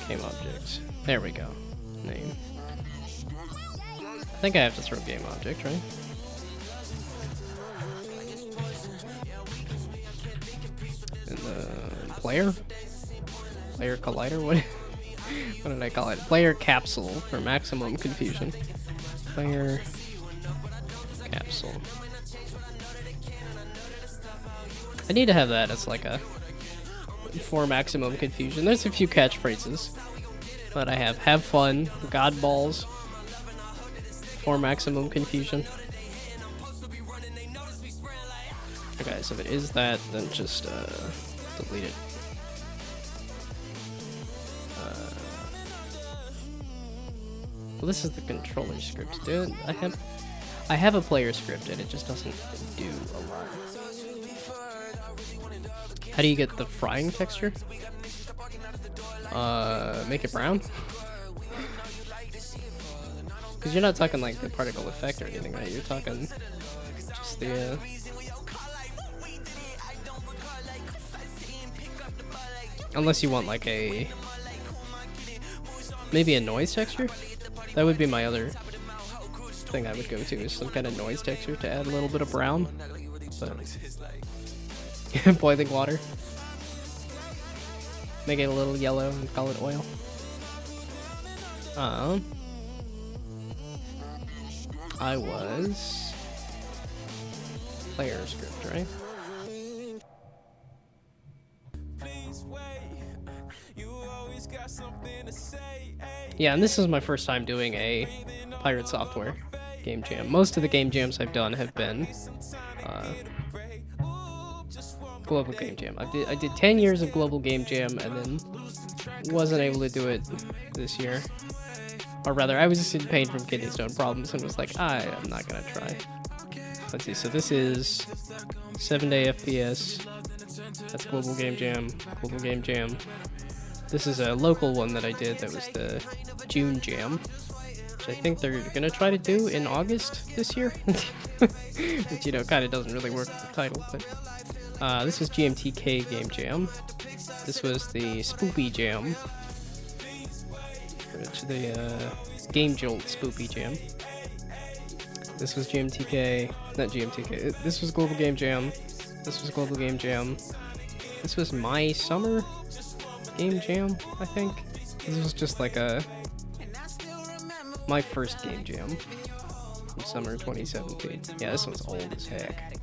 game objects. There we go. Name. I think I have to throw game object, right? And the player collider. What did I call it? Player capsule for maximum confusion. Player capsule. I need to have that as like a for maximum confusion. There's a few catchphrases that I have. Have fun, God balls, for maximum confusion. Okay, so if it is that, then just delete it. Well, this is the controller script, dude. I have a player script and it just doesn't do a lot. How do you get the frying texture? Make it brown? Because you're not talking like the particle effect or anything, right? You're talking just the unless you want like maybe a noise texture? That would be my other thing I would go to, is some kind of noise texture to add a little bit of brown. But boiling water. Make it a little yellow and call it oil. I was player script, right? Yeah, and this is my first time doing a Pirate Software game jam. Most of the game jams I've done have been Global Game Jam. I did 10 years of Global Game Jam and then wasn't able to do it this year. Or rather, I was just in pain from kidney stone problems and was like, I'm not gonna try. Let's see, so this is 7-day FPS. That's Global Game Jam, Global Game Jam. This is a local one that I did that was the June Jam, which I think they're gonna try to do in August this year. Which, you know, kind of doesn't really work with the title, but this was GMTK Game Jam. This was the Spoopy Jam, which Game Jolt Spoopy Jam. This was GMTK, not GMTK. This was Global Game Jam. This was Global Game Jam. This was my summer game jam, I think. This was just like my first game jam from summer 2017. Yeah, this one's old as heck.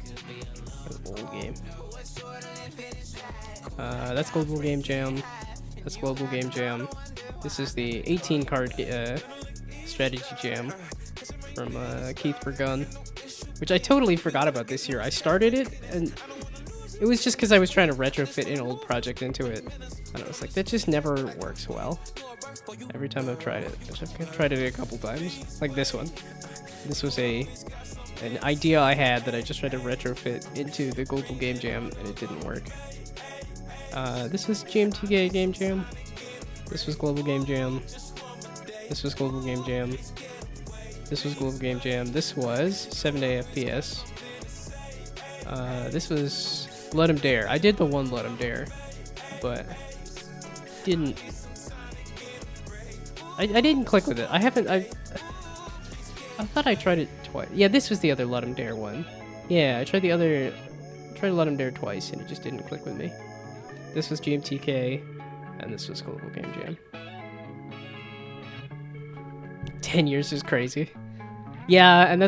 That's an old game. That's Global Game Jam. That's Global Game Jam. This is the 18 card strategy jam from Keith Burgun, which I totally forgot about this year. I started it, and it was just because I was trying to retrofit an old project into it. And I was like, that just never works well. Every time I've tried it. I've tried it a couple times. Like this one. This was an idea I had that I just tried to retrofit into the Global Game Jam, and it didn't work. This is GMTK Game Jam. This was Global Game Jam. This was Global Game Jam. This was Global Game Jam. This was 7-Day FPS. This was Let 'em Dare. I did the one Let 'em Dare, but didn't. I didn't click with it. I thought I tried it twice. Yeah, this was the other Let 'em Dare one. Yeah, I tried to Let 'em Dare twice, and it just didn't click with me. This was GMTK, and this was Global Game Jam. 10 years is crazy. Yeah, and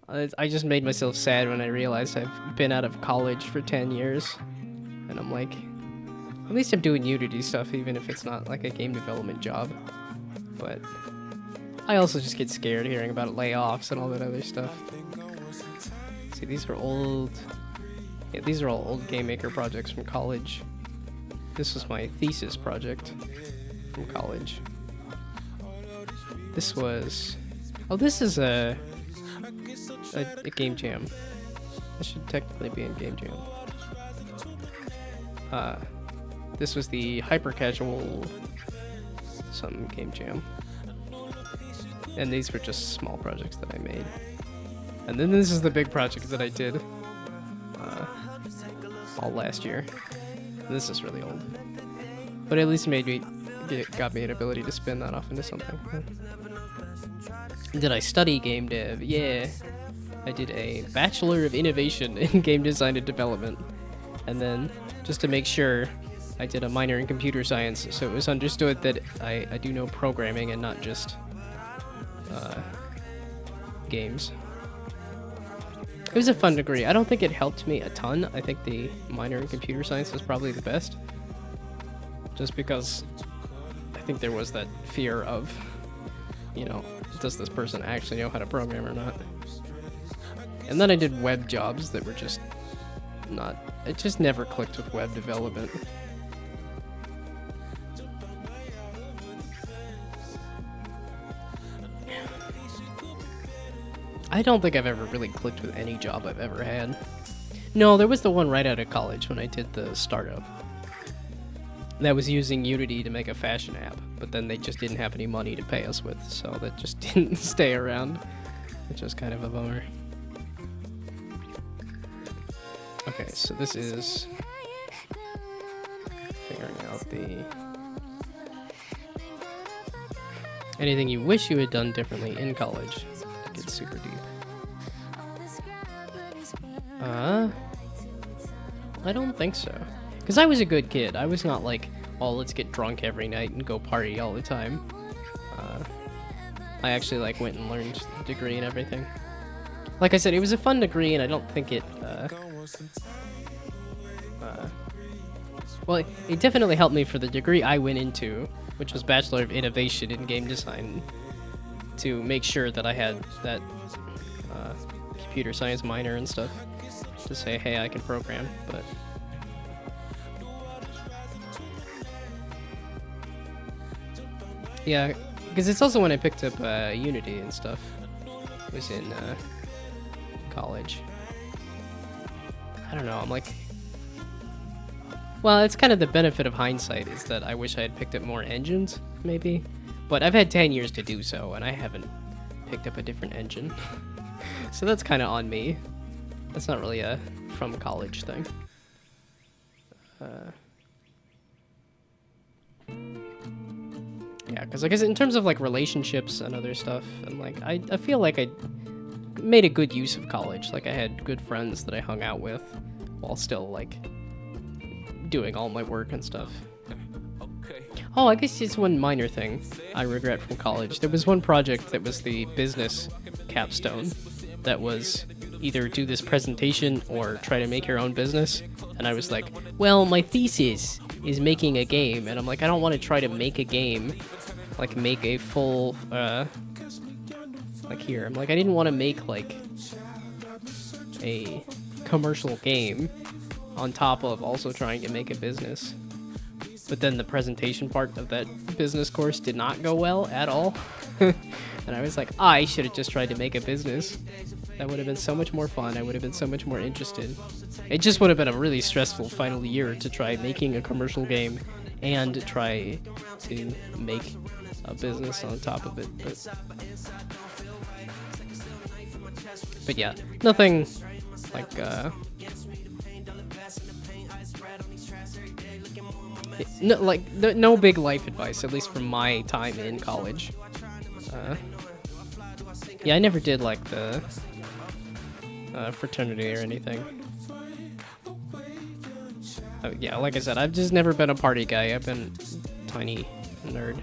I just made myself sad when I realized I've been out of college for 10 years. And I'm like, at least I'm doing Unity stuff, even if it's not like a game development job. But I also just get scared hearing about layoffs and all that other stuff. See, these are old. Yeah, these are all old Game Maker projects from college. This was my thesis project from college. This was... Oh, this is a game jam. This should technically be in game jam. This was the hyper casual some game jam. And these were just small projects that I made. And then this is the big project that I did all last year. This is really old. But at least got me an ability to spin that off into something. Did I study game dev? Yeah. I did a Bachelor of Innovation in Game Design and Development. And then, just to make sure, I did a minor in Computer Science, so it was understood that I do know programming and not just games. It was a fun degree. I don't think it helped me a ton. I think the minor in Computer Science was probably the best. Just because I think there was that fear of, you know, does this person actually know how to program or not? And then I did web jobs that were just not... It just never clicked with web development. I don't think I've ever really clicked with any job I've ever had. No, there was the one right out of college when I did the startup. That was using Unity to make a fashion app, but then they just didn't have any money to pay us with, so that just didn't stay around, which was kind of a bummer. Okay, so this is figuring out the... Anything you wish you had done differently in college. It gets super deep. I don't think so. Because I was a good kid. I was not like, oh, let's get drunk every night and go party all the time. I actually like went and learned the degree and everything. Like I said, it was a fun degree, and I don't think it... well, it definitely helped me for the degree I went into, which was Bachelor of Innovation in Game Design, to make sure that I had that computer science minor and stuff to say, hey, I can program, but... Yeah, because it's also when I picked up Unity and stuff. It was in college. I don't know, I'm like... Well, it's kind of the benefit of hindsight is that I wish I had picked up more engines, maybe. But I've had 10 years to do so, and I haven't picked up a different engine. So that's kind of on me. That's not really a from college thing. Yeah, because I guess in terms of like relationships and other stuff, and like I feel like I made a good use of college. Like I had good friends that I hung out with while still like doing all my work and stuff. Oh, I guess it's one minor thing I regret from college. There was one project that was the business capstone that was either do this presentation or try to make your own business. And I was like, well, my thesis is making a game. And I'm like, I don't want to try to make a game, like make a full, like here. I'm like, I didn't want to make like a commercial game on top of also trying to make a business. But then the presentation part of that business course did not go well at all. And I was like, I should have just tried to make a business. That would have been so much more fun. I would have been so much more interested. It just would have been a really stressful final year to try making a commercial game and try to make a business on top of it. But yeah, nothing like no big life advice, at least from my time in college. Yeah, I never did like the fraternity or anything. Yeah, like I said, I've just never been a party guy. I've been a tiny nerd.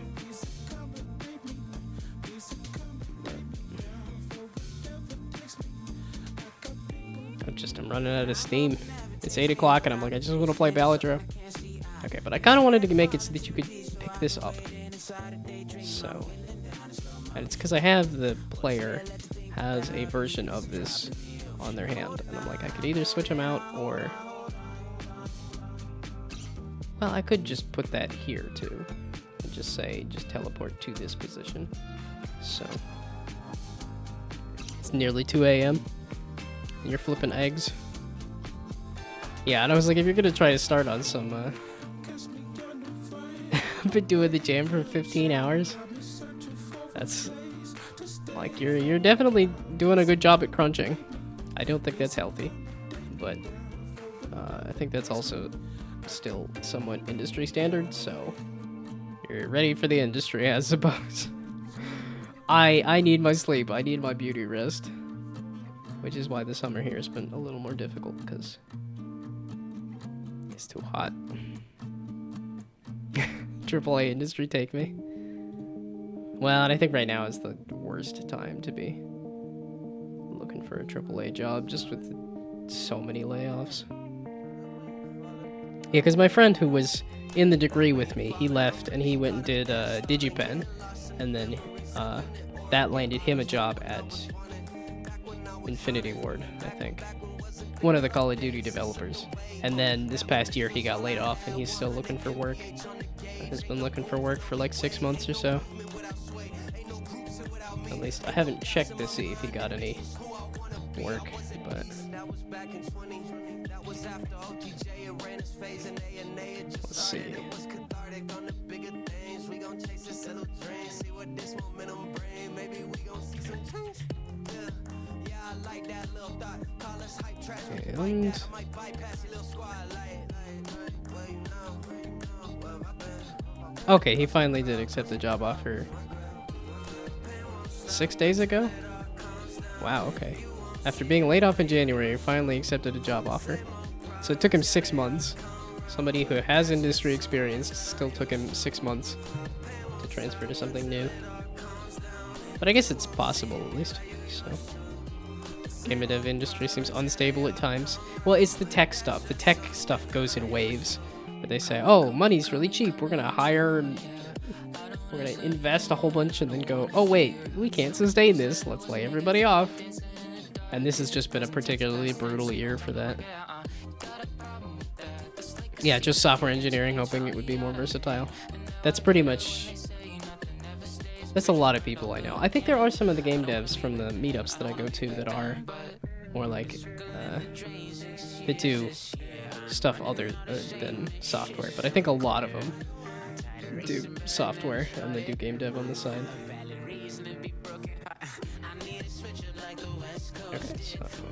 I'm running out of steam. It's 8 o'clock and I'm like, I just want to play Balladro. Okay, but I kind of wanted to make it so that you could pick this up. So, and it's because I have the player has a version of this on their hand, and I'm like, I could either switch them out or, well, I could just put that here too, and just say, just teleport to this position. So, it's nearly 2 a.m. and you're flipping eggs. Yeah, and I was like, if you're gonna try to start on some, I've been doing the jam for 15 hours. That's like you're definitely doing a good job at crunching. I don't think that's healthy, but I think that's also still somewhat industry standard. So you're ready for the industry, I suppose. I need my sleep. I need my beauty rest, which is why the summer here has been a little more difficult because it's too hot. AAA industry, take me. Well, and I think right now is the worst time to be looking for a AAA job, just with so many layoffs. Yeah, because my friend who was in the degree with me, he left and he went and did DigiPen, and then that landed him a job at Infinity Ward, I think. One of the Call of Duty developers. And then this past year he got laid off and he's still looking for work. Has been looking for work for like 6 months or so. At least I haven't checked to see if he got any work, but let's see. And okay, he finally did accept the job offer 6 days ago? Wow, okay. After being laid off in January, he finally accepted a job offer. So it took him 6 months. Somebody who has industry experience still took him 6 months to transfer to something new. But I guess it's possible at least, so. Game dev industry seems unstable at times. Well, it's the tech stuff. The tech stuff goes in waves. Where they say, oh, money's really cheap. We're going to hire and we're going to invest a whole bunch and then go, oh, wait, we can't sustain this. Let's lay everybody off. And this has just been a particularly brutal year for that. Yeah, just software engineering, hoping it would be more versatile. That's pretty much... That's a lot of people I know. I think there are some of the game devs from the meetups that I go to that are more like, that do stuff other than software. But I think a lot of them do software and they do game dev on the side. Okay, software.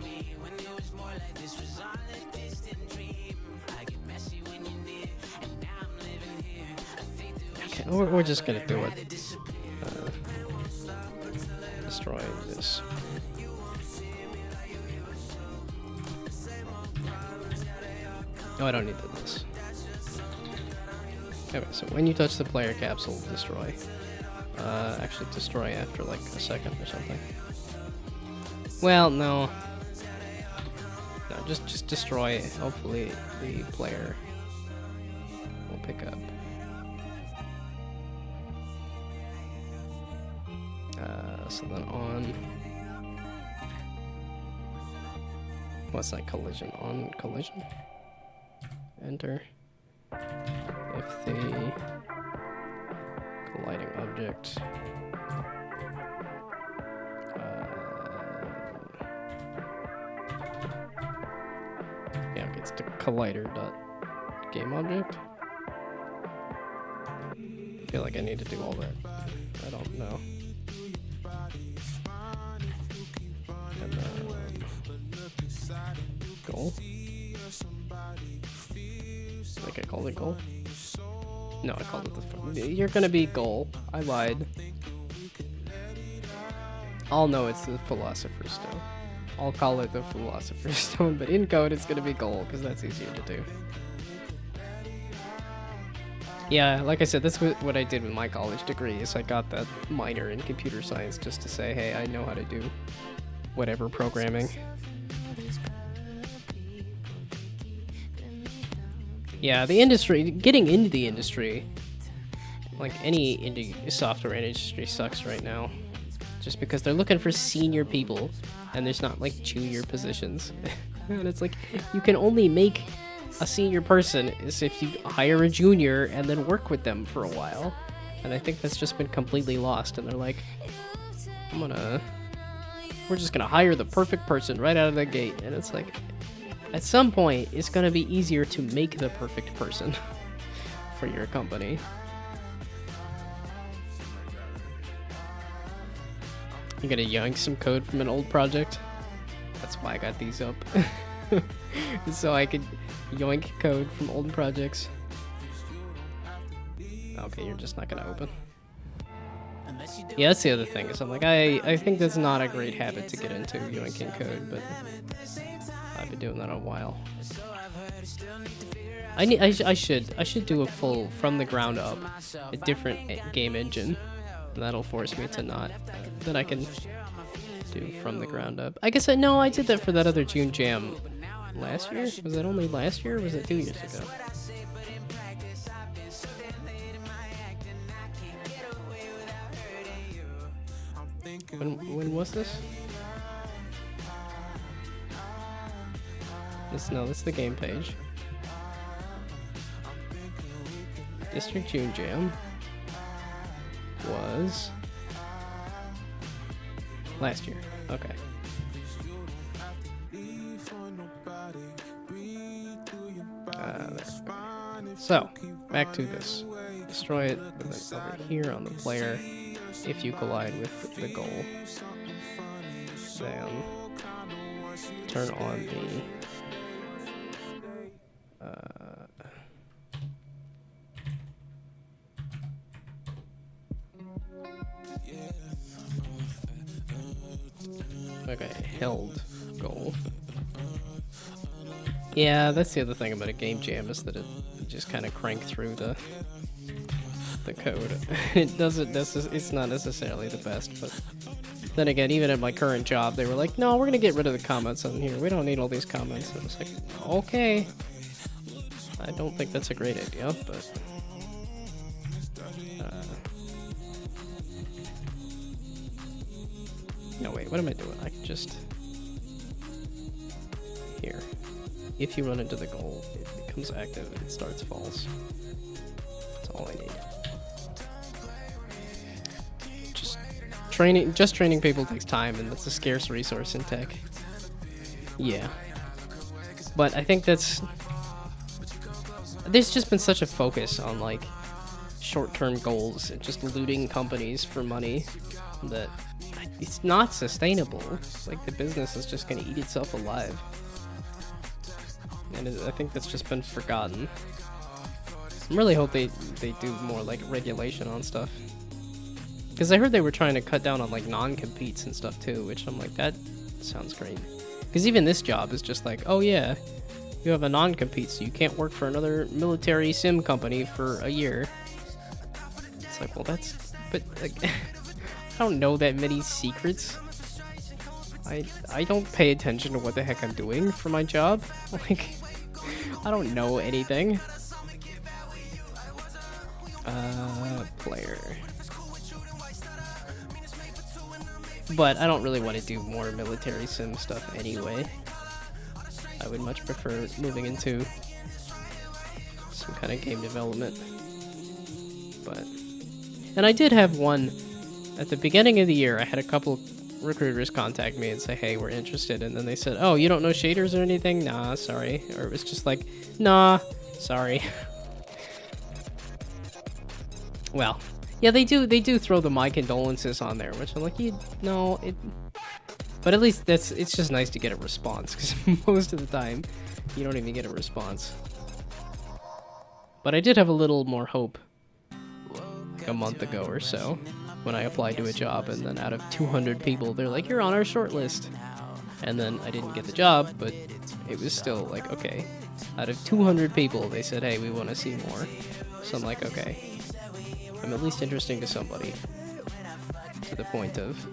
We're just gonna do it. Destroy this. Oh, I don't need this. Okay, so when you touch the player capsule, destroy. Actually destroy after like a second or something. Well, no. No, just destroy. Hopefully the player will pick up. So then on. What's that collision? On collision? Enter. If the colliding object yeah, okay, it's the collider dot game object. I feel like I need to do all that. I don't know. And goal. Like I called it goal. No, I called it the. You're gonna be goal. I lied. I'll know it's the Philosopher's Stone. I'll call it the Philosopher's Stone, but in code it's gonna be goal because that's easier to do. Yeah, like I said, that's what I did with my college degree. Is I got that minor in computer science just to say, hey, I know how to do whatever programming. Yeah, the industry, getting into the industry, like any indie software industry sucks right now. Just because they're looking for senior people, and there's not like junior positions. And it's like, you can only make a senior person is if you hire a junior and then work with them for a while. And I think that's just been completely lost, and they're like, we're just gonna hire the perfect person right out of the gate. And it's like, at some point, it's gonna be easier to make the perfect person for your company. You gotta yank some code from an old project. That's why I got these up. So I could yoink code from old projects. Okay, you're just not gonna open. Yeah, that's the other thing, is I'm like, I think that's not a great habit to get into, yoinking code, but I've been doing that a while. I should do a full, from the ground up, a different game engine. That'll force me to not, that I can do from the ground up. I guess I did that for that other June Jam last year? Was that only last year, or was it 2 years ago? When was this? That's the game page. District June Jam was last year. Okay. So, back to this. Destroy it over here on the player if you collide with the goal. Then turn on the okay, held goal. Yeah, that's the other thing about a game jam, is that it just kind of crank through the code. It's not necessarily the best, but then again, even at my current job, they were like, no, we're gonna get rid of the comments on here. We don't need all these comments. And I was like, okay. I don't think that's a great idea, but no, wait, what am I doing? I can just here. If you run into the goal, it becomes active and it starts false. That's all I need. Just training people takes time, and that's a scarce resource in tech. Yeah. But I think there's just been such a focus on like short-term goals and just looting companies for money that it's not sustainable. Like, the business is just gonna eat itself alive. And I think that's just been forgotten. I really hope they do more like regulation on stuff. Because I heard they were trying to cut down on like non-competes and stuff too, which I'm like, that sounds great. Because even this job is just like, oh yeah, you have a non-compete, so you can't work for another military sim company for a year. It's like, well, that's... But, like, I don't know that many secrets. I don't pay attention to what the heck I'm doing for my job. Like, I don't know anything. Player. But I don't really want to do more military sim stuff anyway. I would much prefer moving into some kind of game development. But, and I did have one at the beginning of the year. I had a couple recruiters contact me and say, hey, we're interested. And then they said, oh, you don't know shaders or anything? Nah, sorry. Or it was just like, nah, sorry. Well, yeah, they do throw the my condolences on there, which I'm like, but at least it's just nice to get a response, because most of the time you don't even get a response. But I did have a little more hope like a month ago or so when I applied to a job, and then out of 200 people they're like, you're on our short list. And then I didn't get the job, but it was still like, okay, out of 200 people they said, hey, we want to see more. So I'm like, okay, I'm at least interesting to somebody, to the point of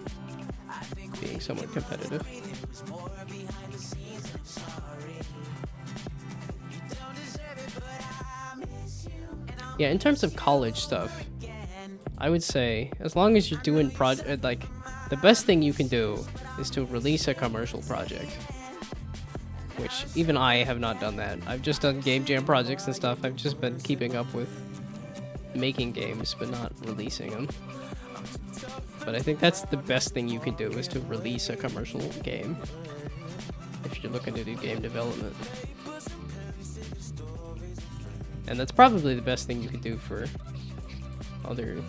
being somewhat competitive. Yeah, in terms of college stuff, I would say as long as you're doing like, the best thing you can do is to release a commercial project. Which even I have not done that. I've just done game jam projects and stuff. I've just been keeping up with making games but not releasing them. But I think that's the best thing you can do, is to release a commercial game if you're looking to do game development. And that's probably the best thing you can do for other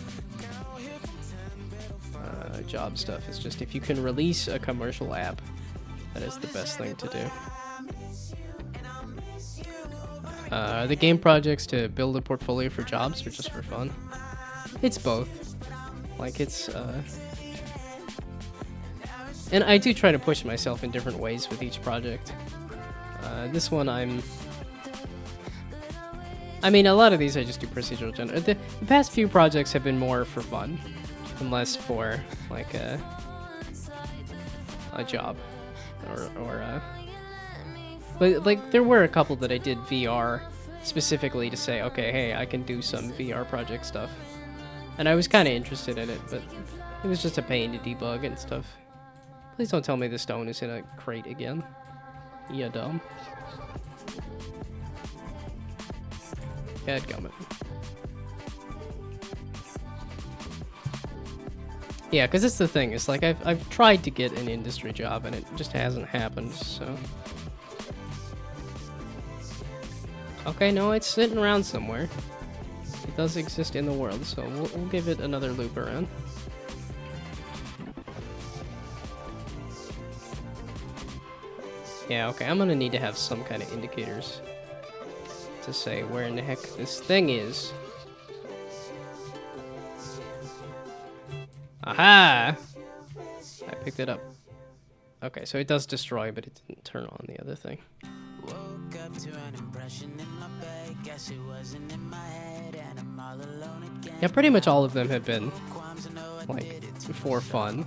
job stuff. It's just if you can release a commercial app, that is the best thing to do. The game projects to build a portfolio for jobs or just for fun? It's both. Like, it's, and I do try to push myself in different ways with each project. This one I mean, a lot of these I just do procedural gen. The past few projects have been more for fun, and less for, like, a job. But, like, there were a couple that I did VR specifically to say, okay, hey, I can do some VR project stuff. And I was kind of interested in it, but it was just a pain to debug and stuff. Please don't tell me the stone is in a crate again. Yeah, dumb. Dadgummit. Yeah, because it's the thing. It's like I've tried to get an industry job and it just hasn't happened, so... Okay, no, it's sitting around somewhere. It does exist in the world, so we'll give it another loop around. Yeah, okay, I'm gonna need to have some kind of indicators to say where in the heck this thing is. Aha! I picked it up. Okay, so it does destroy, but it didn't turn on the other thing. Yeah, pretty much all of them have been, like, for fun.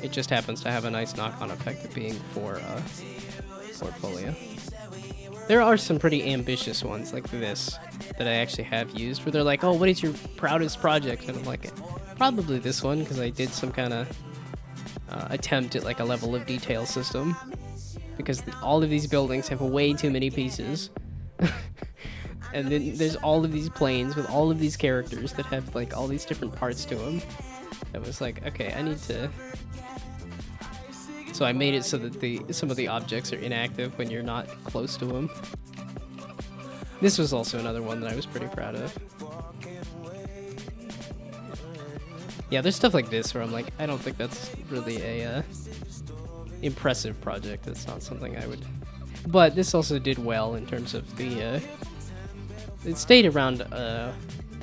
It just happens to have a nice knock-on effect of being for portfolio. There are some pretty ambitious ones like this that I actually have used, where they're like, oh, what is your proudest project? And I'm like, probably this one, because I did some kind of attempt at like a level of detail system, because all of these buildings have way too many pieces. And then there's all of these planes with all of these characters that have like all these different parts to them. I was like, okay, I need to... So I made it so that some of the objects are inactive when you're not close to them. This was also another one that I was pretty proud of. Yeah, there's stuff like this where I'm like, I don't think that's really a impressive project. That's not something I would... But this also did well in terms of the it stayed around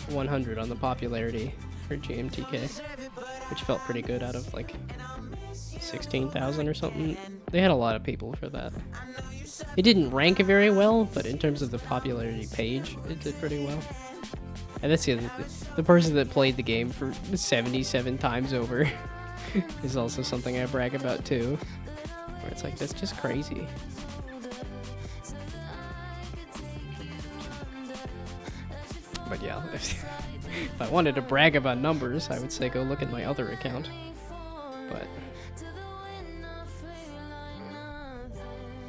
100 on the popularity for GMTK, which felt pretty good out of like 16,000 or something. They had a lot of people for that. It didn't rank very well, but in terms of the popularity page, it did pretty well. And that's the person that played the game for 77 times over is also something I brag about too. Where it's like, that's just crazy. But yeah, if I wanted to brag about numbers, I would say go look at my other account. But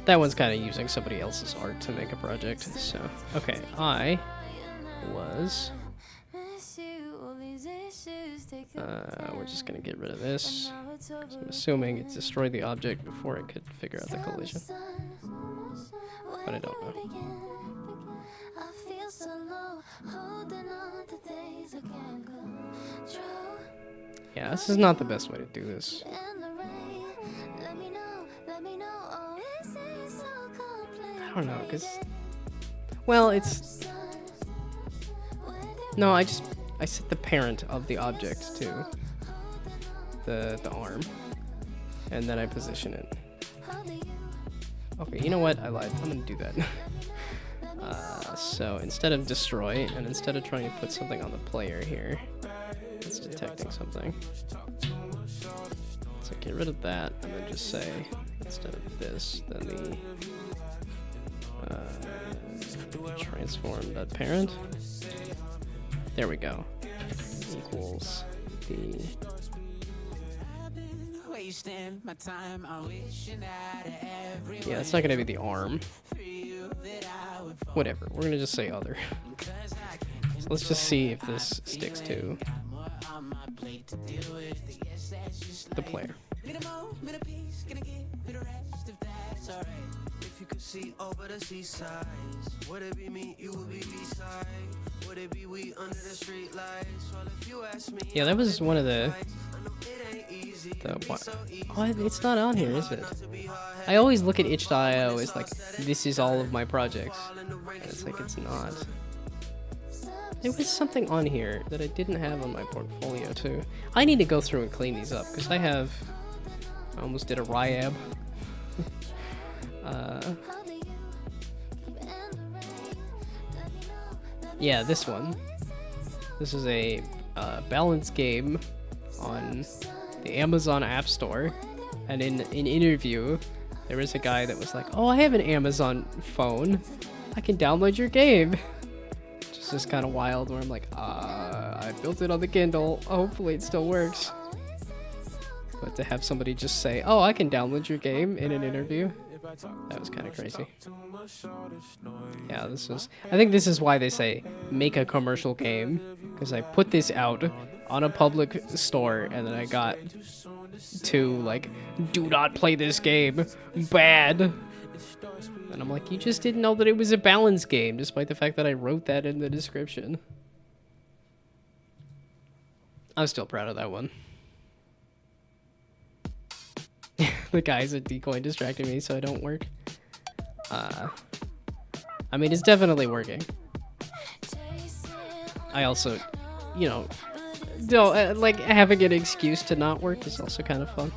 that one's kind of using somebody else's art to make a project. So, okay, I was... we're just gonna get rid of this. 'Cause I'm assuming it destroyed the object before it could figure out the collision. But I don't know. Yeah, this is not the best way to do this. I don't know, because... Well, it's... No, I set the parent of the object to the arm. And then I position it. Okay, you know what? I lied. I'm gonna do that. So instead of destroy, and instead of trying to put something on the player here, it's detecting something. So get rid of that, and then just say, instead of this, then the transform.parent. There we go. Equals the... Yeah, it's not gonna be the arm. Whatever, we're gonna just say other. So let's just see if this sticks to the player. Yeah, that was one of the what? Oh, it's not on here, is it? I always look at itch.io as like, this is all of my projects. And it's like, it's not. There was something on here that I didn't have on my portfolio too. I need to go through and clean these up because I almost did a Ryab. Yeah, this one. This is a balance game on the Amazon App Store, and in an interview, there was a guy that was like, "Oh, I have an Amazon phone. I can download your game." Just is kind of wild. Where I'm like, I built it on the Kindle. Hopefully, it still works. But to have somebody just say, "Oh, I can download your game" in an interview, that was kind of crazy. Yeah, I think this is why they say make a commercial game, because I put this out on a public store and then I got to like, do not play this game, bad. And I'm like, you just didn't know that it was a balance game, despite the fact that I wrote that in the description. I'm still proud of that one. The guy's a decoy distracting me so I don't work. I mean, it's definitely working. I also, you know, like having an excuse to not work is also kind of fun.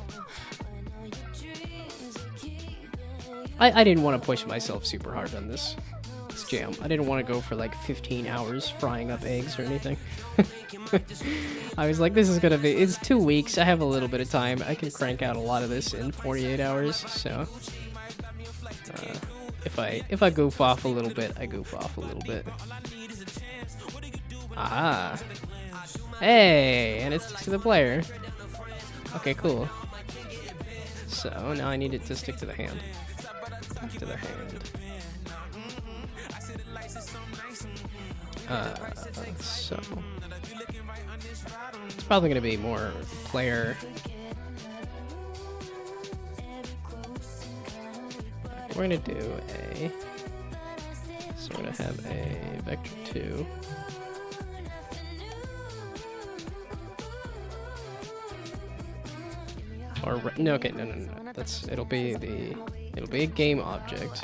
I didn't want to push myself super hard on this jam. I didn't want to go for like 15 hours frying up eggs or anything. I was like, this is gonna be, it's 2 weeks, I have a little bit of time, I can crank out a lot of this in 48 hours, so if I goof off a little bit, I goof off a little bit. Ah, hey, and it's to the player. Okay, cool. So now I need it to stick to the hand. To the hand. So it's probably gonna be more player. We're gonna do so we're gonna have a vector 2. Or no, okay, no. It'll be a game object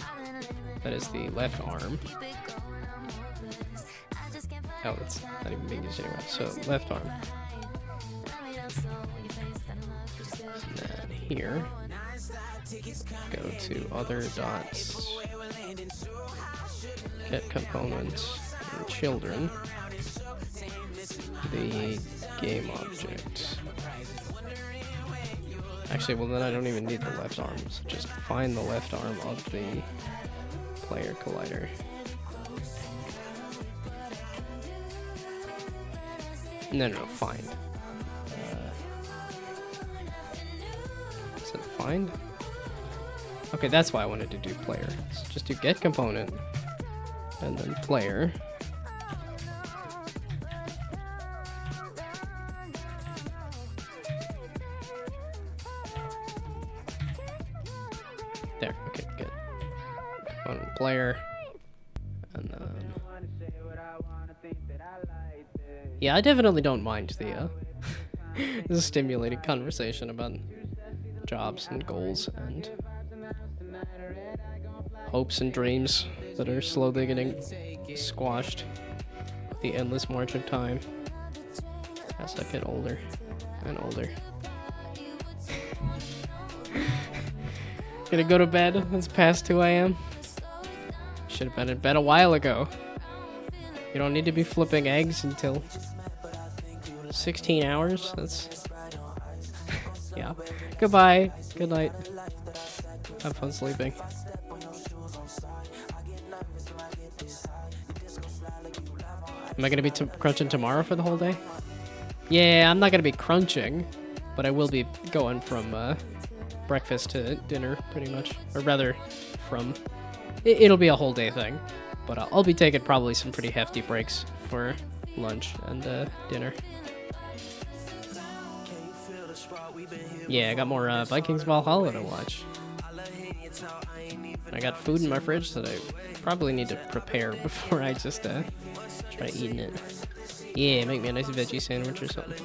that is the left arm. Oh, it's not even being used anyway. So left arm. And then here, go to other dots, get components, and children, the game object. Actually, well then I don't even need the left arm, so just find the left arm of the player collider. No, find. Is it find? Okay, that's why I wanted to do player. So just do get component, and then player. There, okay, good. Component player, and then... Yeah, I definitely don't mind the stimulating conversation about jobs and goals and hopes and dreams that are slowly getting squashed with the endless march of time as I get older and older. Gonna go to bed. It's past 2 a.m. Should have been in bed a while ago. You don't need to be flipping eggs until 16 hours. That's... yeah. Goodbye. Good night. Have fun sleeping. Am I gonna be crunching tomorrow for the whole day? Yeah, I'm not gonna be crunching, but I will be going from breakfast to dinner, pretty much. Or rather, from... It'll be a whole day thing, but I'll be taking probably some pretty hefty breaks for lunch and dinner. Yeah, I got more Vikings Valhalla to watch. I got food in my fridge that I probably need to prepare before I just try eating it. Yeah, make me a nice veggie sandwich or something.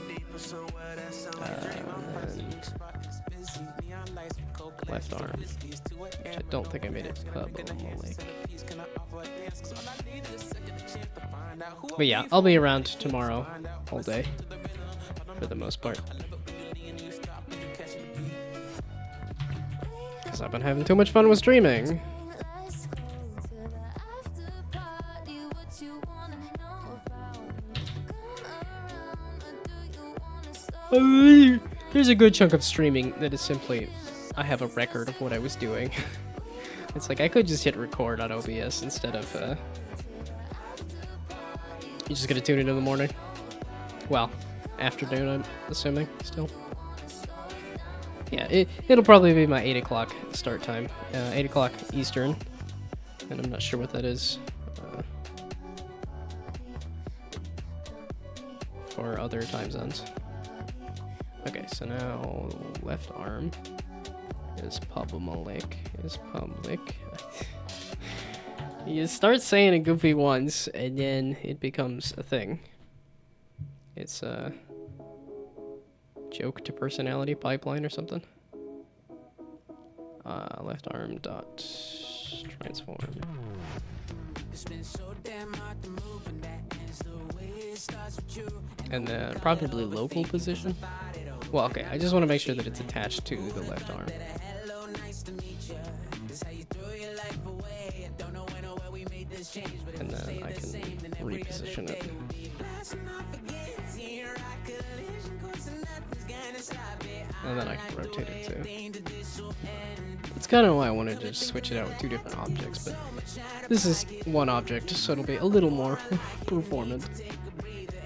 Left arm, which I don't think I made it But yeah, I'll be around tomorrow all day for the most part. Because I've been having too much fun with streaming. There's a good chunk of streaming that is simply I have a record of what I was doing. It's like I could just hit record on OBS instead of you just gonna tune in the morning? Well, afternoon I'm assuming still. Yeah, it'll probably be my 8 o'clock start time. 8 o'clock Eastern. And I'm not sure what that is for other time zones. Okay, so now left arm is public. You start saying it goofy once, and then it becomes a thing. It's a joke to personality pipeline or something. Left arm dot transform. And then probably local position. Well, okay, I just want to make sure that it's attached to the left arm. And then I can reposition it. And then I can rotate it too. That's kind of why I wanted to switch it out with 2 different objects, but this is one object, so it'll be a little more performant.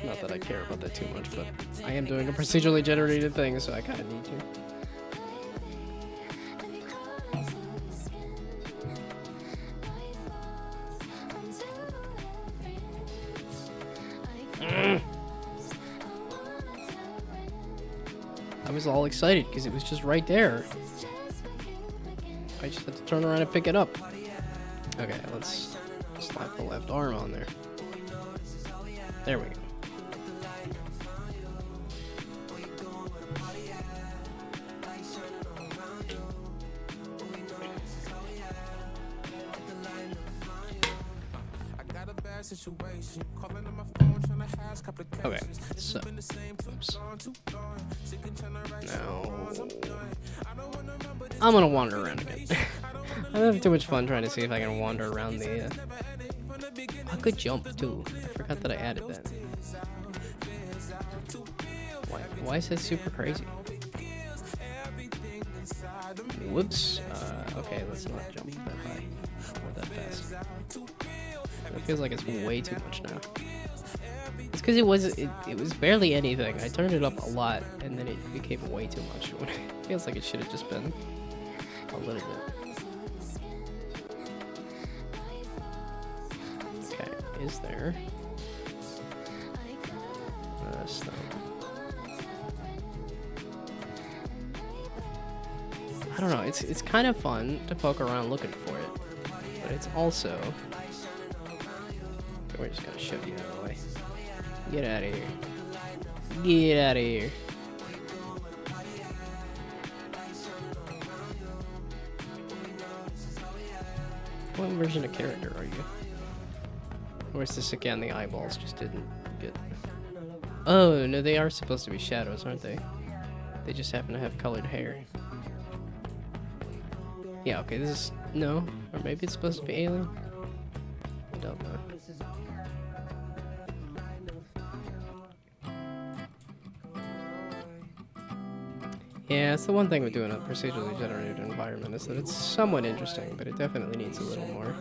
Not that I care about that too much, but I am doing a procedurally generated thing, so I kind of need to. I was all excited because it was just right there. I just had to turn around and pick it up. Okay, let's slap the left arm on there. There we go. Situation, calling on my phone. Okay, so, oops. Now, I'm gonna wander around again. I'm having too much fun trying to see if I can wander around the, I could jump too. I forgot that I added that. Why is that super crazy? Whoops. Okay, let's not jump that high or that fast. It feels like it's way too much now. It's because it was barely anything. I turned it up a lot, and then it became way too much. It feels like it should have just been a little bit. Okay, is there stone? I don't know. It's kind of fun to poke around looking for it, but it's also. Okay, we're just gonna shove you out of the way. Get out of here. Get out of here. What version of character are you? Or is this again the eyeballs just didn't get... Oh, no, they are supposed to be shadows, aren't they? They just happen to have colored hair. Yeah, okay, this is... No, or maybe it's supposed to be alien? I don't know. Yeah, it's the one thing with doing a procedurally generated environment is that it's somewhat interesting, but it definitely needs a little more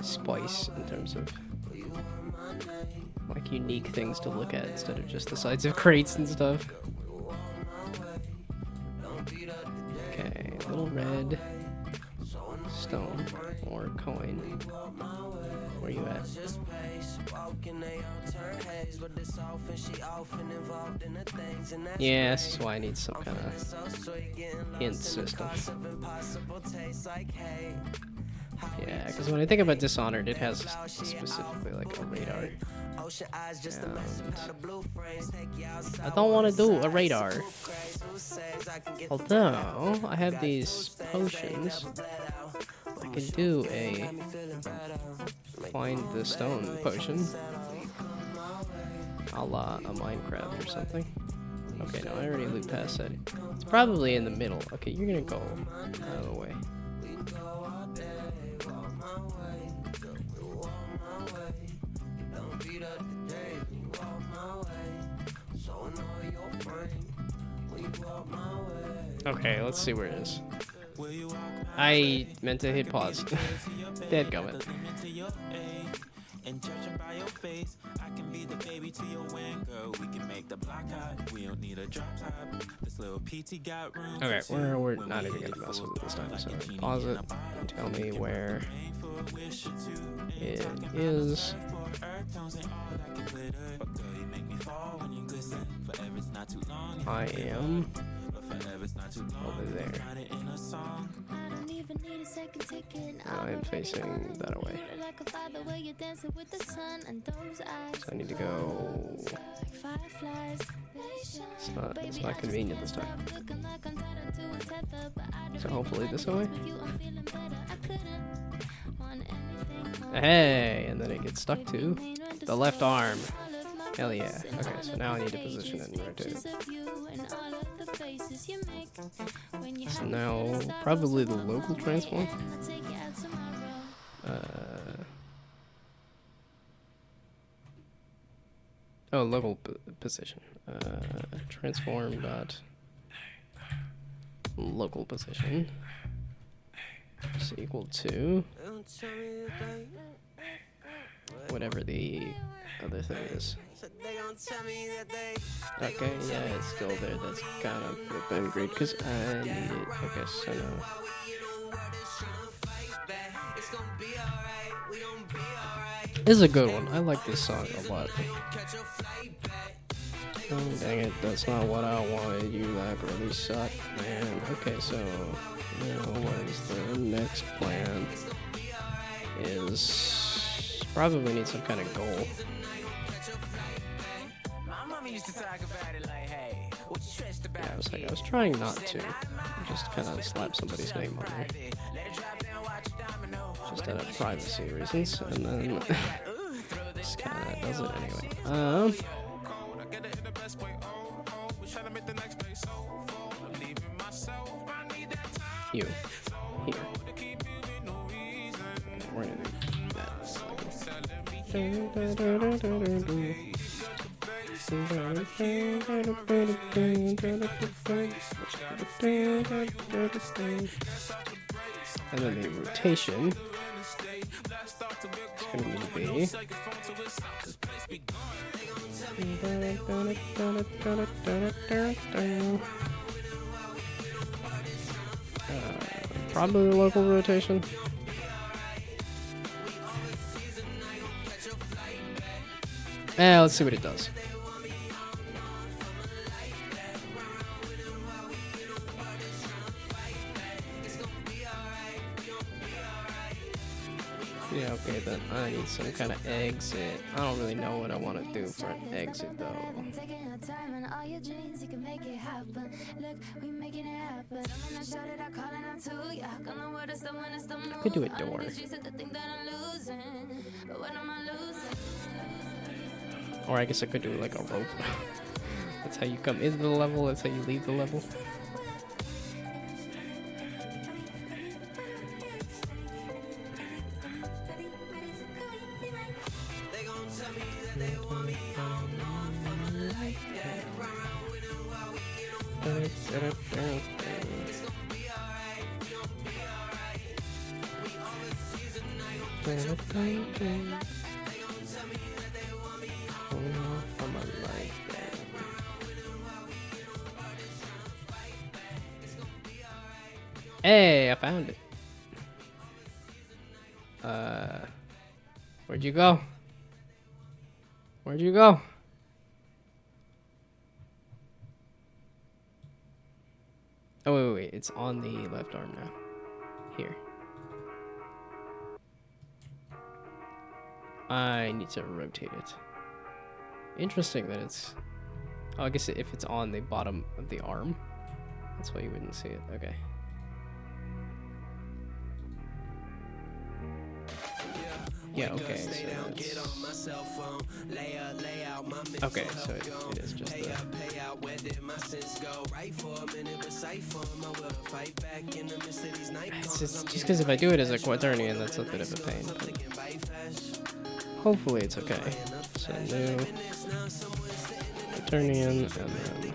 spice in terms of like unique things to look at instead of just the sides of crates and stuff. Okay, little red stone or coin. Where you at? Yeah, this is why I need some kind of hint system. Yeah, because when I think about Dishonored, it has specifically like a radar. And I don't want to do a radar. Although, I have these potions. I can do a find the stone potion. A la a Minecraft or something. Okay, no, I already looped past that. It's probably in the middle. Okay, you're gonna go out of the way. Okay, let's see where it is. I meant to hit pause. Dadgummit. And judging by your face, I can be the baby to your wing, girl. We can make the block hot. We don't need a drop top. This little PT got room. Okay, we're not even gonna mess with it this time. So pause it and tell me where it is. I am over there. I'm facing that way. So I need to go. It's not convenient this time. So hopefully this way. Hey, and then it gets stuck to the left arm. Hell yeah. Okay, so now I need to position it and rotate it. So now, probably the local transform. Oh, local position. Transform dot local position is equal to whatever the other thing is. Okay, yeah, it's still there. That's kind of been great because I need it. Okay, so now. This is a good one. I like this song a lot. Oh, dang it, that's not what I wanted. You like really suck, man. Okay, so now what is the next plan? Is probably need some kind of goal. Yeah, I was trying not to. Just kind of slap somebody's name on there. Just out of privacy reasons, and then just kind of does it anyway. You. Here. We're gonna do that. And then the rotation is going to be probably the local rotation. Let's see what it does. Yeah, okay, then I need some kind of exit. I don't really know what I want to do for an exit, though. I could do a door. Or I guess I could do like a rope. That's how you come into the level, that's how you leave the level. Hey, I found it. Where'd you go? Where'd you go? Oh, wait, it's on the left arm now. Here. I need to rotate it. Interesting that it's... Oh, I guess if it's on the bottom of the arm, that's why you wouldn't see it. Okay. Yeah, okay, so it's... Okay, so it is just the... It's just because if I do it as a quaternion, that's a bit of a pain. But hopefully it's okay. So new quaternion, and then...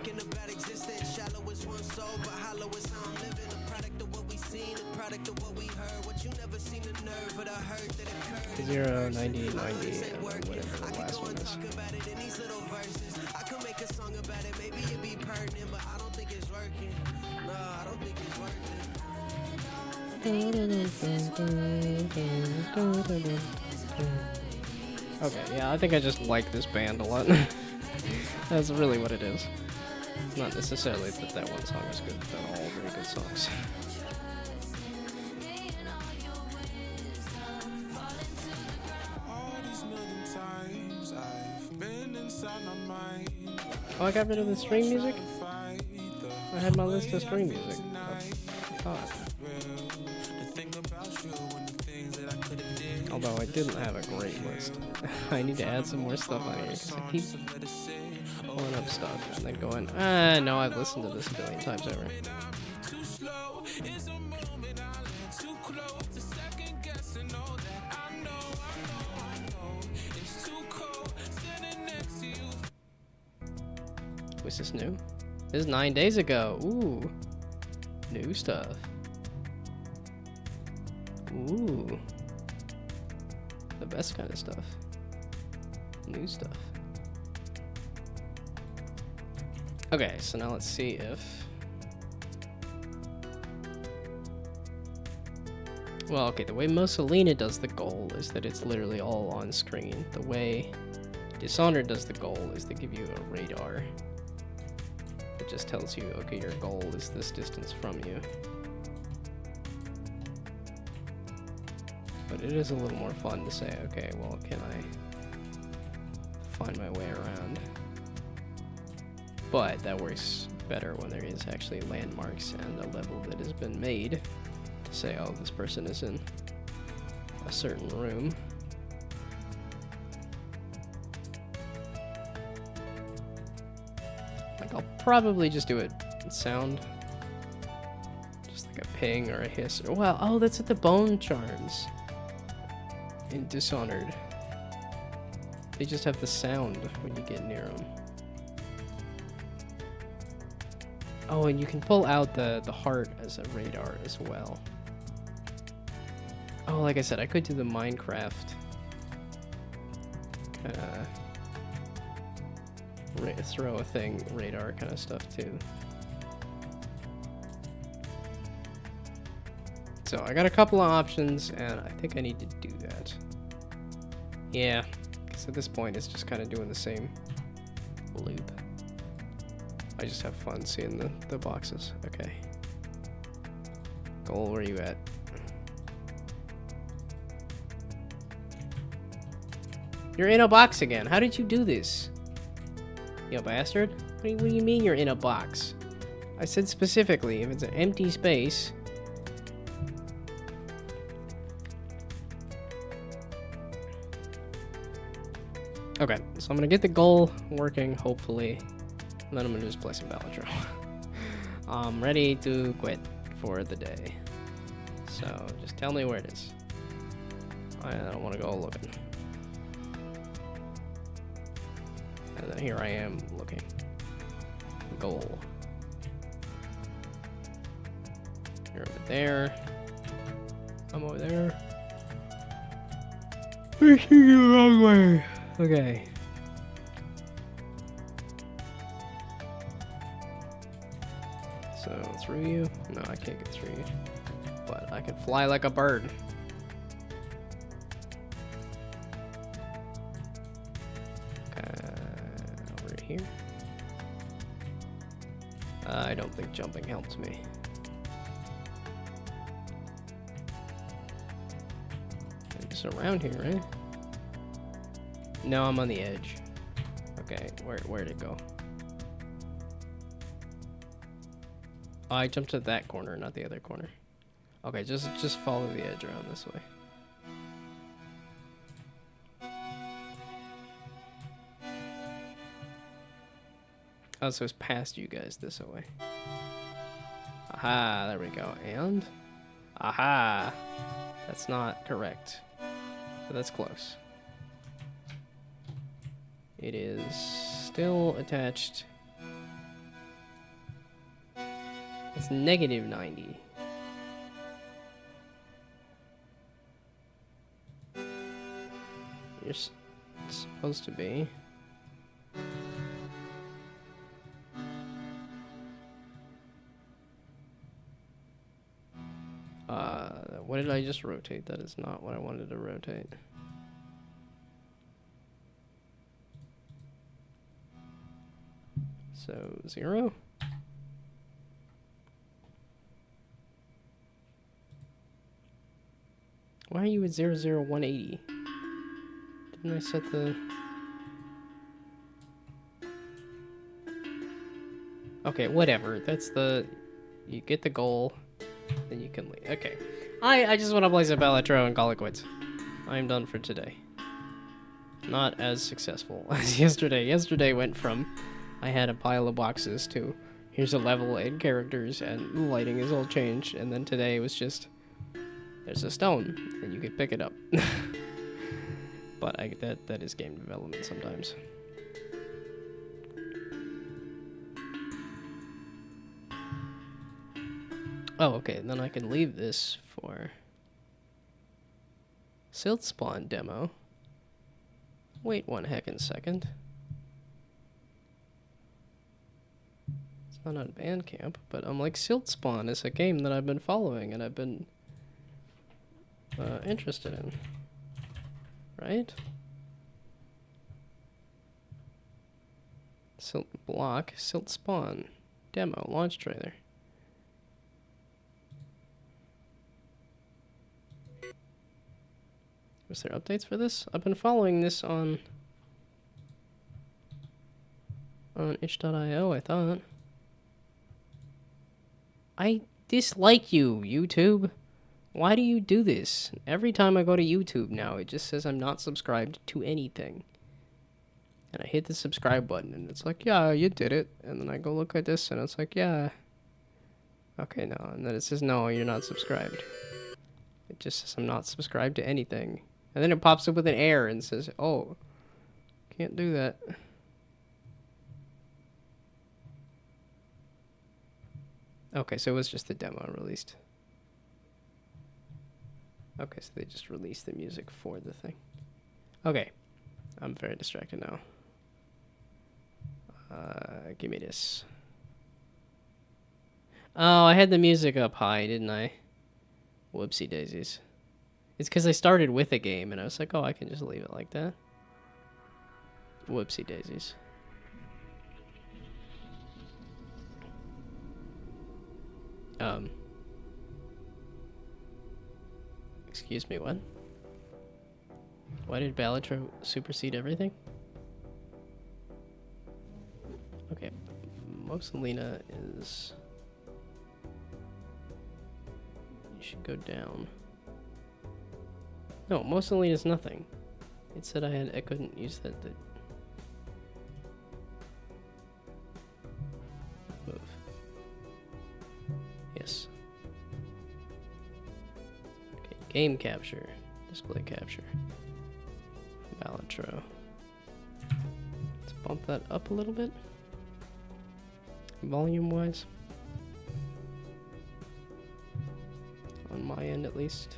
0, 90, 90, and then whatever the last one is. Okay, yeah, I think I just like this band a lot. That's really what it is. Not necessarily that that one song is good, they're all very good songs. Oh, I got rid of the string music? I had my list of string music. Oh. Although I didn't have a great list. I need to add some more stuff on here because I keep pulling up stuff and then going, no, I've listened to this a billion times over. Was this new? This is 9 days ago. Ooh. New stuff. Ooh. The best kind of stuff. New stuff. Okay, so now let's see if... Well, okay, the way Mussolina does the goal is that it's literally all on screen. The way Dishonored does the goal is they give you a radar. It just tells you, okay, your goal is this distance from you. But it is a little more fun to say, okay, well, can I find my way around? But that works better when there is actually landmarks and a level that has been made to say, oh, this person is in a certain room. Like, I'll probably just do it sound. Just like a ping or a hiss. Or, well, oh, that's what the bone charms in Dishonored. They just have the sound when you get near them. Oh, and you can pull out the heart as a radar as well. Oh, like I said, I could do the Minecraft throw a thing radar kind of stuff too. So I got a couple of options, and I think I need to do that. Yeah, because at this point it's just kind of doing the same loop. I just have fun seeing the boxes. Okay. Goal, where are you at? You're in a box again. How did you do this? You bastard. What do you mean you're in a box? I said specifically, if it's an empty space... Okay, so I'm gonna get the goal working, hopefully. And then I'm gonna just play some Balatro. I'm ready to quit for the day. So, just tell me where it is. I don't want to go looking. And then here I am looking. Goal. You're over there. I'm over there. We're taking the wrong way. Okay. So, through you? No, I can't get through you. But I can fly like a bird. Over here. I don't think jumping helps me. It's around here, right? No, I'm on the edge. Okay, where'd it go? Oh, I jumped to that corner, not the other corner. Okay, just follow the edge around this way. Oh, so it's past you guys this way. Aha, there we go. And? Aha! That's not correct. But that's close. It is still attached. It's negative 90. You're supposed to be. What did I just rotate? That is not what I wanted to rotate. So, 0? Why are you at 00180? Didn't I set the... Okay, whatever. That's the... You get the goal, then you can leave. Okay. I just want to play some Balatro and call it quits. I'm done for today. Not as successful as yesterday. Yesterday went from... I had a pile of boxes to... Here's a level and characters, and the lighting is all changed. And then today it was just... There's a stone, and you can pick it up. But that is game development sometimes. Oh, okay, then I can leave this for Silt Spawn demo. Wait one heckin' second. It's not on Bandcamp, but I'm like, Silt Spawn is a game that I've been following and I've been interested in. Right? Silt block, Silt Spawn demo, launch trailer. Was there updates for this? I've been following this on itch.io, I thought. I dislike you, YouTube. Why do you do this? Every time I go to YouTube now, it just says I'm not subscribed to anything. And I hit the subscribe button, and it's like, yeah, you did it. And then I go look at this, and it's like, yeah. Okay, no. And then it says, no, you're not subscribed. It just says I'm not subscribed to anything. And then it pops up with an error and says, oh, can't do that. Okay, so it was just the demo released. Okay, so they just released the music for the thing. Okay, I'm very distracted now. Give me this. Oh, I had the music up high, didn't I? Whoopsie daisies. It's because I started with a game and I was like, oh, I can just leave it like that. Whoopsie daisies. Excuse me, what? Why did Balatro supersede everything? Okay, Mosalina is... You should go down. No, Mosalina is nothing. It said I couldn't use that. Move. Yes. Okay, game capture. Display capture. Balatro. Let's bump that up a little bit. Volume wise. On my end at least.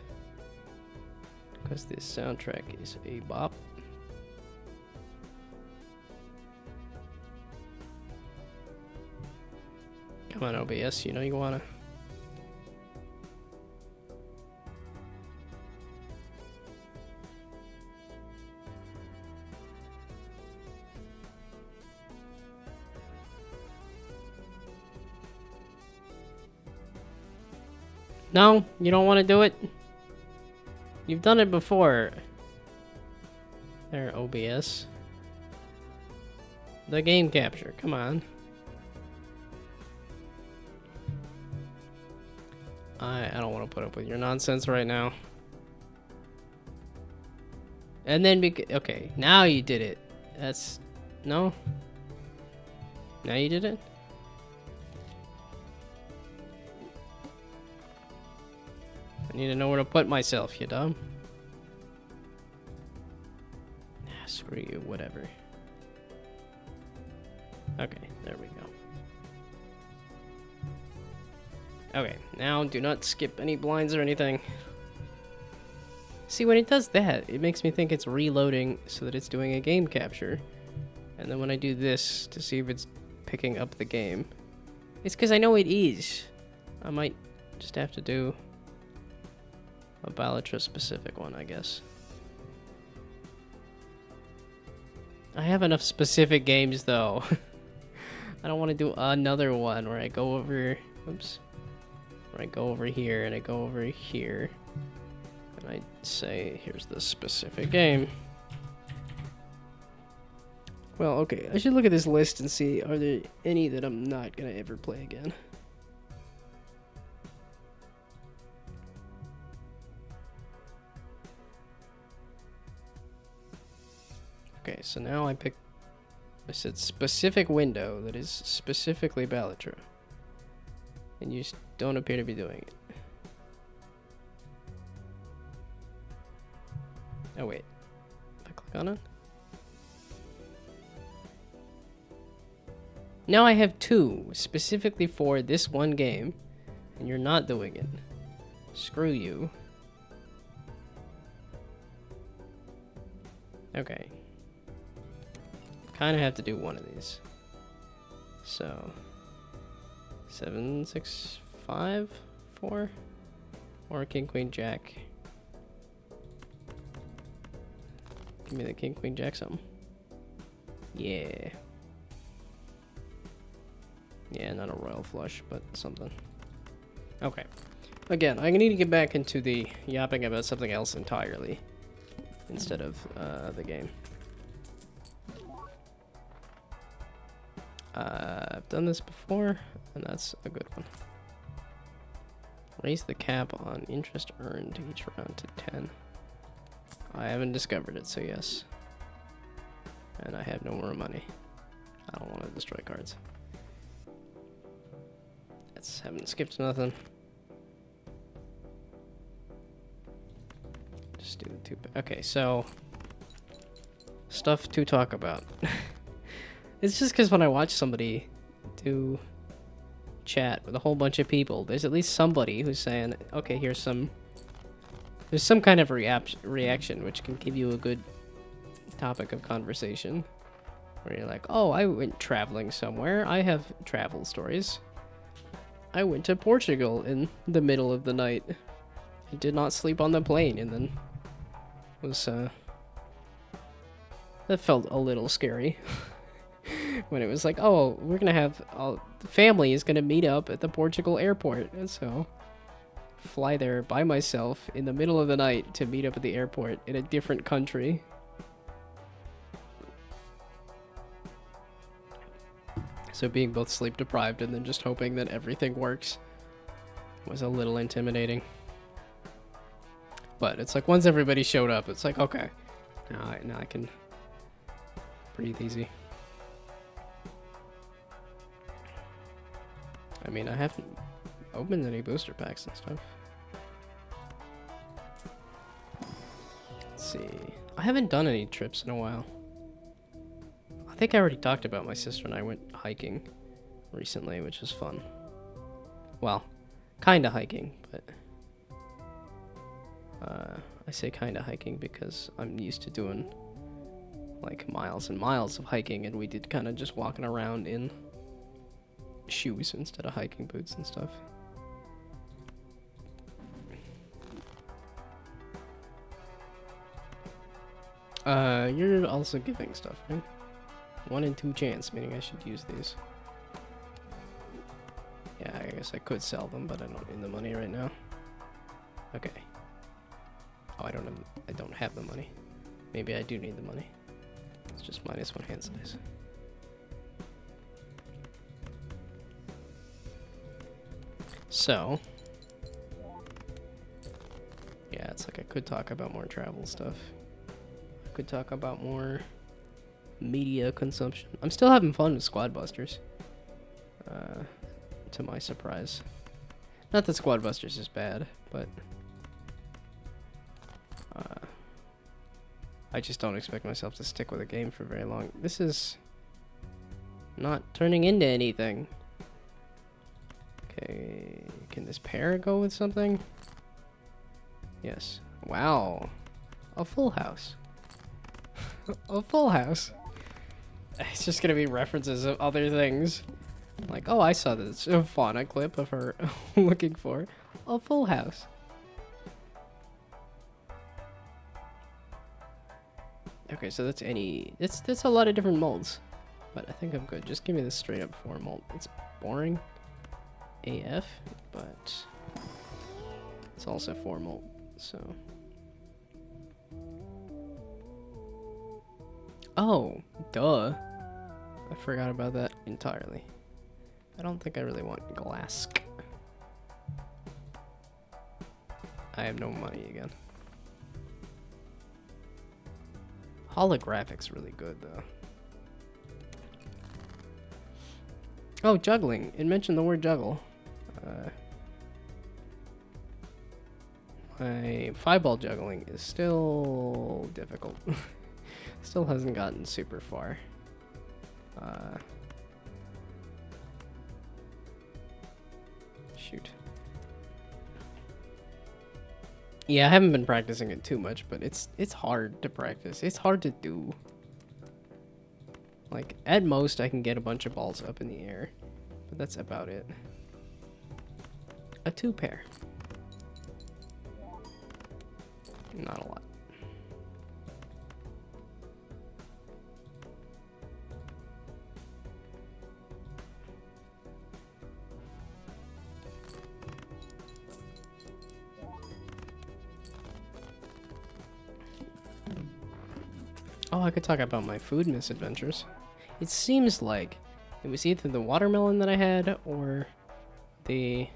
Because this soundtrack is a bop. Come on, OBS, you know you wanna. No, you don't want to do it? You've done it before. There, OBS. The game capture, come on. I don't want to put up with your nonsense right now. And then, okay, now you did it. That's, no? Now you did it? I need to know where to put myself, you dumb. Screw you, whatever. Okay, there we go. Okay, now do not skip any blinds or anything. See, when it does that, it makes me think it's reloading so that it's doing a game capture. And then when I do this to see if it's picking up the game, it's because I know it is. I might just have to do a Balatra specific one, I guess. I have enough specific games though. I don't want to do another one where I go over, oops, where I go over here and I go over here and I say, here's the specific game. Well, okay, I should look at this list and see, are there any that I'm not gonna ever play again? Okay, so now I said specific window that is specifically Balatra. And you don't appear to be doing it. Oh wait, if I click on it? Now I have two specifically for this one game, and you're not doing it. Screw you. Okay. Kind of have to do one of these. So 7, 6, 5, 4, or King, Queen, Jack. Give me the King, Queen, Jack something. Yeah. Yeah, not a royal flush, but something. Okay. Again, I need to get back into the yapping about something else entirely instead of the game. I've done this before, and that's a good one. Raise the cap on interest earned each round to 10. I haven't discovered it, so yes. And I have no more money. I don't want to destroy cards. That's haven't skipped nothing. Just do the two. Okay, so stuff to talk about. It's just because when I watch somebody do chat with a whole bunch of people, there's at least somebody who's saying, okay, there's some kind of reaction which can give you a good topic of conversation. Where you're like, oh, I went traveling somewhere. I have travel stories. I went to Portugal in the middle of the night. I did not sleep on the plane, and then was that felt a little scary. When it was like, oh, we're gonna have the family is gonna meet up at the Portugal airport, and so fly there by myself in the middle of the night to meet up at the airport in a different country. So being both sleep deprived and then just hoping that everything works was a little intimidating. But it's like once everybody showed up, it's like, okay, now I can breathe easy. I mean, I haven't opened any booster packs and stuff. Let's see. I haven't done any trips in a while. I think I already talked about my sister and I went hiking recently, which was fun. Well, kinda hiking, but I say kinda hiking because I'm used to doing like miles and miles of hiking, and we did kind of just walking around in shoes instead of hiking boots and stuff. You're also giving stuff, right? 1 in 2 chance, meaning I should use these. Yeah, I guess I could sell them, but I don't need the money right now. Okay. Oh, I don't have the money. Maybe I do need the money. It's just -1 hand size. So, yeah, it's like I could talk about more travel stuff. I could talk about more media consumption. I'm still having fun with Squad Busters, to my surprise. Not that Squad Busters is bad, but I just don't expect myself to stick with a game for very long. This is not turning into anything. Okay, can this pair go with something? Yes. Wow. A full house. A full house. It's just gonna be references of other things. Like, oh, I saw this fauna clip of her looking for a full house. Okay, so that's that's a lot of different molds. But I think I'm good. Just give me this straight up 4 mold. It's boring AF, but it's also 4 mold, so. Oh, duh. I forgot about that entirely. I don't think I really want glass. I have no money again. Holographic's really good, though. Oh, juggling. It mentioned the word juggle. My 5-ball juggling is still difficult. Still hasn't gotten super far. Shoot. Yeah, I haven't been practicing it too much, but it's hard to practice. It's hard to do. Like, at most, I can get a bunch of balls up in the air, but that's about it. A 2-pair. Not a lot. Oh, I could talk about my food misadventures. It seems like it was either the watermelon that I had or the...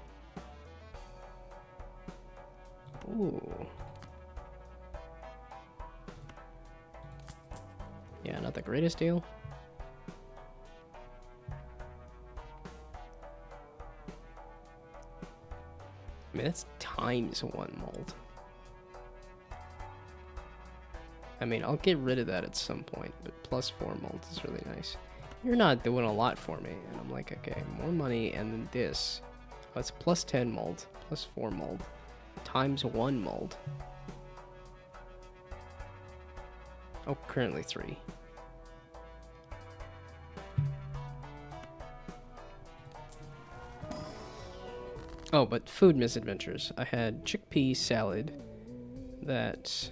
Ooh. Yeah, not the greatest deal. I mean, that's times 1 mold. I mean, I'll get rid of that at some point, but +4 mold is really nice. You're not doing a lot for me. And I'm like, okay, more money, and then this. Oh, it's +10 mold, +4 mold, times 1 mold. Oh, currently 3. Oh, but food misadventures. I had chickpea salad that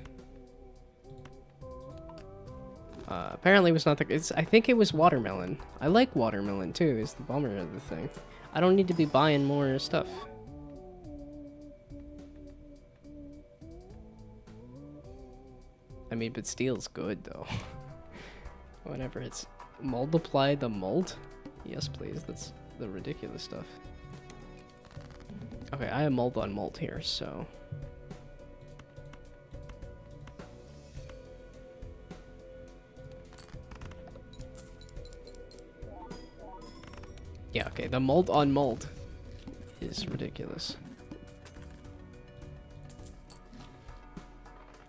apparently was not the... I think it was watermelon. I like watermelon too, is the bummer of the thing. I don't need to be buying more stuff. I mean, but steel's good though. Whenever it's multiply the mold. Yes, please. That's the ridiculous stuff. Okay, I have mold on mold here, so... Yeah, okay, the mold on mold is ridiculous.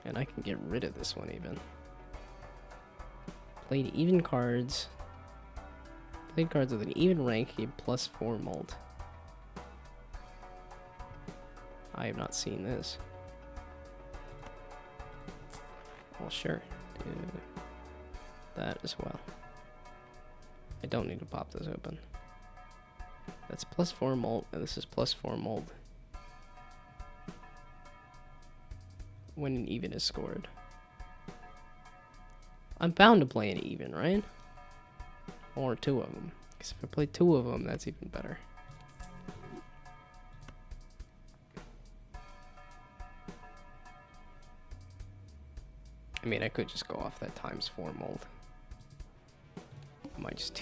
And I can get rid of this one even. Played even cards. Played cards with an even rank, gave +4 mold. I have not seen this. Well, sure. Do that as well. I don't need to pop this open. That's +4 mold, and this is +4 mold. When an even is scored. I'm bound to play an even, right? Or 2 of them. Because if I play 2 of them, that's even better. I mean, I could just go off that ×4 mold. I might just do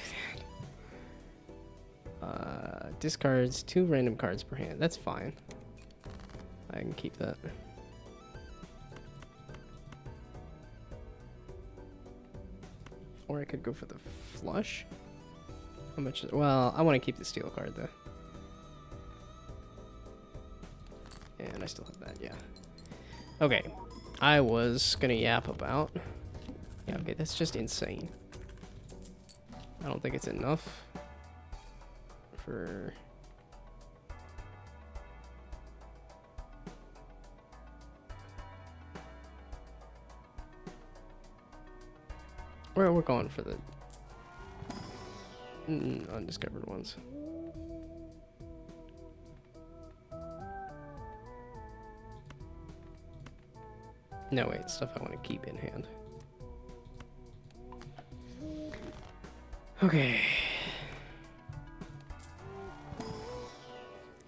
that. Discards 2 random cards per hand. That's fine. I can keep that. Or I could go for the flush. How much is, well, I want to keep the steel card though. And I still have that, yeah. Okay. I was gonna yap about. Yeah, okay, that's just insane. I don't think it's enough for... We're going for the undiscovered ones. No, wait, stuff I want to keep in hand. Okay.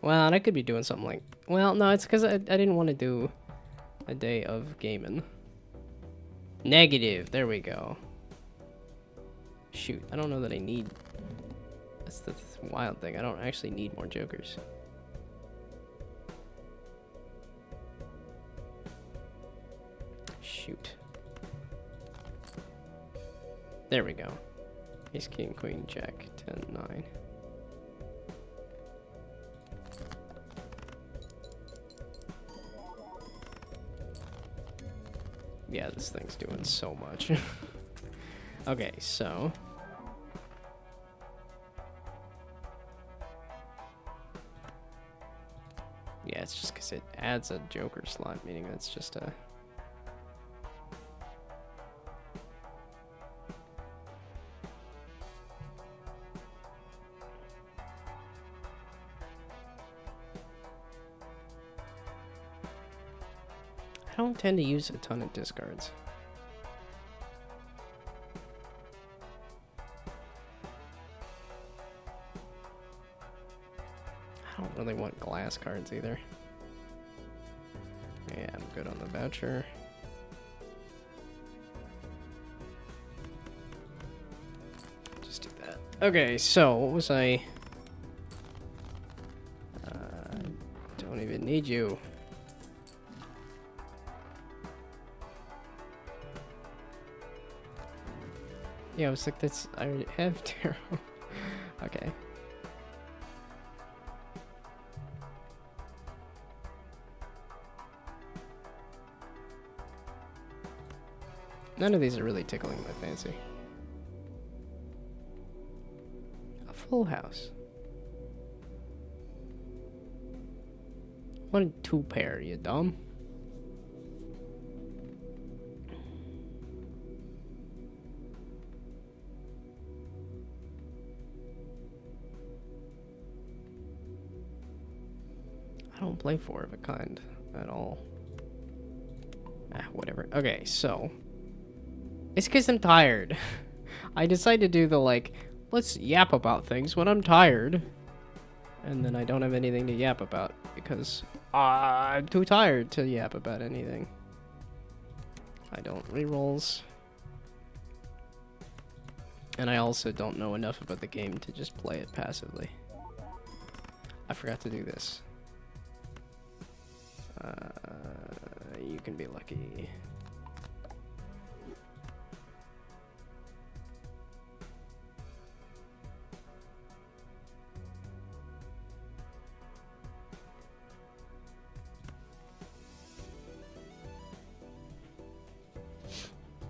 Well, and I could be doing something like... Well, no, it's because I didn't want to do a day of gaming. Negative, there we go. Shoot, I don't know that I need... That's the wild thing, I don't actually need more jokers. Shoot. There we go. Ace, king, queen, jack, 10, 9. Yeah, this thing's doing so much. Okay, so... Yeah, it's just because it adds a joker slot, meaning that's just a... I don't tend to use a ton of discards. I don't really want glass cards either. Yeah, I'm good on the voucher. Just do that. Okay, so what was I? Don't even need you. Yeah, I was like, that's... I already have tarot. Okay. None of these are really tickling my fancy. A full house. 1 and 2 pair, you dumb. I don't play 4 of a kind at all. Ah, whatever. Okay, so it's because I'm tired. I decided to do the like, let's yap about things when I'm tired. And then I don't have anything to yap about because I'm too tired to yap about anything. I don't rerolls. And I also don't know enough about the game to just play it passively. I forgot to do this. You can be lucky.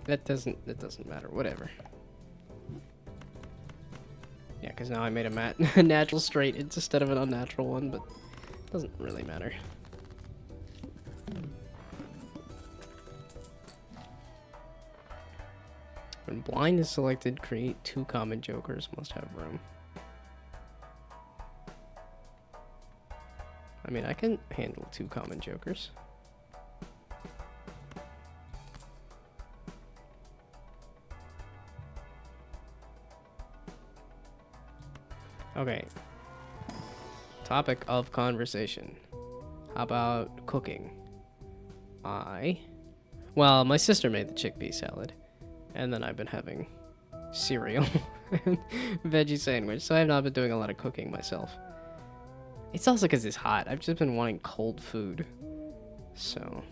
That doesn't matter. Whatever. Yeah, because now I made a natural straight instead of an unnatural one, but it doesn't really matter. When blind is selected, create 2 common jokers. Must have room. I mean, I can handle 2 common jokers. Okay. Topic of conversation. How about cooking? Well, my sister made the chickpea salad. And then I've been having cereal and veggie sandwich. So I have not been doing a lot of cooking myself. It's also because it's hot. I've just been wanting cold food. So...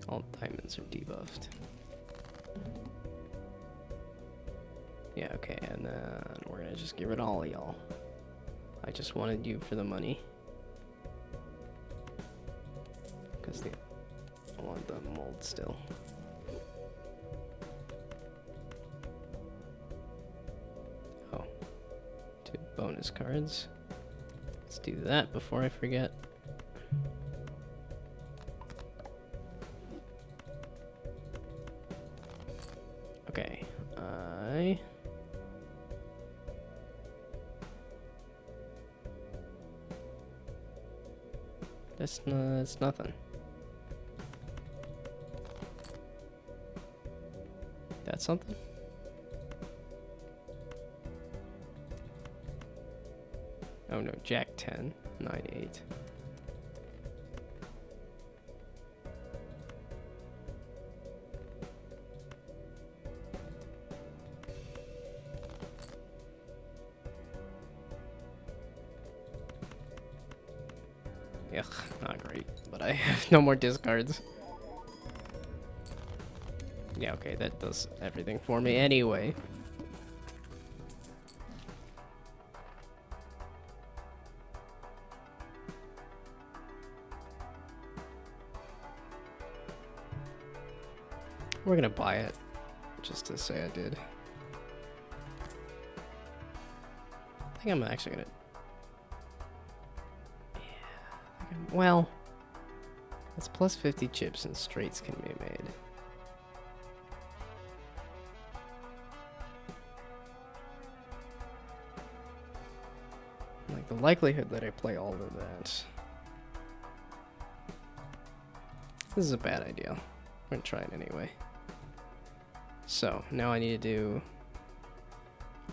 all diamonds are debuffed. Yeah, okay, and then we're gonna just give it all, y'all. I just wanted you for the money. Because I want the mold still. Oh. 2 bonus cards. Let's do that before I forget. Okay, That's nothing. That's something? Oh no, Jack 10, 9, 8. Ugh, not great, but I have no more discards. Yeah, okay, that does everything for me anyway. We're gonna buy it, just to say I did. I think I'm actually gonna... Well, it's plus 50 chips and straights can be made. Like the likelihood that I play all of that. This is a bad idea. I'm gonna try it anyway. So now I need to do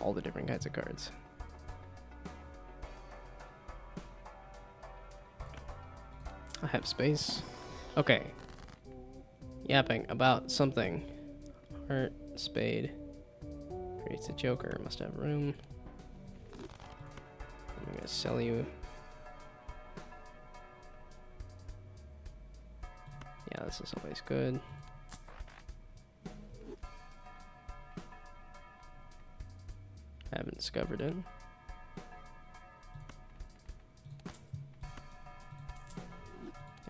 all the different kinds of cards. I have space. Okay. Yapping about something. Heart, spade. Creates a joker. Must have room. I'm gonna sell you. Yeah, this is always good. Haven't discovered it.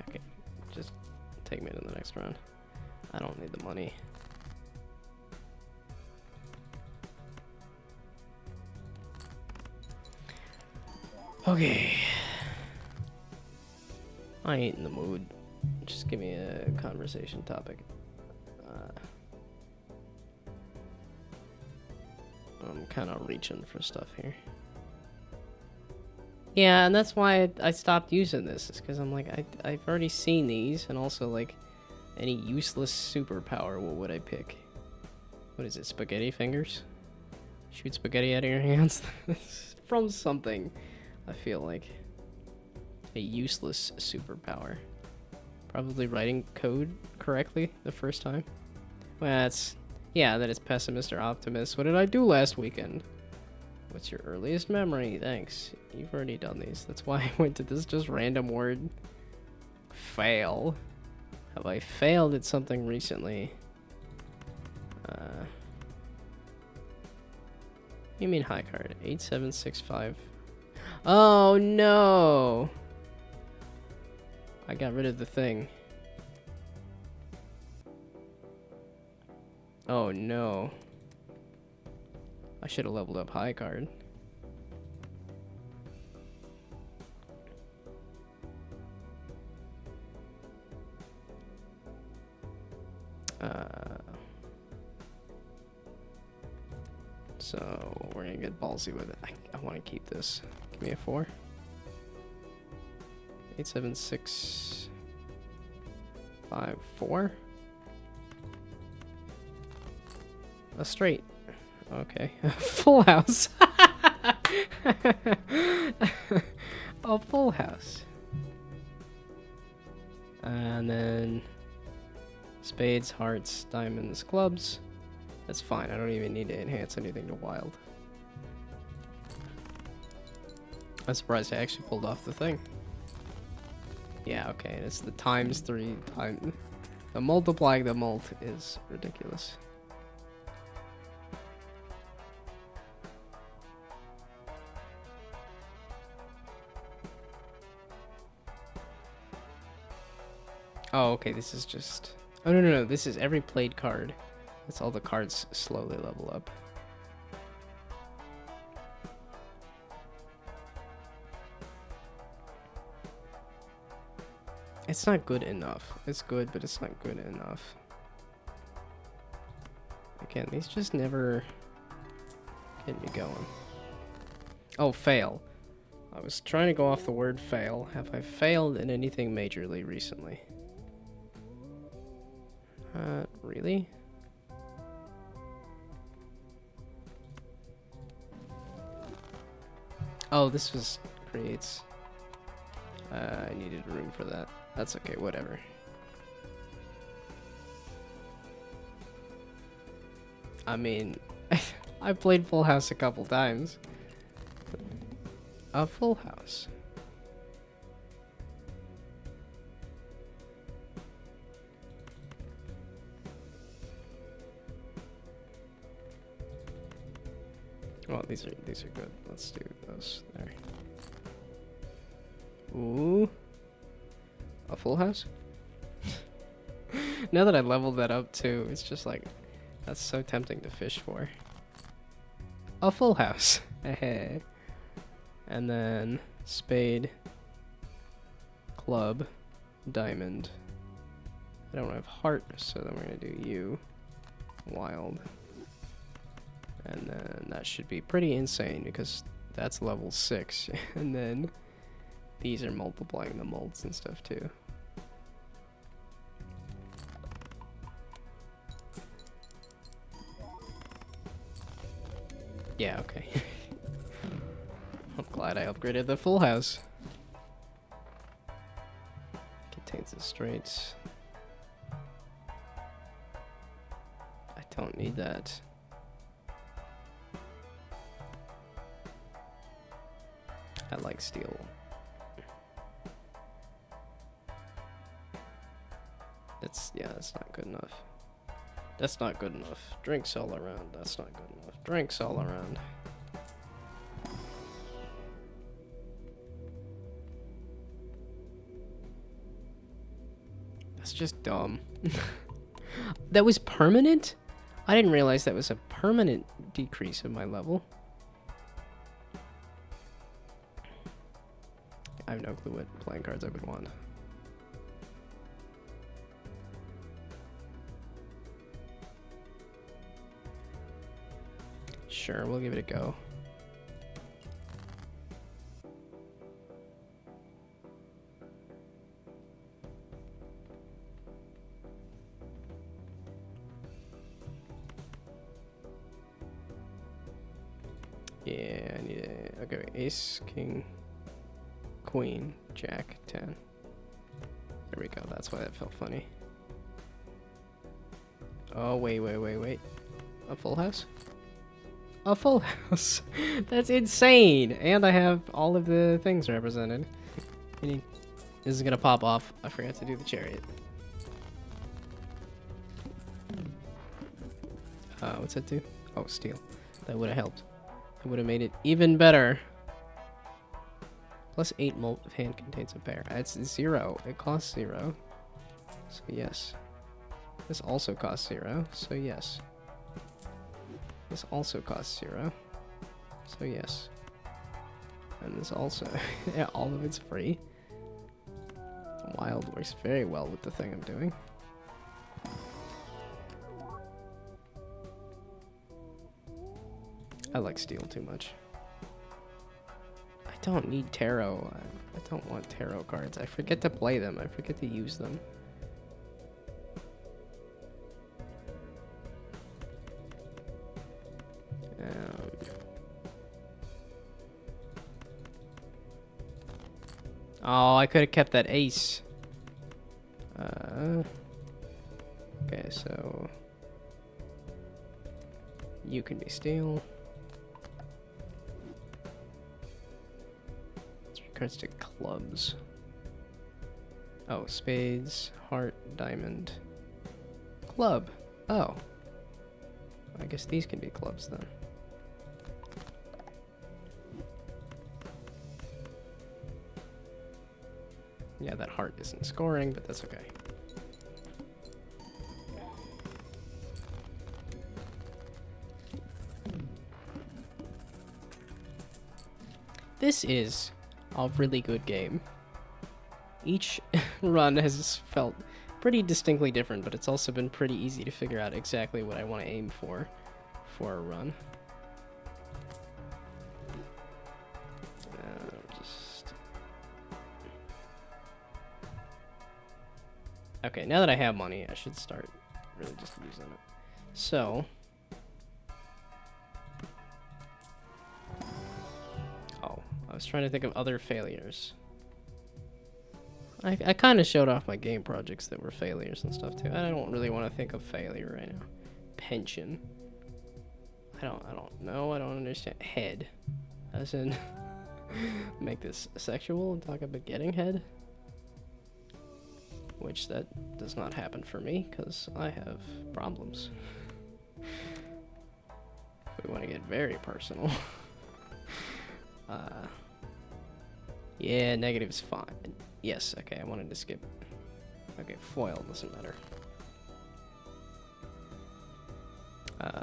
Okay, just take me to the next round. I don't need the money. Okay. I ain't in the mood. Just give me a conversation topic. I'm kind of reaching for stuff here. Yeah, and that's why I stopped using this. Is because I'm like, I've already seen these, and also like, any useless superpower. What would I pick? What is it? Spaghetti fingers? Shoot spaghetti out of your hands from something. I feel like a useless superpower. Probably writing code correctly the first time. Well, that's... Yeah, that is pessimist or optimist. What did I do last weekend? What's your earliest memory? Thanks. You've already done these. That's why I went to this just random word. Fail. Have I failed at something recently? You mean high card? 8765. Oh no! I got rid of the thing. Oh no. I should have leveled up high card. So we're gonna get ballsy with it. I want to keep this. Give me a 4. 87654. A straight. Okay. Full house. A full house. And then spades, hearts, diamonds, clubs. That's fine. I don't even need to enhance anything to wild. I'm surprised I actually pulled off the thing. Yeah, okay. It's the ×3 time. The multiplying the mult is ridiculous. Oh, okay. This is just... Oh, no. This is every played card. That's all the cards slowly level up. It's not good enough. It's good, but it's not good enough. Again, these just never get me going. Oh, fail. I was trying to go off the word fail. Have I failed in anything majorly recently? Really? Oh, this was creates. I needed room for that. That's okay, whatever. I mean, I played Full House a couple times. A Full House. Well, these are good. Let's do those there. Ooh. A Full House? Now that I leveled that up too, it's just like, that's so tempting to fish for. A Full House. And then spade, club, diamond. I don't have heart, so then we're gonna do you, wild. And then that should be pretty insane because that's level 6. And then these are multiplying the molds and stuff too. Yeah, okay. I'm glad I upgraded the Full House. Contains the straights. I don't need that. I like steel. That's not good enough. That's not good enough. Drinks all around. That's not good enough. Drinks all around. That's just dumb. That was permanent? I didn't realize that was a permanent decrease in my level. I have no clue what playing cards I would want. Sure, we'll give it a go. Yeah, I need a... Okay, ace, king, queen, jack, 10. There we go, that's why that felt funny. Oh, wait. A full house? A full house! That's insane! And I have all of the things represented. This is gonna pop off. I forgot to do the chariot. What's that do? Oh, steel. That would have helped. It would have made it even better. Plus 8 molt of hand contains a pair. It's 0. It costs 0. So yes. This also costs 0. So yes. This also costs 0. So yes. And this also... yeah, all of it's free. Wild works very well with the thing I'm doing. I like steel too much. I don't need tarot. I don't want tarot cards. I forget to play them. I forget to use them. Oh, I could have kept that ace. Okay, so... you can be steel. 3 cards to clubs. Oh, spades, heart, diamond, club. Oh. I guess these can be clubs then. Yeah, that heart isn't scoring, but that's okay. This is a really good game. Each run has felt pretty distinctly different, but it's also been pretty easy to figure out exactly what I want to aim for a run. Okay, now that I have money, I should start really just using it. So... oh, I was trying to think of other failures. I kind of showed off my game projects that were failures and stuff too. I don't really want to think of failure right now. Pension. I don't know. I don't understand. Head. As in, make this sexual and talk about getting head. Which that does not happen for me, because I have problems. If we want to get very personal. Yeah, negative is fine. Yes, okay, I wanted to skip. Okay, foil doesn't matter.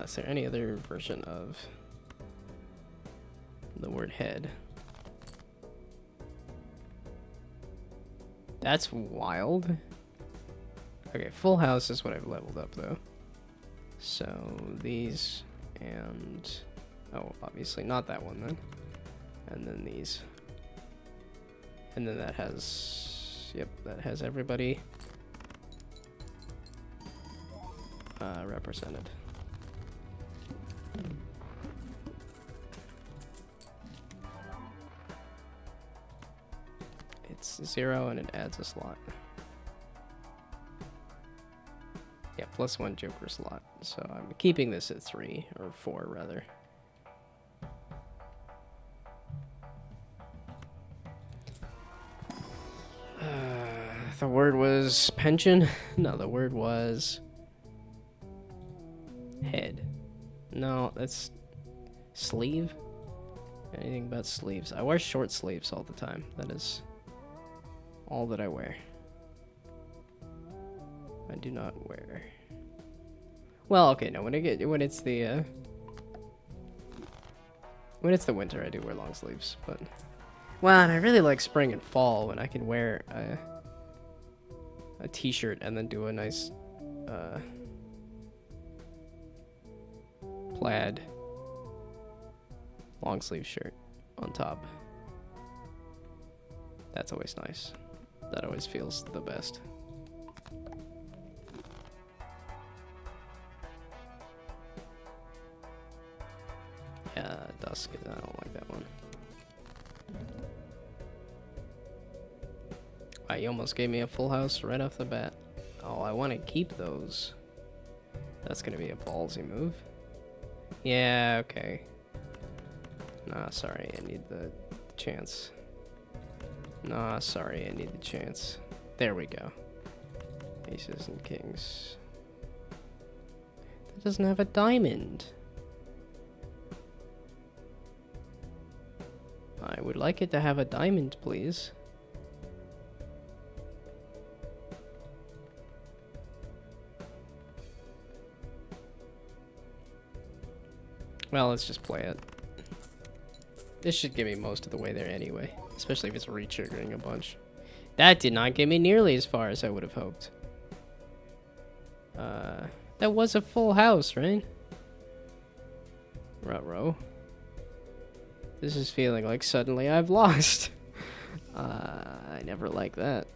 Is there any other version of the word head? That's wild. Okay, full house is what I've leveled up though. So these and... oh, obviously not that one then. And then these. And then that has... yep, that has everybody represented. It's 0 and it adds a slot. Yeah, +1 Joker slot. So I'm keeping this at 3, or 4 rather. The word was pension? No, the word was head. No, that's sleeve? Anything but sleeves. I wear short sleeves all the time. That is all that I wear. I do not wear. Well, okay, no, when it's the winter, I do wear long sleeves, but well, and I really like spring and fall when I can wear a t-shirt and then do a nice plaid long sleeve shirt on top. That's always nice. That always feels the best. Yeah, dusk. I don't like that one. He almost gave me a full house right off the bat. Oh, I want to keep those. That's gonna be a ballsy move. Yeah, okay. Nah, sorry, I need the chance. Nah, sorry, I need the chance. There we go. Aces and kings. That doesn't have a diamond. I would like it to have a diamond, please. Well, let's just play it. This should get me most of the way there anyway, especially if it's re-triggering a bunch. That did not get me nearly as far as I would have hoped. That was a full house, right? Ruh-roh. This is feeling like suddenly I've lost. I never like that.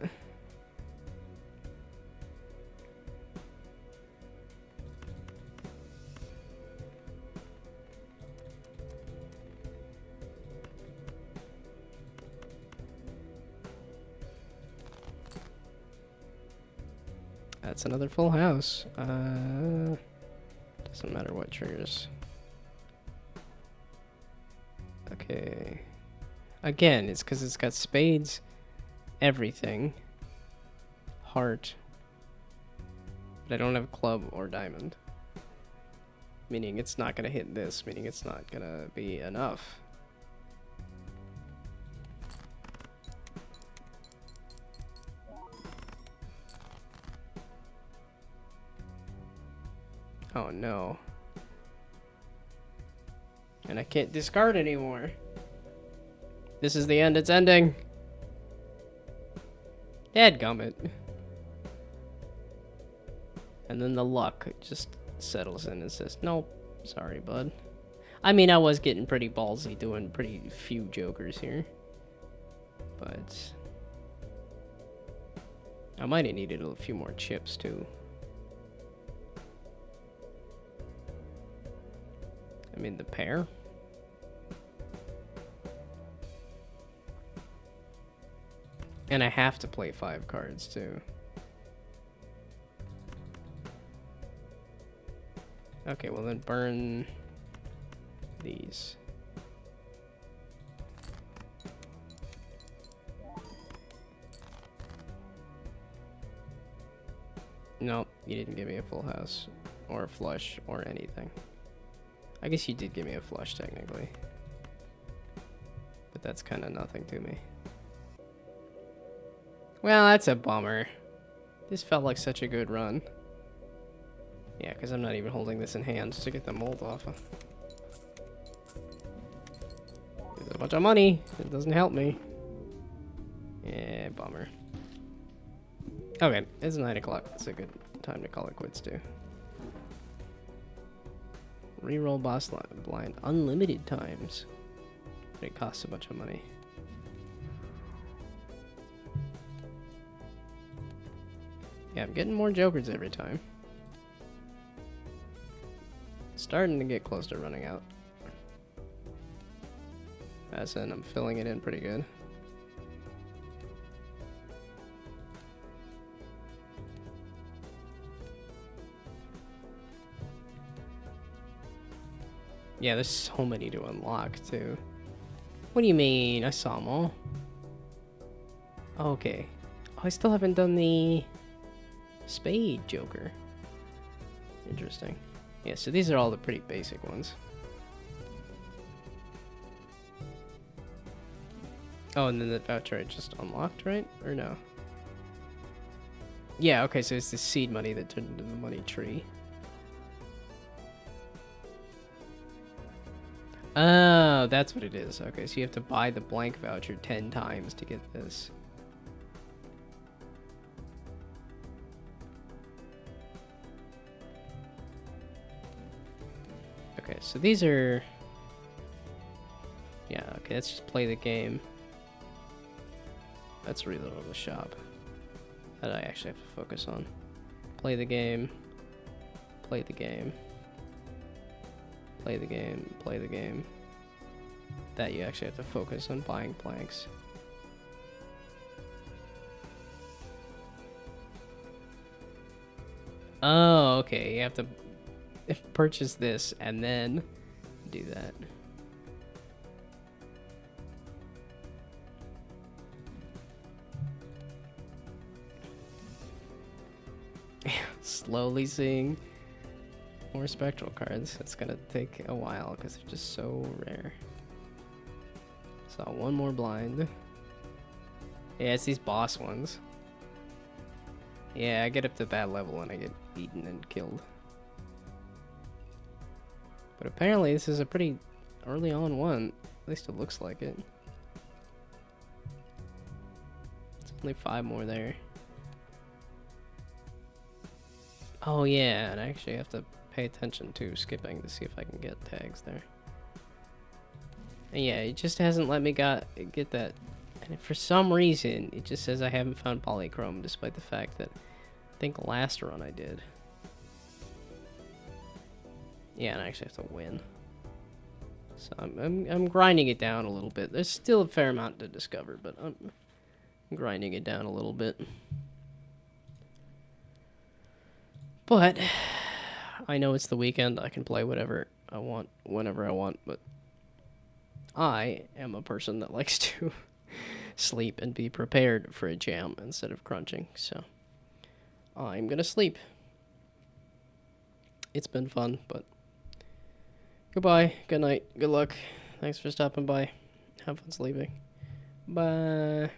That's another full house. Doesn't matter what triggers. Okay. Again, it's because it's got spades, everything, heart, but I don't have club or diamond. Meaning it's not going to hit this, meaning it's not going to be enough. Oh no. And I can't discard anymore. This is the end, it's ending. Dadgummit. And then the luck just settles in and says, nope, sorry, bud. I mean, I was getting pretty ballsy doing pretty few jokers here. But I might have needed a few more chips too. I mean, the pair. And I have to play 5 cards too. Okay, well then burn these. Nope, you didn't give me a full house or a flush or anything. I guess you did give me a flush technically, but that's kind of nothing to me. Well, that's a bummer. This felt like such a good run. Yeah, because I'm not even holding this in hand to get the mold off of. There's a bunch of money. It doesn't help me. Yeah, bummer. Okay, it's 9 o'clock. It's a good time to call it quits too. Reroll boss blind unlimited times. But it costs a bunch of money. Yeah, I'm getting more jokers every time. Starting to get close to running out. As in, I'm filling it in pretty good. Yeah, there's so many to unlock, too. What do you mean? I saw them all. Okay. I still haven't done the spade joker. Interesting. Yeah, so these are all the pretty basic ones. Oh, and then the voucher I just unlocked, right? Or no? Yeah, okay, so it's the seed money that turned into the money tree. Oh, that's what it is. Okay, so you have to buy the blank voucher 10 times to get this. Okay, so these are... Yeah, okay, let's just play the game. Let's reload the shop. That I actually have to focus on. Play the game. Play the game. Play the game. Play the game. That you actually have to focus on buying planks. Oh, okay. You have to purchase this and then do that. Slowly seeing more spectral cards. It's gonna take a while because they're just so rare. So one more blind. Yeah, it's these boss ones. Yeah, I get up to that level and I get eaten and killed. But apparently this is a pretty early on one. At least it looks like it. It's only 5 more there. Oh yeah, and I actually have to pay attention to skipping to see if I can get tags there. And yeah, it just hasn't let me get that. And for some reason, it just says I haven't found polychrome, despite the fact that I think last run I did. Yeah, and I actually have to win. So I'm grinding it down a little bit. There's still a fair amount to discover, but I'm grinding it down a little bit. But I know it's the weekend. I can play whatever I want, whenever I want, but I am a person that likes to sleep and be prepared for a jam instead of crunching, so I'm gonna sleep. It's been fun, but goodbye, good night, good luck. Thanks for stopping by. Have fun sleeping. Bye.